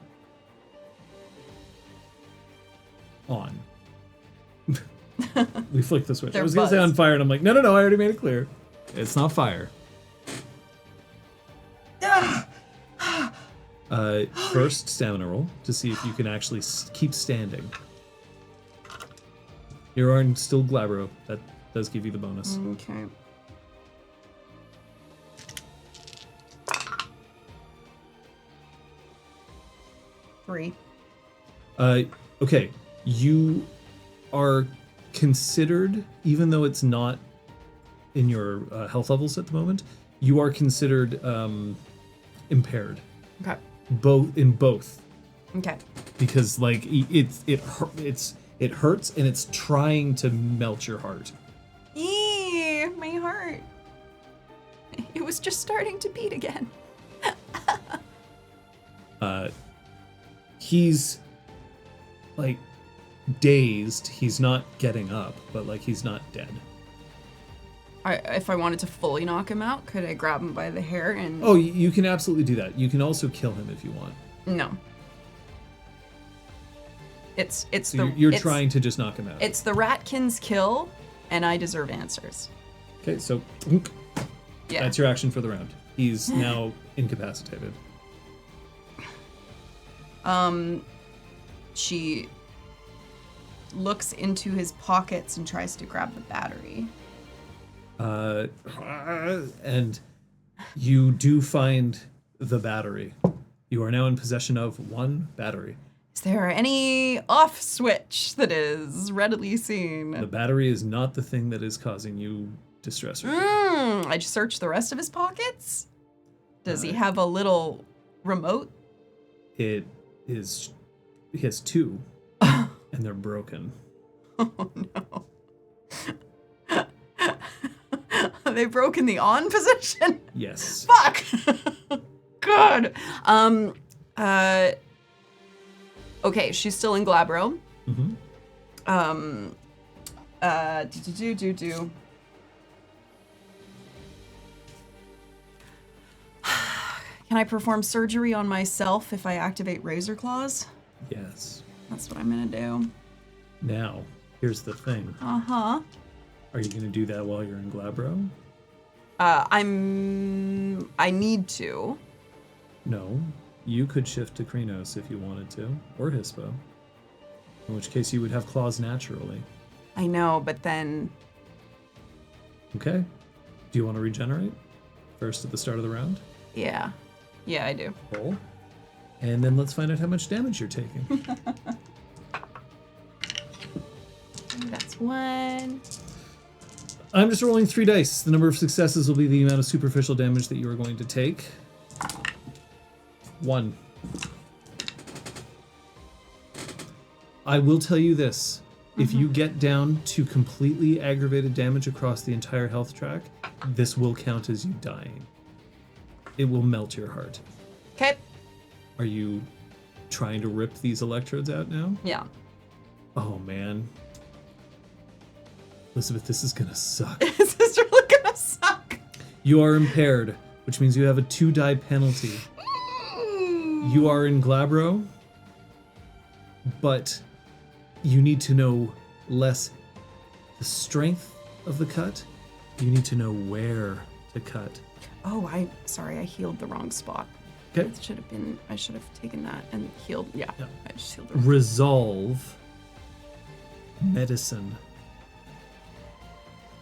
We flicked the switch. I was going to say on fire, and I'm like, no, I already made it clear. It's not fire. First stamina roll to see if you can actually keep standing. You're on still Glabro. That does give you the bonus. Okay. Three. Okay. You are considered, even though it's not in your health levels at the moment, you are considered impaired. Okay. Both. Okay. Because like it hurts and it's trying to melt your heart. Eee, my heart. It was just starting to beat again. He's like dazed. He's not getting up, but like he's not dead. If I wanted to fully knock him out, could I grab him by the hair and... Oh, you can absolutely do that. You can also kill him if you want. No. It's so you're trying to just knock him out. It's the Ratkins kill, and I deserve answers. Okay, so yeah. That's your action for the round. He's now incapacitated. She looks into his pockets and tries to grab the battery. And you do find the battery. You are now in possession of one battery. Is there any off switch that is readily seen? The battery is not the thing that is causing you distress. I just searched the rest of his pockets. Does he have a little remote? He has 2, and they're broken. Oh no. Are they broken the on position? Yes. Fuck. Good. Okay, she's still in Glabro. Mm-hmm. Can I perform surgery on myself if I activate Razor Claws? Yes. That's what I'm gonna do. Now, here's the thing. Uh-huh. Are you gonna do that while you're in Glabro? I need to. No. You could shift to Krenos if you wanted to, or Hispo. In which case you would have claws naturally. I know, but then... Okay. Do you want to regenerate? First at the start of the round? Yeah. Yeah, I do. Roll. And then let's find out how much damage you're taking. That's 1. I'm just rolling 3 dice. The number of successes will be the amount of superficial damage that you are going to take. 1. I will tell you this. If you get down to completely aggravated damage across the entire health track, this will count as you dying. It will melt your heart. Okay. Are you trying to rip these electrodes out now? Yeah. Oh, man. Elizabeth, this is gonna suck. This is really gonna suck. You are impaired, which means you have a 2-die penalty. You are in Glabro, but you need to know less the strength of the cut. You need to know where to cut. Oh, sorry, I healed the wrong spot. Okay. I should have taken that and healed. Yeah. I just healed it. Resolve. Medicine.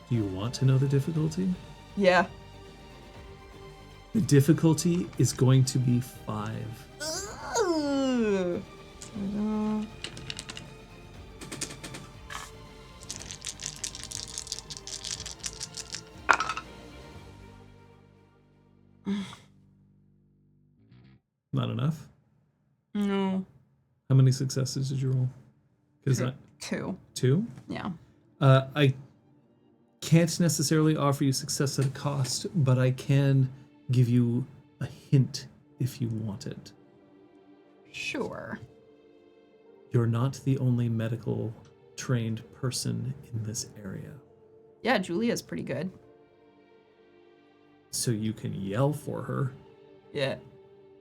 Do you want to know the difficulty? Yeah. The difficulty is going to be 5. Ugh. Not enough? No. How many successes did you roll? Because 2. 2? Yeah. I can't necessarily offer you success at a cost, but I can give you a hint if you want it. Sure. You're not the only medical trained person in this area. Yeah, Julia's pretty good. So you can yell for her. Yeah.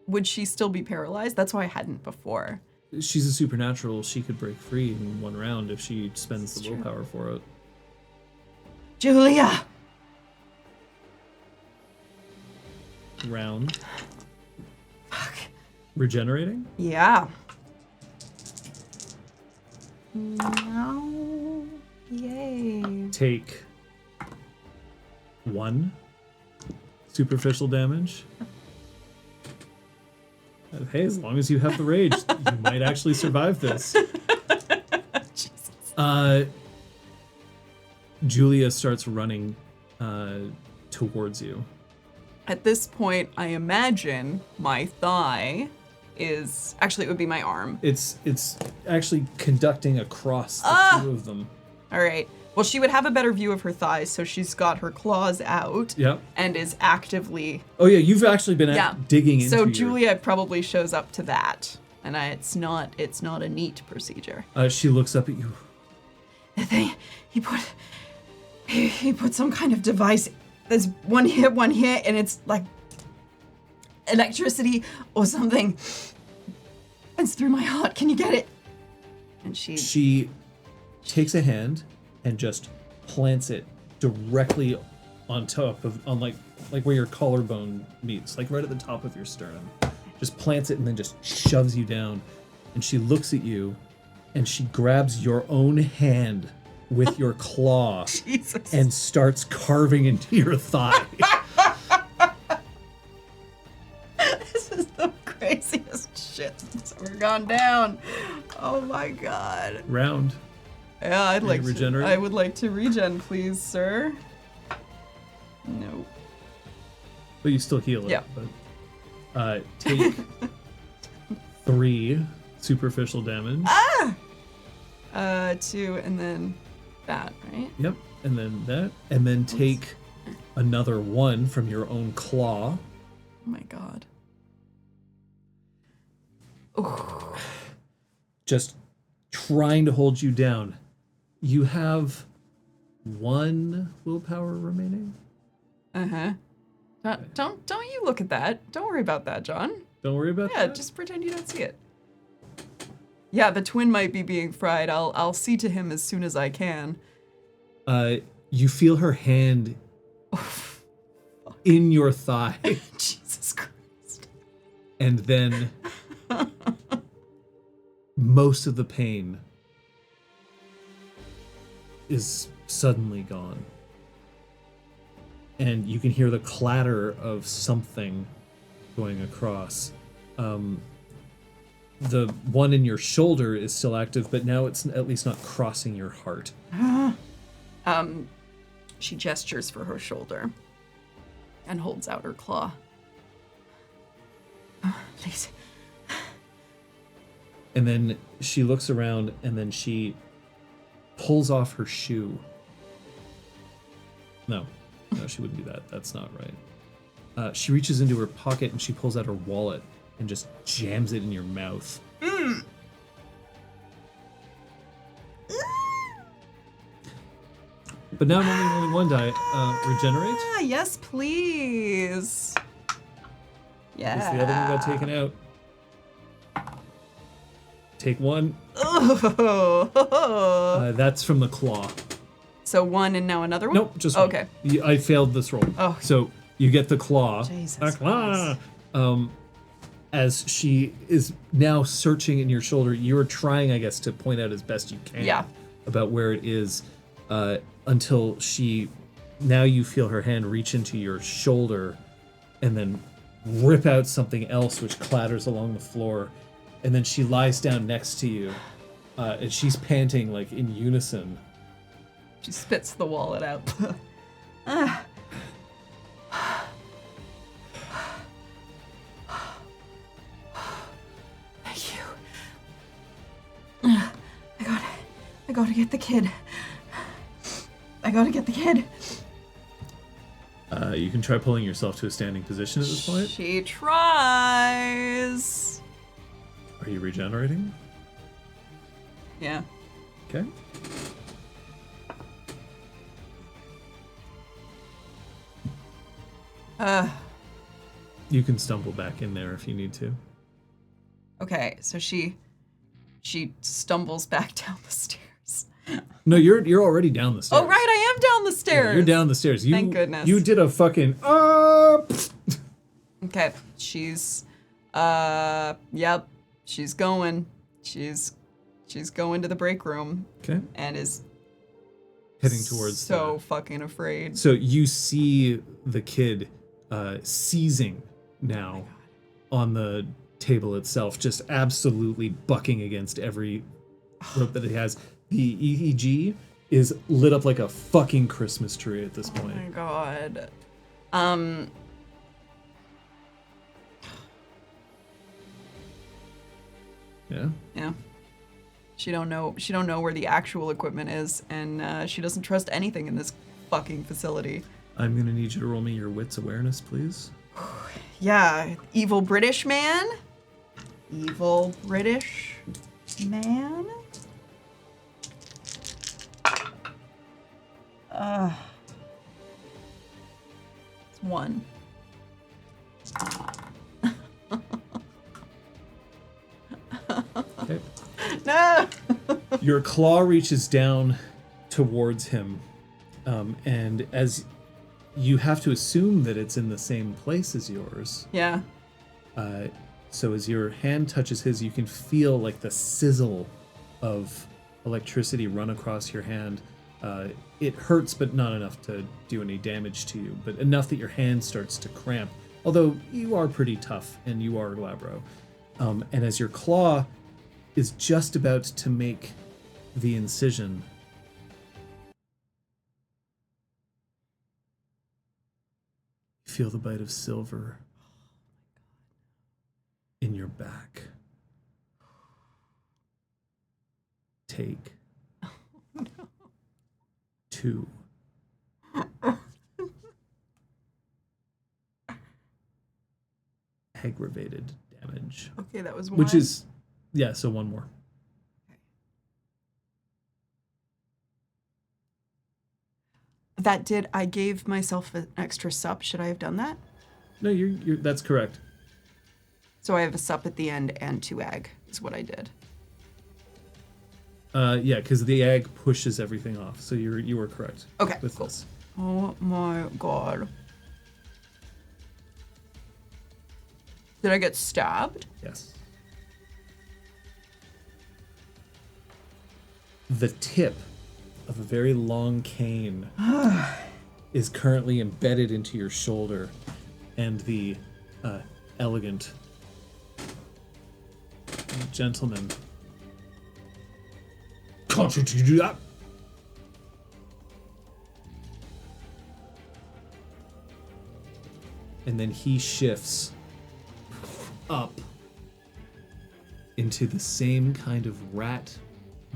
Would she still be paralyzed? That's why I hadn't before. She's a supernatural. She could break free in 1 round if she spends That's the true. willpower for it. Julia! Round. Fuck. Regenerating? Yeah. No. Yay. Take 1 superficial damage. Hey, as long as you have the rage, you might actually survive this. Jesus. Julia starts running towards you. At this point, I imagine my thigh is... Actually, it would be my arm. It's actually conducting across the 2 of them. All right. Well, she would have a better view of her thighs, so she's got her claws out Yep. and is actively... Oh yeah, you've actually been digging into So your... Julia probably shows up to that, and it's not a neat procedure. She looks up at you. The thing he put some kind of device. There's one here, and it's like electricity or something. It's through my heart. Can you get it? And She takes a hand and just plants it directly on top of like where your collarbone meets, like right at the top of your sternum. Just plants it and then just shoves you down. And she looks at you and she grabs your own hand with your claw Jesus. and starts carving into your thigh. This is the craziest shit that's ever gone down. Oh my god. Round. Yeah, I'd like to regenerate? I would like to regen, please, sir. No. But you still heal it. Yeah. But take 3 superficial damage. 2 and then that, right? Yep. And then that. And then take another 1 from your own claw. Oh my god. Oh. Just trying to hold you down. You have 1 willpower remaining. Uh-huh. Don't you look at that. Don't worry about that, John. Don't worry about Yeah, that. just pretend you don't see it. Yeah, the twin might be being fried. I'll see to him as soon as I can. You feel her hand in your thigh, Jesus Christ. and then most of the pain is suddenly gone. And you can hear the clatter of something going across. The one in your shoulder is still active, but now it's at least not crossing your heart. She gestures for her shoulder and holds out her claw. Please. And then she looks around and then she pulls off her shoe. No, she wouldn't do that. That's not right. She reaches into her pocket and she pulls out her wallet and just jams it in your mouth. But now only 1 die. Regenerate? Ah, yes, please. Yeah. Because the other one got taken out. Take 1. Oh. That's from the claw. So 1 and now another one? Nope, just 1. Okay. I failed this roll. Oh. So You get the claw. Jesus Claw. As she is now searching in your shoulder, you're trying, I guess, to point out as best you can about where it is, until now you feel her hand reach into your shoulder and then rip out something else which clatters along the floor, and then she lies down next to you, and she's panting like in unison. She spits the wallet out. Thank you. I gotta get the kid. I gotta get the kid. You can try pulling yourself to a standing position at this point. She tries. Are you regenerating? Yeah. Okay. You can stumble back in there if you need to. Okay, so she stumbles back down the stairs. No, you're already down the stairs. Oh right, I am down the stairs. Yeah, you're down the stairs. Thank goodness. You did a fucking Okay, she's yep, she's going. She's going to the break room. Okay. And is heading towards fucking afraid. So you see the kid seizing now on the table itself, just absolutely bucking against every rope that it has. The EEG is lit up like a fucking Christmas tree at this point. Oh my god. Yeah. Yeah. She don't know where the actual equipment is, and she doesn't trust anything in this fucking facility. I'm gonna need you to roll me your wits awareness, please. Yeah, evil British man. Evil British man. It's 1. Okay. No. Your claw reaches down towards him, and as you have to assume that it's in the same place as yours. Yeah. So as your hand touches his, you can feel like the sizzle of electricity run across your hand. It hurts, but not enough to do any damage to you, but enough that your hand starts to cramp. Although you are pretty tough, and you are Glabro. And as your claw is just about to make the incision, you feel the bite of silver in your back. Take 2. Aggravated damage. Okay, that was 1. Which is, yeah, so 1 more. I gave myself an extra sup. Should I have done that? No, you're that's correct. So I have a sup at the end and 2 ag is what I did. Yeah, because the egg pushes everything off. So you were correct. Okay, with cool. this. Oh my god. Did I get stabbed? Yes. The tip of a very long cane is currently embedded into your shoulder, and the elegant gentleman. Can't you do that? And then he shifts up into the same kind of rat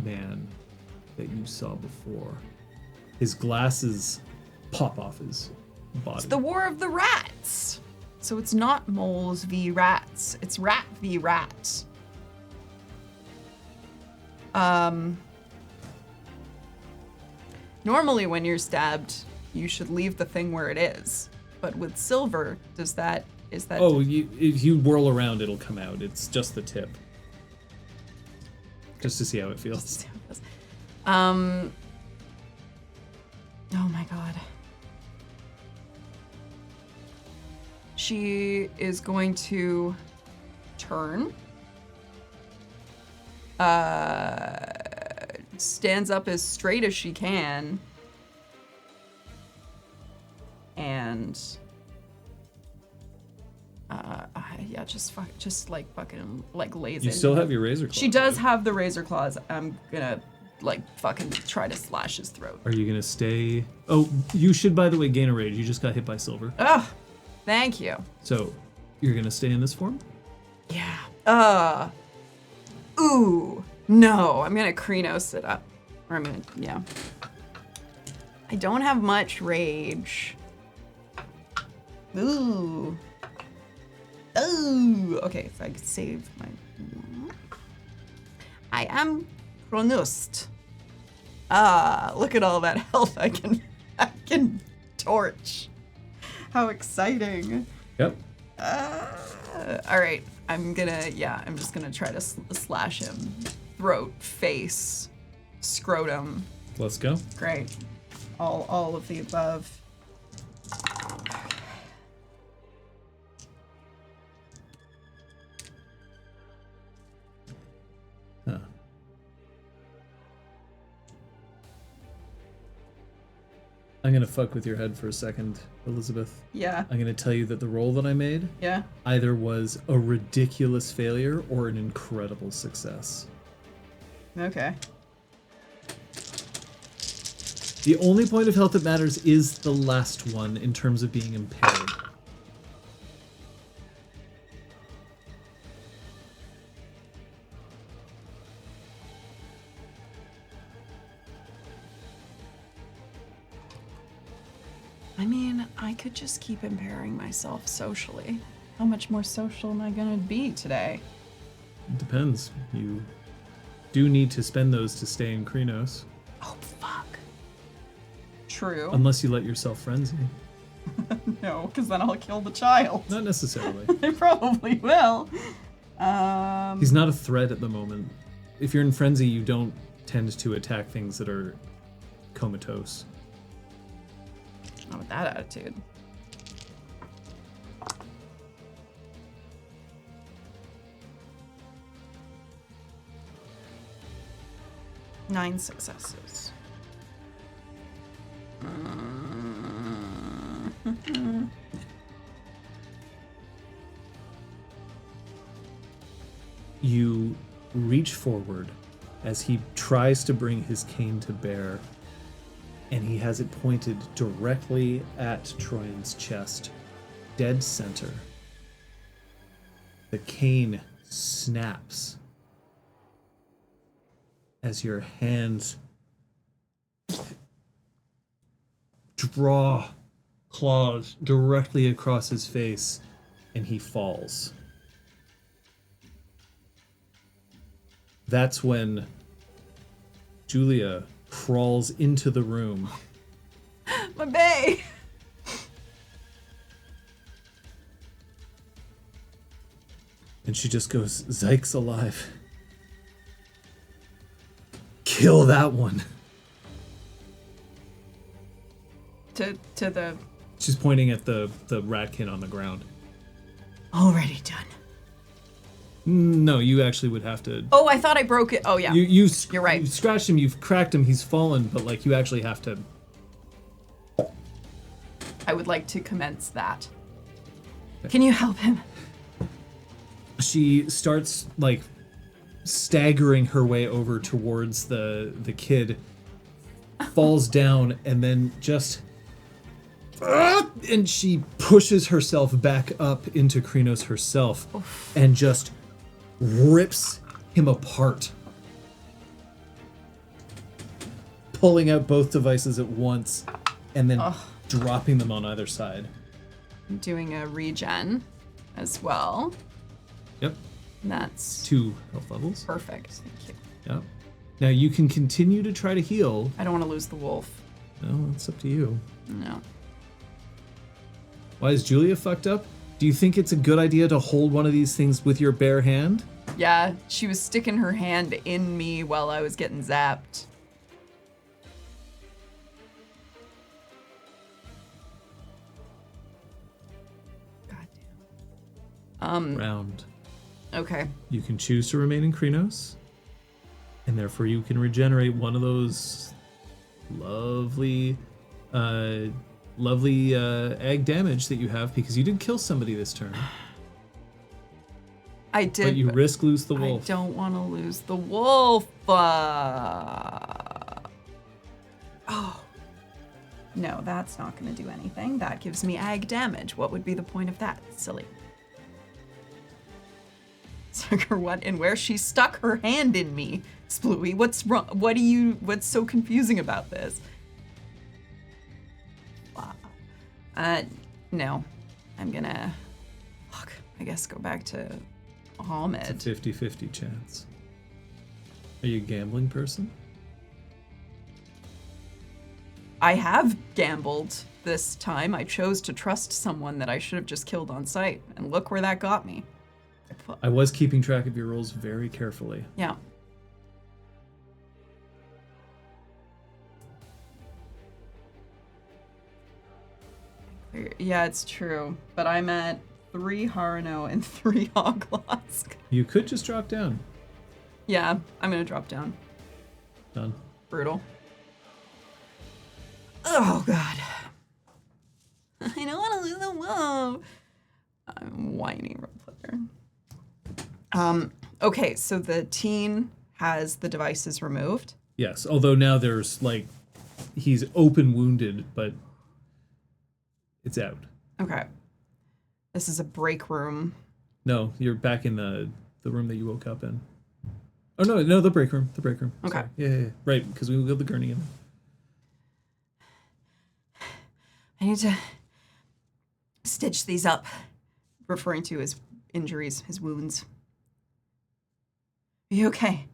man that you saw before. His glasses pop off his body. It's the War of the Rats. So it's not moles v rats. It's rat v rat. Normally when you're stabbed, you should leave the thing where it is. But with silver, is that... Oh, if you whirl around, it'll come out. It's just the tip. Just to see how it feels. Oh my god. She is going to turn. Stands up as straight as she can. And just like fucking like lays You in. still have your razor claws. She does right? have the razor claws. I'm gonna like fucking try to slash his throat. Are you gonna stay? Oh, you should, by the way, gain a rage. You just got hit by silver. Ugh, thank you. So, you're gonna stay in this form? Yeah. Ooh, no. I'm gonna Krenos it up. Or I'm gonna, yeah. I don't have much rage. Ooh. Okay, if I could save my... I am Kronust. Look at all that health I can torch. How exciting. Yep. All right, I'm just gonna try to slash him. Throat, face, scrotum. Let's go. Great. All of the above. Huh. I'm gonna fuck with your head for a second, Elizabeth. Yeah. I'm gonna tell you that the roll that I made Yeah. either was a ridiculous failure or an incredible success. Okay. The only point of health that matters is the last one in terms of being impaired. I mean, I could just keep impairing myself socially. How much more social am I gonna be today? It depends. You do need to spend those to stay in Krenos. Oh, fuck. True. Unless you let yourself frenzy. No, because then I'll kill the child. Not necessarily. I probably will. He's not a threat at the moment. If you're in frenzy, you don't tend to attack things that are comatose. Not with that attitude. Nine successes. You reach forward as he tries to bring his cane to bear, and he has it pointed directly at Troian's chest, dead center. The cane snaps as your hands draw claws directly across his face, and he falls. That's when Julia crawls into the room. My bae! And she just goes, Zyke's alive. Kill that one. To the... She's pointing at the ratkin on the ground. Already done. No, you actually would have to... Oh, I thought I broke it. Oh, yeah. You're right. You scratched him, you've cracked him, he's fallen, but like you actually have to... I would like to commence that. Can you help him? She starts like staggering her way over towards the kid, falls down, and then just and she pushes herself back up into Krenos herself. Oof. And just rips him apart, pulling out both devices at once and then dropping them on either side. I'm doing a regen as well. Yep. And that's 2 health levels. perfect. Thank you. Yep. Now you can continue to try to heal. I don't want to lose the wolf. No, it's up to you. No. Why is Julia fucked up? Do you think it's a good idea to hold one of these things with your bare hand? Yeah, she was sticking her hand in me while I was getting zapped. God round. Okay. You can choose to remain in Krenos, and therefore you can regenerate one of those lovely egg damage that you have because you did kill somebody this turn. I did. But you risk lose the wolf. I don't want to lose the wolf. Oh. No, that's not going to do anything. That gives me ag damage. What would be the point of that? Silly. Sucker, what and where? She stuck her hand in me. Splooey, what's wrong? What's so confusing about this? No. I'm gonna, I guess go back to Ahmed. It's a 50-50 chance. Are you a gambling person? I have gambled this time. I chose to trust someone that I should have just killed on sight. And look where that got me. I was keeping track of your rolls very carefully. Yeah. Yeah, it's true. But I'm at 3 Harano and 3 Hoglosk. You could just drop down. Yeah, I'm gonna drop down. Done. Brutal. Oh, God. I don't want to lose the wolf. I'm whiny role player. Okay, so the teen has the devices removed. Yes, although now there's he's open wounded, but it's out. Okay. This is a break room. No, you're back in the room that you woke up in. Oh no, the break room. Okay. Sorry. Yeah. Right, because we got the gurney in. I need to stitch these up, referring to his injuries, his wounds. Are you okay?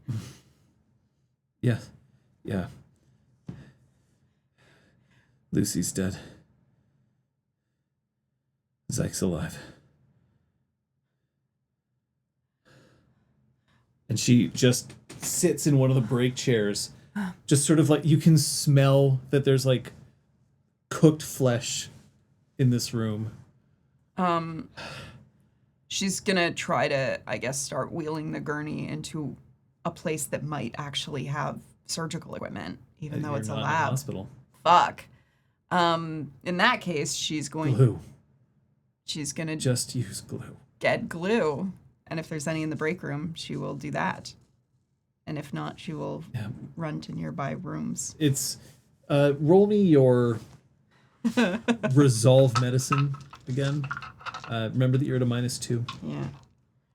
Yeah. Lucy's dead. Zyke's alive. And she just sits in one of the break chairs, just sort of you can smell that there's cooked flesh in this room. She's gonna try to, I guess, start wheeling the gurney into a place that might actually have surgical equipment, even though it's a You're not lab. in a hospital. Fuck. In that case, she's going. Glue. She's gonna Just use glue. get glue, and if there's any in the break room, she will do that. And if not, she will run to nearby rooms. It's roll me your resolve medicine again. Remember that you're at a -2. Yeah.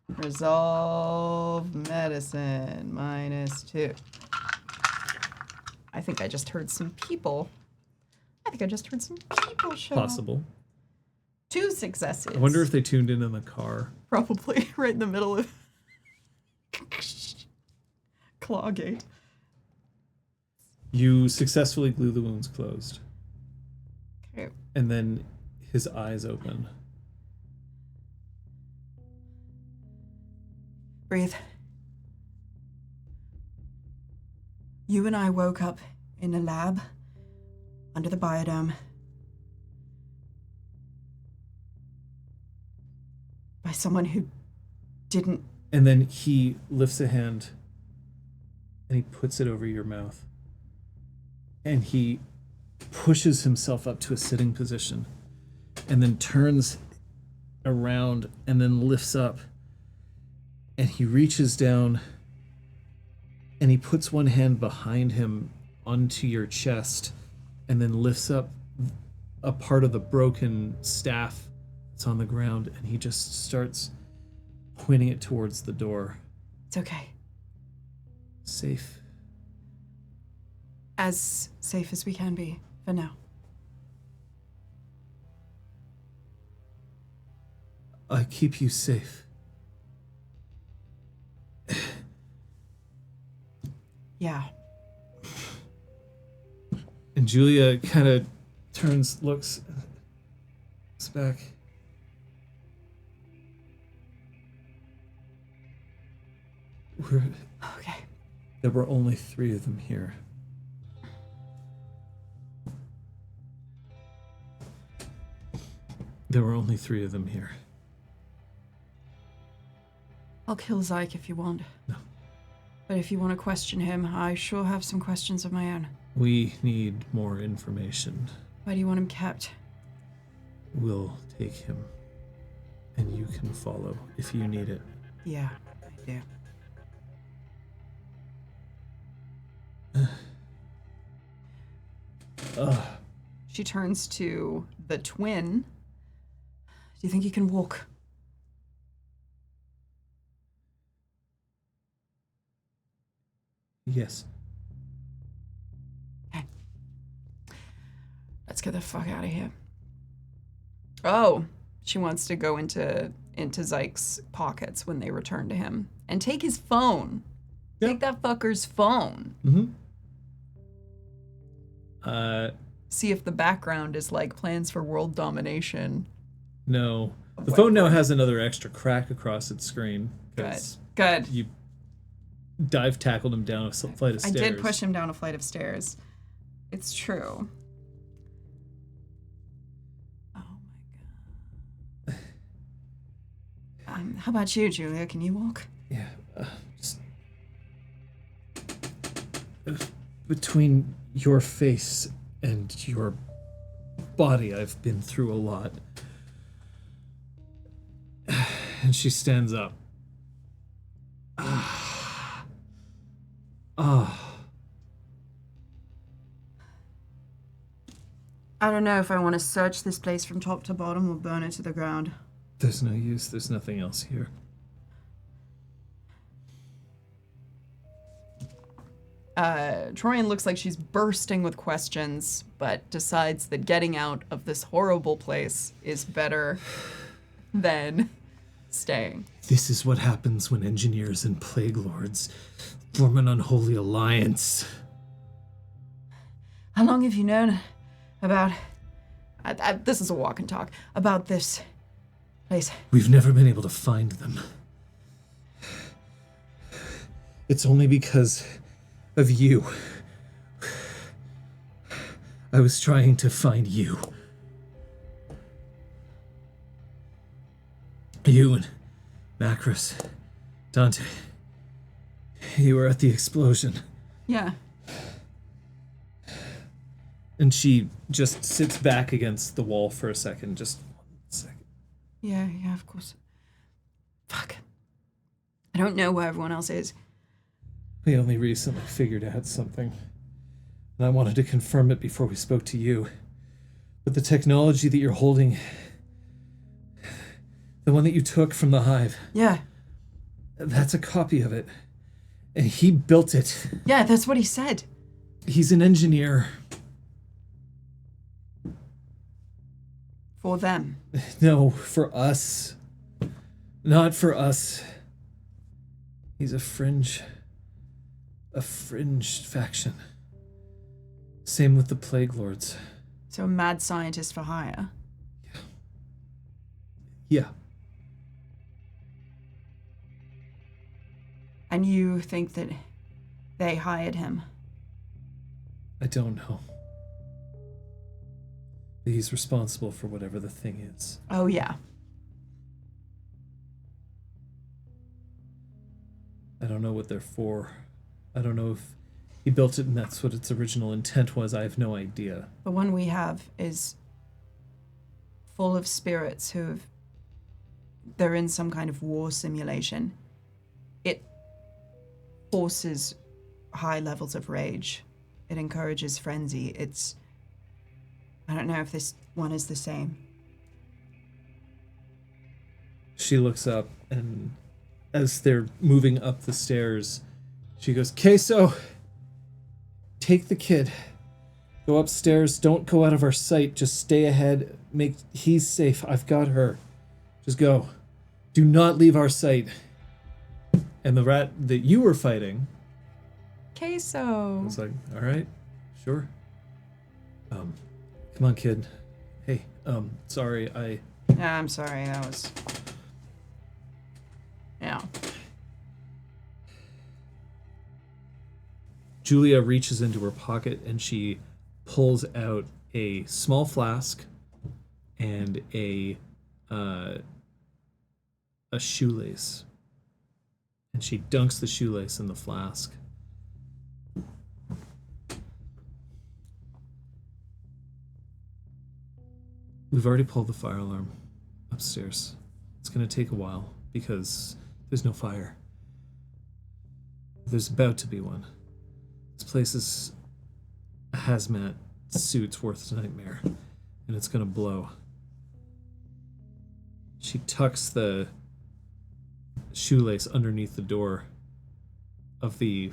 Resolve medicine -2. I think I just heard some people. Show up. Possible. 2 successes. I wonder if they tuned in the car. Probably right in the middle of Clawgate. You successfully glue the wounds closed. Okay. And then his eyes open. Breathe. You and I woke up in a lab under the biodome. By someone who didn't. And then he lifts a hand and he puts it over your mouth. And he pushes himself up to a sitting position and then turns around and then lifts up. And he reaches down and he puts one hand behind him onto your chest and then lifts up a part of the broken staff that's on the ground, and he just starts pointing it towards the door. It's okay. Safe. As safe as we can be for now. I keep you safe. Yeah. And Julia kind of looks back. Okay. There were only 3 of them here. There were only 3 of them here. I'll kill Zyke if you want. No. But if you want to question him, I sure have some questions of my own. We need more information. Why do you want him kept? We'll take him, and you can follow if you need it. Yeah, I do. She turns to the twin. Do you think you can walk? Yes. Okay. Let's get the fuck out of here. Oh, she wants to go into Zyke's pockets when they return to him and take his phone. Yep. Take that fucker's phone. Mm-hmm. See if the background is like plans for world domination. No. The phone now has another extra crack across its screen. Good. You dive tackled him down a flight of stairs. I did push him down a flight of stairs. It's true. Oh my god. How about you, Julia? Can you walk? Yeah. Just between your face and your body, I've been through a lot. And she stands up. I don't know if I want to search this place from top to bottom or burn it to the ground. There's no use. There's nothing else here. Troian looks like she's bursting with questions, but decides that getting out of this horrible place is better than staying. This is what happens when engineers and plague lords form an unholy alliance. How long have you known about... this is a walk and talk. About this place. We've never been able to find them. It's only because of you. I was trying to find you. You and Macros, Dante. You were at the explosion. Yeah. And she just sits back against the wall for a second. Just 1 second. Yeah, of course. Fuck. I don't know where everyone else is. We only recently figured out something. And I wanted to confirm it before we spoke to you. But the technology that you're holding... The one that you took from the hive. Yeah. That's a copy of it. And he built it. Yeah, that's what he said. He's an engineer. For them. No, for us. Not for us. He's a fringe faction. Same with the Plague Lords. So a mad scientist for hire. Yeah. And you think that they hired him? I don't know. He's responsible for whatever the thing is. Oh, yeah. I don't know what they're for. I don't know if he built it and that's what its original intent was. I have no idea. The one we have is full of spirits they're in some kind of war simulation. It forces high levels of rage. It encourages frenzy. I don't know if this one is the same. She looks up, and as they're moving up the stairs, she goes, Queso, take the kid. Go upstairs. Don't go out of our sight. Just stay ahead. He's safe. I've got her. Just go. Do not leave our sight. And the rat that you were fighting... Queso. I was like, all right, sure. Come on, kid. Hey, sorry, Yeah, I'm sorry. That was... Yeah. Julia reaches into her pocket and she pulls out a small flask and a shoelace. And she dunks the shoelace in the flask. We've already pulled the fire alarm upstairs. It's going to take a while because there's no fire. There's about to be one. This place is a hazmat suit's worth a nightmare, and it's going to blow. She tucks the shoelace underneath the door of the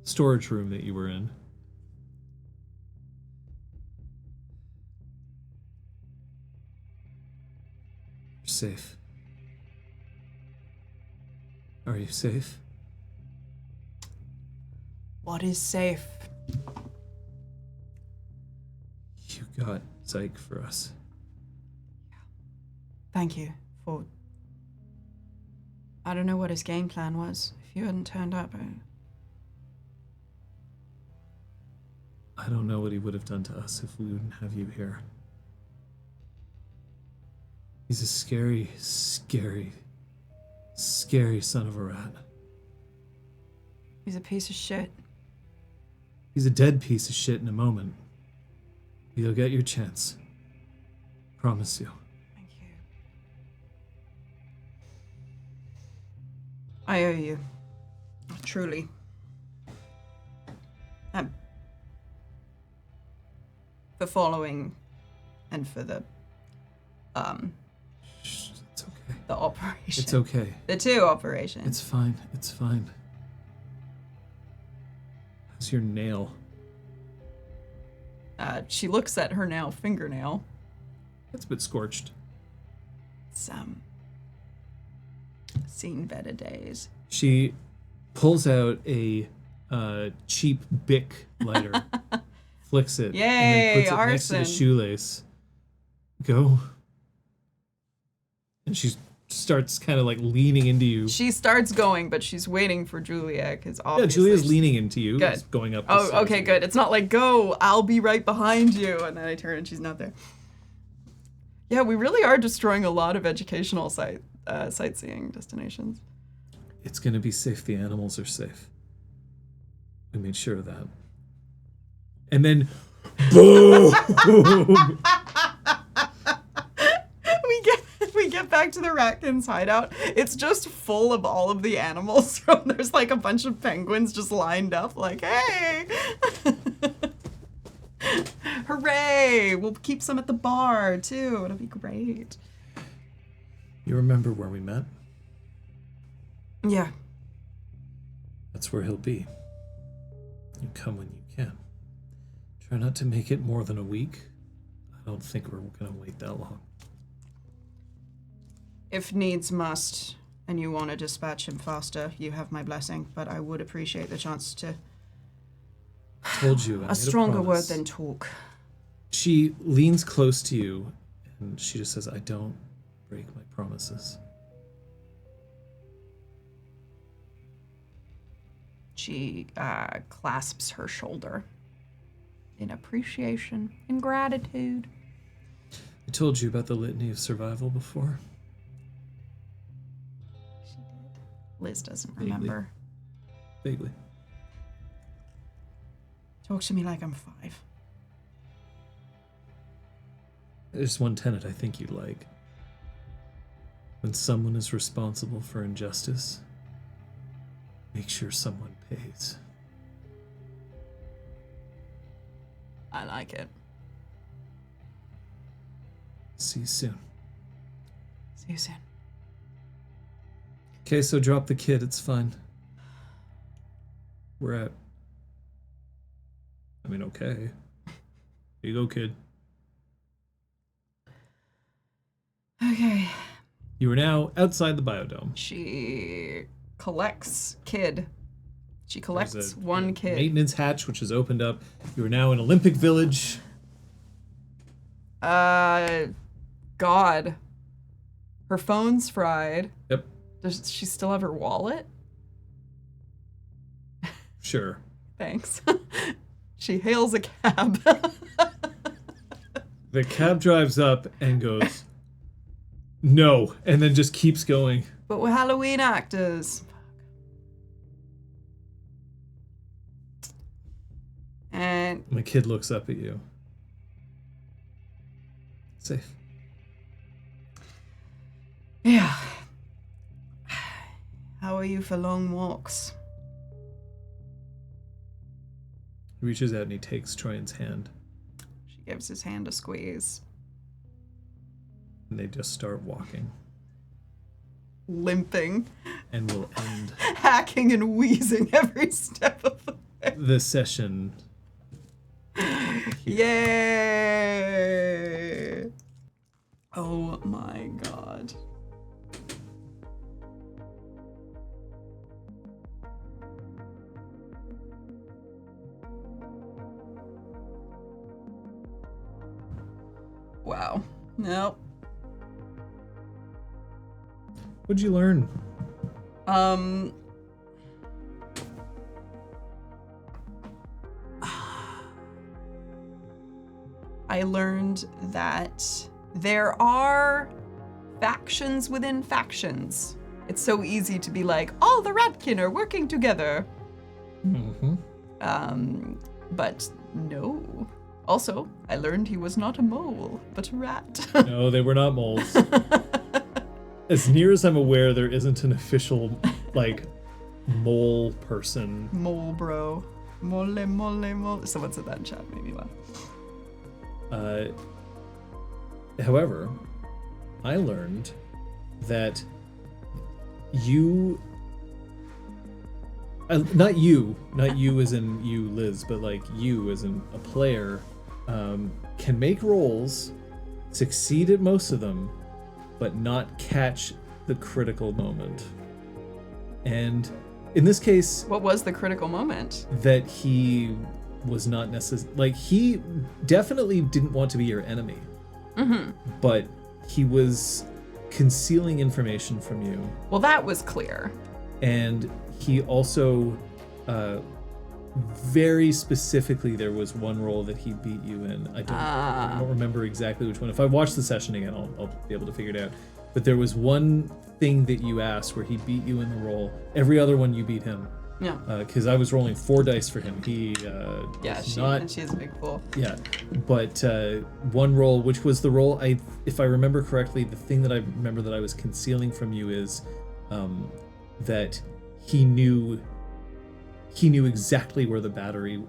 storage room that you were in. You're safe. Are you safe? What is safe? You got Zyke for us. Thank you for... I don't know what his game plan was. If you hadn't turned up, I don't know what he would have done to us if we wouldn't have you here. He's a scary, scary, scary son of a rat. he's a piece of shit. He's a dead piece of shit in a moment. You'll get your chance. Promise you. Thank you. I owe you. Truly. For following and for the Shh, it's okay. the operation. It's okay. The two operations. It's fine. It's fine. How's your nail? She looks at her fingernail. It's a bit scorched. It's seen better days. She pulls out a cheap Bic lighter, flicks it, and Yay, then puts it next to the arson. shoelace. Go. And she starts kind of like leaning into you. She starts going, but she's waiting for Julia because Yeah, obviously. Julia's leaning into you. Good. Is going up. the Oh, stairs. okay, good. It's not like go. I'll be right behind you, and then I turn and she's not there. Yeah, we really are destroying a lot of educational sightseeing destinations. It's gonna be safe. The animals are safe. We made sure of that. And then, boom! We get back to the Ratkins hideout. It's just full of all of the animals. There's like a bunch of penguins just lined up, like, hey! Hooray! We'll keep some at the bar too. It'll be great. You remember where we met? Yeah. That's where he'll be. You come when you can. Try not to make it more than a week. I don't think we're gonna wait that long. If needs must, and you want to dispatch him faster, you have my blessing, but I would appreciate the chance to... Told you. I made A stronger word promise. than talk. She leans close to you, and she just says, I don't break my promises. She clasps her shoulder in appreciation, in gratitude. I told you about the litany of survival before. Liz doesn't Vaguely. remember. Vaguely. Talk to me like I'm 5. There's one tenet I think you'd like. When someone is responsible for injustice, make sure someone pays. I like it. See you soon. See you soon. Okay, so drop the kid, it's fine. We're at... I mean, okay. Here you go, kid. Okay. You are now outside the biodome. She collects kid. She There's collects a one kid. maintenance hatch, which is opened up. You are now in Olympic Village. God. Her phone's fried. Yep, Does she still have her wallet? sure. Thanks. She hails a cab. The cab drives up and goes, no, and then just keeps going. but we're Halloween actors. And The kid looks up at you. Safe. yeah. How are you for long walks? He reaches out and he takes Troian's hand, She gives his hand a squeeze. and they just start walking. Limping, And we'll end hacking and wheezing every step of the way. the session. Yay! Oh my god. Wow. Nope. What'd you learn? I learned that there are factions within factions. It's so easy to be like, all the Ratkin are working together. Mm-hmm. But no. Also, I learned he was not a mole, but a rat. No, they were not moles. As near as I'm aware, there isn't an official, like, mole person. Mole bro. Mole, mole, mole. Someone said that in chat, made me laugh. However, I learned that you, not you as in you, Liz, but like you as in a player, can make rolls, succeed at most of them, but not catch the critical moment. And in this case, What was the critical moment? that he was not necessarily, like, he definitely didn't want to be your enemy, but he was concealing information from you. Well, that was clear. And he also, very specifically, there was one role that he beat you in. I don't remember exactly which one. If I watch the session again, I'll be able to figure it out. But there was one thing that you asked where he beat you in the role. Every other one you beat him. Yeah. Because I was rolling 4 dice for him. He Yeah, was she's a big fool. yeah, but one role, which was the role if I remember correctly, the thing that I remember that I was concealing from you is that he knew exactly where the battery,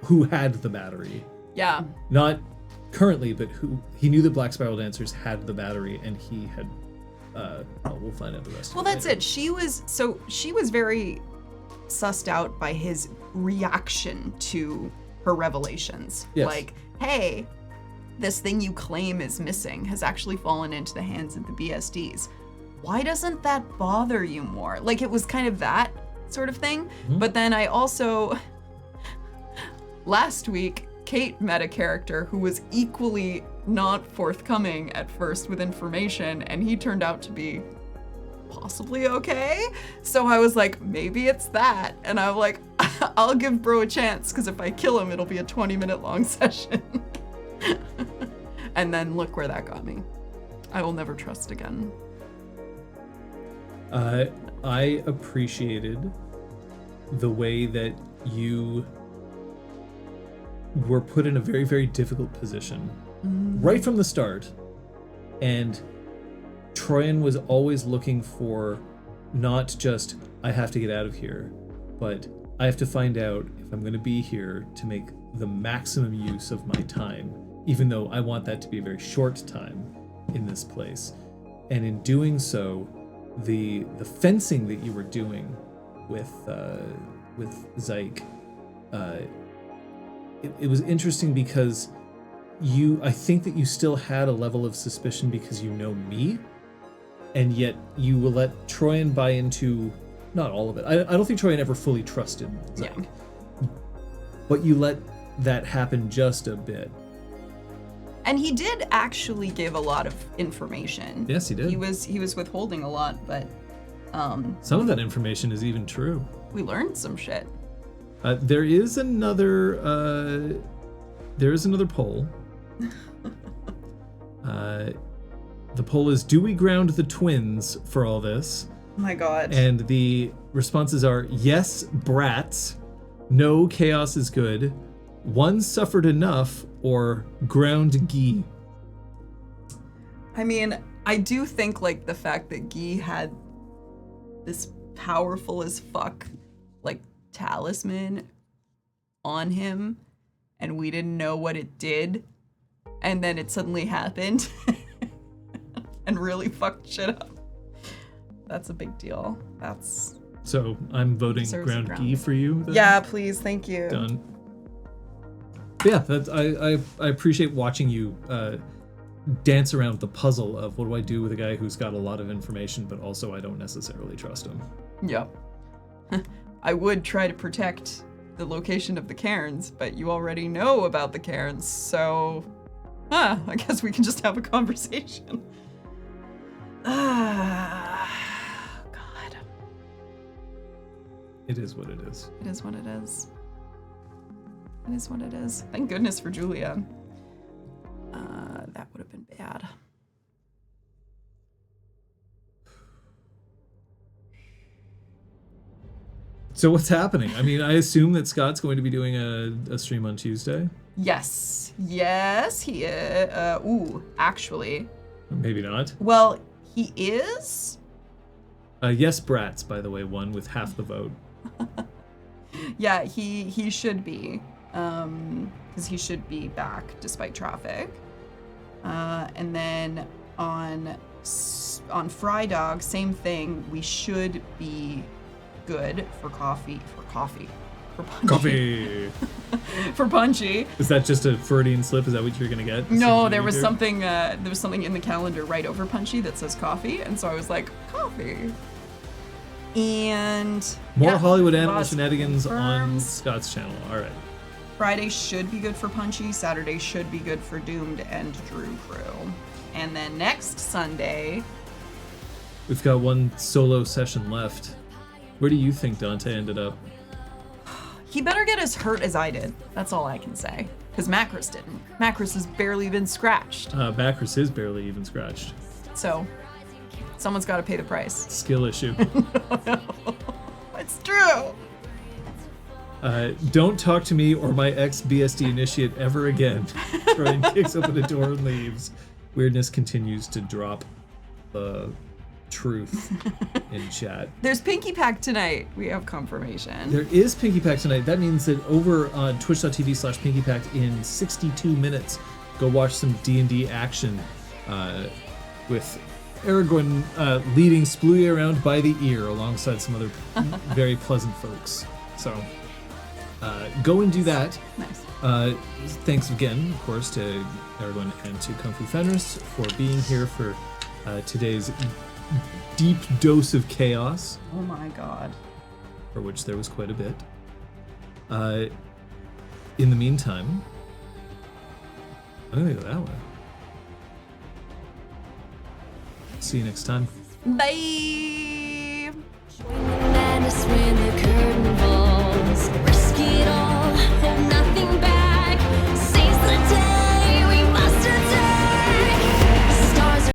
who had the battery. Yeah. Not currently, but he knew the Black Spiral Dancers had the battery, and he had. We'll find out the rest. Well, that's it. She was very sussed out by his reaction to her revelations. Yes. Like, hey, this thing you claim is missing has actually fallen into the hands of the BSDs. Why doesn't that bother you more? Like, it was kind of that sort of thing. Mm-hmm. But then I also, last week, Kate met a character who was equally not forthcoming at first with information, and he turned out to be possibly okay. So I was like, maybe it's that. And I'm like, I'll give bro a chance, because if I kill him, it'll be a 20-minute long session. And then look where that got me. I will never trust again. I appreciated the way that you were put in a very, very difficult position right from the start. And Troian was always looking for not just, I have to get out of here, but I have to find out if I'm going to be here to make the maximum use of my time, even though I want that to be a very short time in this place. And in doing so, the fencing that you were doing with Zyke, it was interesting because I think that you still had a level of suspicion because you know me, and yet you will let Troian buy into not all of it. I don't think Troian ever fully trusted Zyke, but you let that happen just a bit. And he did actually give a lot of information. Yes, he did. He was withholding a lot, but some of that information is even true. we learned some shit. There is another poll. The poll is, do we ground the twins for all this? Oh my god. And the responses are yes, brats, no, chaos is good, one suffered enough, or ground Guy. I mean, I do think like the fact that Guy had this powerful as fuck like talisman on him and we didn't know what it did and then it suddenly happened and really fucked shit up. That's a big deal. That's So I'm voting deserves a ground ground. Guy for you. Then? yeah, please, thank you. Done. Yeah, that's, I appreciate watching you dance around the puzzle of what do I do with a guy who's got a lot of information, but also I don't necessarily trust him. Yep. I would try to protect the location of the cairns, but you already know about the cairns, so I guess we can just have a conversation. God. It is what it is. It is what it is. It is what it is. Thank goodness for Julia. That would have been bad. So what's happening? I mean, I assume that Scott's going to be doing a stream on Tuesday. Yes. Yes, he is. Actually. Maybe not. Well, he is? Yes, brats, by the way, won with half the vote. Yeah, he should be. Because he should be back despite traffic. And then on Fry Dog, same thing. We should be good for coffee. For punchy. Coffee. For punchy. Is that just a Freudian slip? Is that what you're gonna get? No, there was something. There was something in the calendar right over punchy that says coffee, and so I was like, coffee. And More yeah, Hollywood animal lots of shenanigans on confirms. Scott's channel. All right. Friday should be good for Punchy. Saturday should be good for Doomed and Drew Crew. And then next Sunday, We've got one solo session left. Where do you think Dante ended up? he better get as hurt as I did. That's all I can say. Because Macros didn't. Macros has barely been scratched. Bacchus is barely even scratched. So, someone's got to pay the price. Skill issue. It's true. Don't talk to me or my ex-BSD initiate ever again. Troian kicks open a door and leaves. Weirdness continues to drop the truth in chat. There's Pinky Pack tonight. We have confirmation. There is Pinky Pack tonight. That means that over on twitch.tv/PinkyPack in 62 minutes, go watch some D&D action with Aragorn leading Splooey around by the ear alongside some other very pleasant folks. So go and do that. Nice. Thanks again, of course, to Aragorn and to Kung Fu Fenris for being here for today's deep dose of chaos. Oh my god. For which there was quite a bit. In the meantime, I'm gonna go that way. See you next time. Bye.